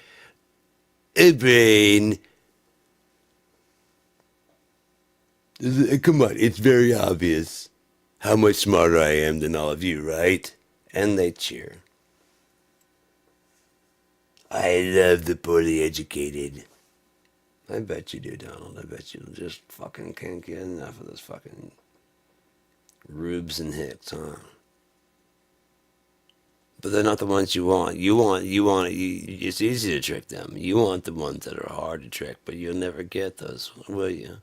a brain. Come on, it's very obvious how much smarter I am than all of you, right? And they cheer. I love the poorly educated. I bet you do, Donald. I bet you just fucking can't get enough of this fucking rubes and hicks, huh? But they're not the ones you want. It's easy to trick them. You want the ones that are hard to trick, but you'll never get those, will you?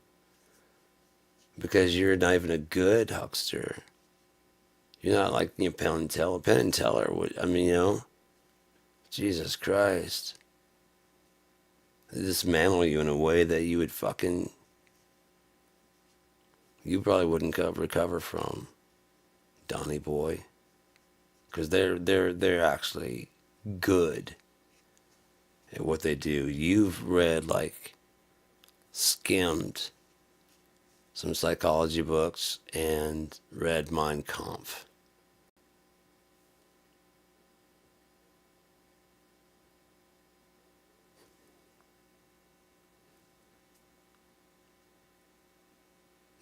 Because you're not even a good huckster. You're not like Penn and Teller. Penn and Teller would, Jesus Christ. They dismantle you in a way that you would you probably wouldn't recover from, Donnie boy. Because they're actually good at what they do. You've read, skimmed some psychology books and read Mein Kampf.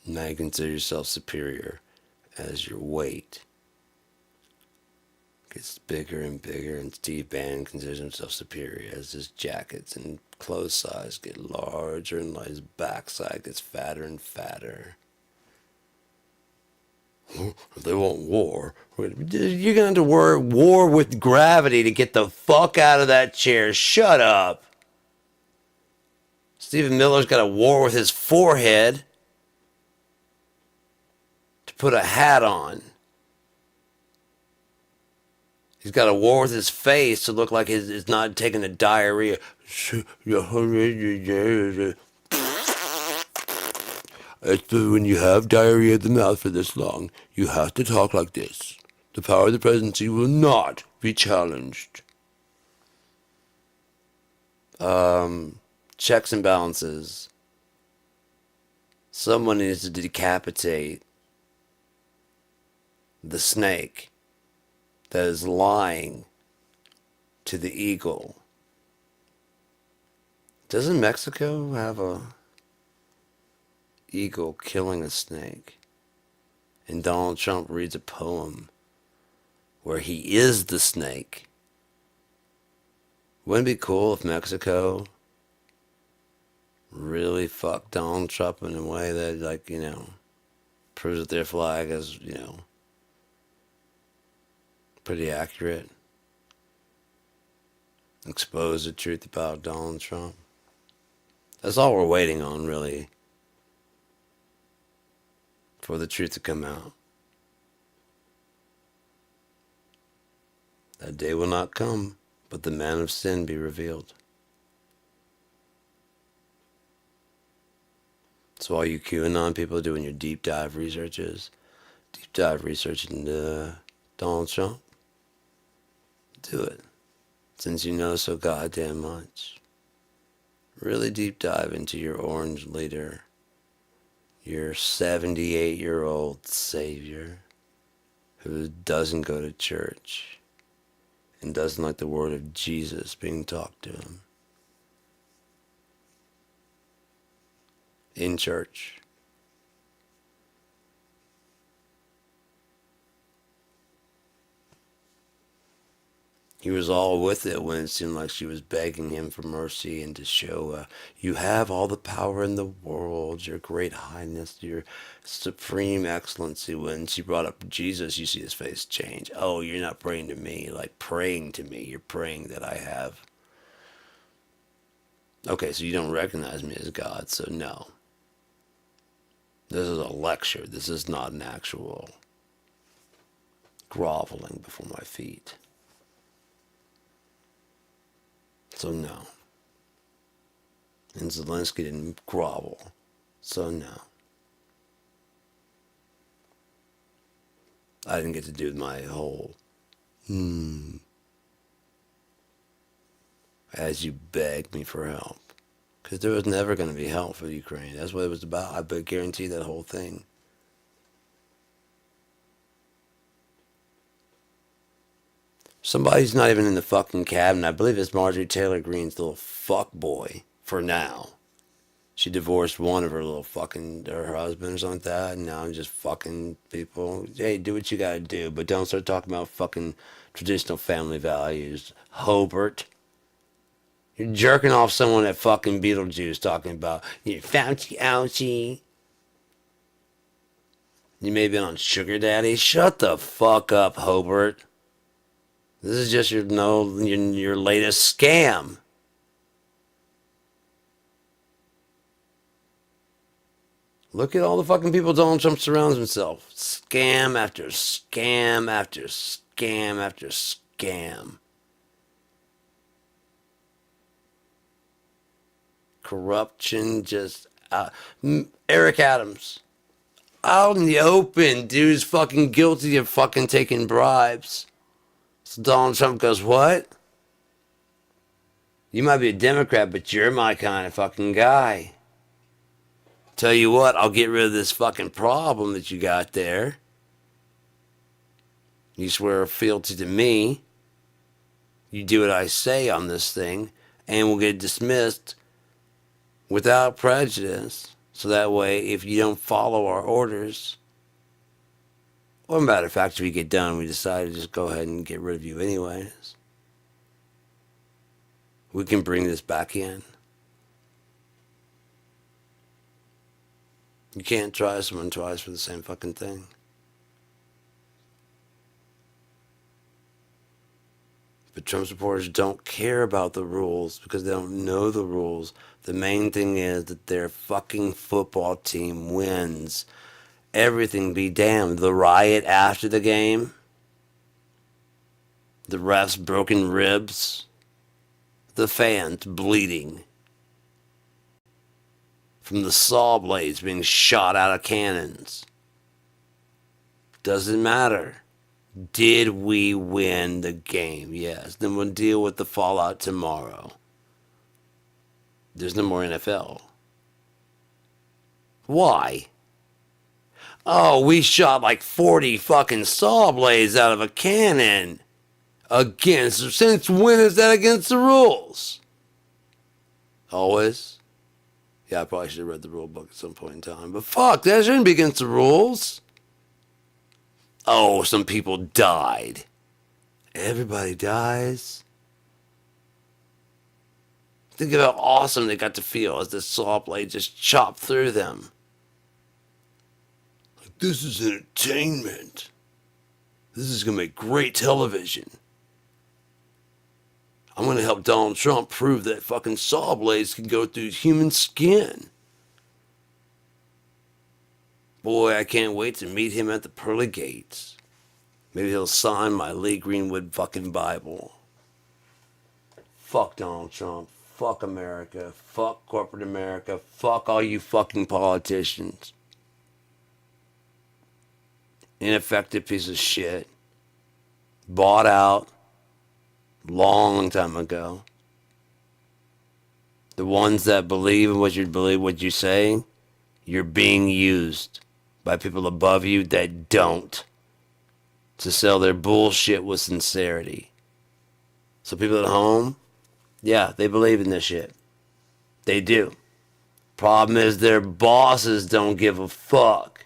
Now you consider yourself superior as your weight gets bigger and bigger, and Steve Bannon considers himself superior as his jackets and clothes size get larger and his backside gets fatter and fatter. If they want war, you're going to have to war with gravity to get the fuck out of that chair. Shut up. Stephen Miller's got a war with his forehead to put a hat on. He's got a war with his face to look like he's not taking a diarrhea. When you have diarrhea of the mouth for this long, you have to talk like this. The power of the presidency will not be challenged. Checks and balances. Someone needs to decapitate the snake that is lying to the eagle. Doesn't Mexico have a eagle killing a snake? And Donald Trump reads a poem where he is the snake. Wouldn't it be cool if Mexico really fucked Donald Trump in a way that, like, you know, proves that their flag is, you know, pretty accurate? Expose the truth about Donald Trump. That's all we're waiting on, really, for the truth to come out. That day will not come, but the man of sin be revealed. So all you QAnon people doing your deep dive researches, deep dive research into Donald Trump, do it. Since you know so goddamn much. Really deep dive into your orange leader, your 78-year-old savior who doesn't go to church and doesn't like the word of Jesus being talked to him in church. He was all with it when it seemed like she was begging him for mercy and to show, you have all the power in the world, your great highness, your supreme excellency. When she brought up Jesus, you see his face change. Oh, you're not praying to me, like praying to me. You're praying that I have. Okay, so you don't recognize me as God, so no. This is a lecture. This is not an actual groveling before my feet. So no. And Zelensky didn't grovel. So no. I didn't get to do my whole as you begged me for help. Because there was never going to be help for Ukraine. That's what it was about. I guarantee that whole thing. Somebody's not even in the fucking cabinet. I believe it's Marjorie Taylor Greene's little fuck boy for now. She divorced one of her little fucking, her husband or something like that, and now I'm just fucking people. Hey, do what you gotta do, but don't start talking about fucking traditional family values. Hobart. You're jerking off someone at fucking Beetlejuice talking about, you Fauci, ouchie. You may have been on Sugar Daddy. Shut the fuck up, Hobart. This is just your latest scam. Look at all the fucking people Donald Trump surrounds himself. Scam after scam after scam after scam. Corruption just... Eric Adams. Out in the open, dude's fucking guilty of fucking taking bribes. So Donald Trump goes, what? You might be a Democrat, but you're my kind of fucking guy. Tell you what, I'll get rid of this fucking problem that you got there. You swear fealty to me. You do what I say on this thing, and we'll get dismissed without prejudice. So that way, if you don't follow our orders, or matter of fact, if we get done, we decide to just go ahead and get rid of you anyways, we can bring this back in. You can't try someone twice for the same fucking thing. But Trump supporters don't care about the rules because they don't know the rules. The main thing is that their fucking football team wins. Everything be damned. The riot after the game, the refs' broken ribs, the fans bleeding from the saw blades being shot out of cannons. Doesn't matter. Did we win the game? Yes. Then we'll deal with the fallout tomorrow. There's no more NFL. Why? Oh, we shot like 40 fucking saw blades out of a cannon. Since when is that against the rules? Always? Yeah, I probably should have read the rule book at some point in time. But fuck, that shouldn't be against the rules. Oh, some people died. Everybody dies. Think of how awesome they got to feel as the saw blade just chopped through them. Like, this is entertainment. This is going to make great television. I'm going to help Donald Trump prove that fucking saw blades can go through human skin. Boy, I can't wait to meet him at the pearly gates. Maybe he'll sign my Lee Greenwood fucking Bible. Fuck Donald Trump. Fuck America. Fuck corporate America. Fuck all you fucking politicians. Ineffective piece of shit. Bought out. Long time ago. The ones that believe in what you say, you're being used by people above you that don't, to sell their bullshit with sincerity. So people at home, yeah, they believe in this shit. They do. Problem is their bosses don't give a fuck.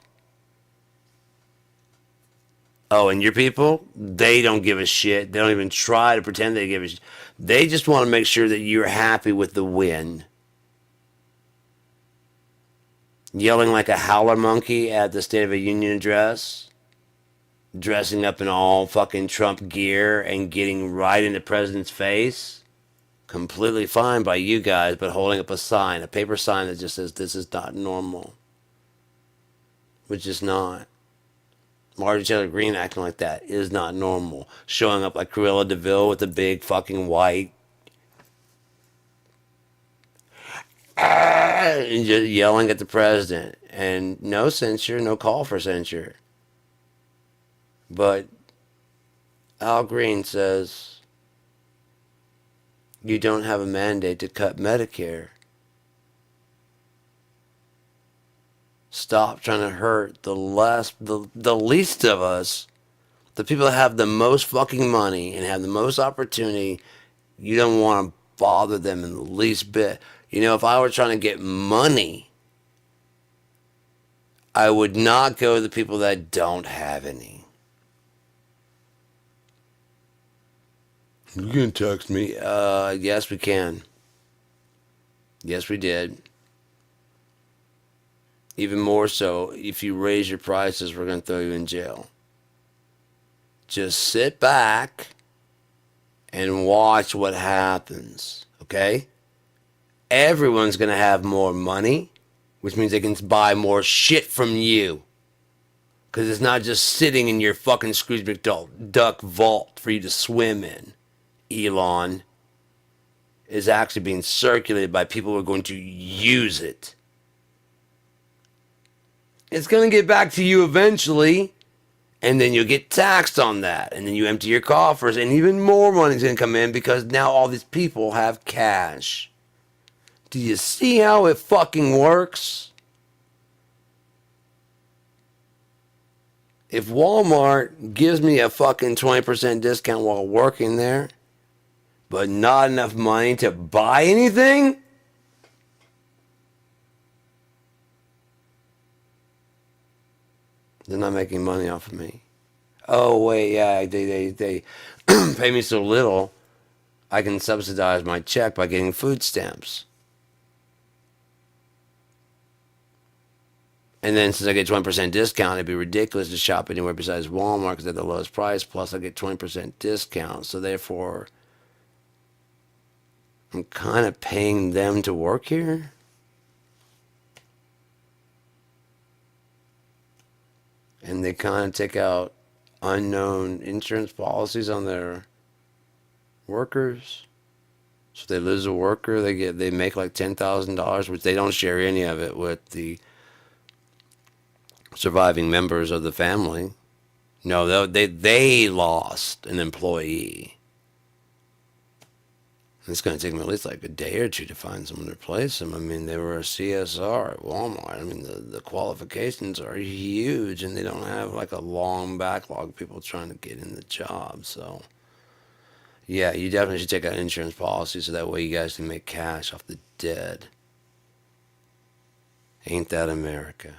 Oh, and your people, they don't give a shit. They don't even try to pretend they give a shit. They just want to make sure that you're happy with the win. Yelling like a howler monkey at the State of the Union address. Dressing up in all fucking Trump gear and getting right in the president's face. Completely fine by you guys, but holding up a sign, a paper sign that just says, this is not normal. Which is not. Marjorie Taylor Greene acting like that is not normal. Showing up like Cruella de Vil with a big fucking white and just yelling at the president. And no censure, no call for censure. But Al Green says, you don't have a mandate to cut Medicare. Stop trying to hurt the least of us. The people that have the most fucking money and have the most opportunity, you don't want to bother them in the least bit. You know, if I were trying to get money, I would not go to the people that don't have any. You can text me. Yes, we can. Yes, we did. Even more so, if you raise your prices, we're going to throw you in jail. Just sit back and watch what happens, okay? Everyone's going to have more money, which means they can buy more shit from you. Because it's not just sitting in your fucking Scrooge McDuck vault for you to swim in, Elon. It's actually being circulated by people who are going to use it. It's going to get back to you eventually, and then you'll get taxed on that, and then you empty your coffers, and even more money's going to come in because now all these people have cash. Do you see how it fucking works? If Walmart gives me a fucking 20% discount while working there, but not enough money to buy anything, They're not making money off of me. Oh wait, yeah, they pay me so little, I can subsidize my check by getting food stamps. And then since I get 20% discount, it'd be ridiculous to shop anywhere besides Walmart because they're the lowest price. Plus, I get 20% discount. So therefore, I'm kind of paying them to work here. And they kind of take out unknown insurance policies on their workers. So if they lose a worker, they make like $10,000, which they don't share any of it with the surviving members of the family. No, they lost an employee. It's going to take them at least like a day or two to find someone to replace them. I mean, they were a CSR at Walmart. I mean, the qualifications are huge, and they don't have like a long backlog of people trying to get in the job. So, yeah, you definitely should take out an insurance policy so that way you guys can make cash off the dead. Ain't that America?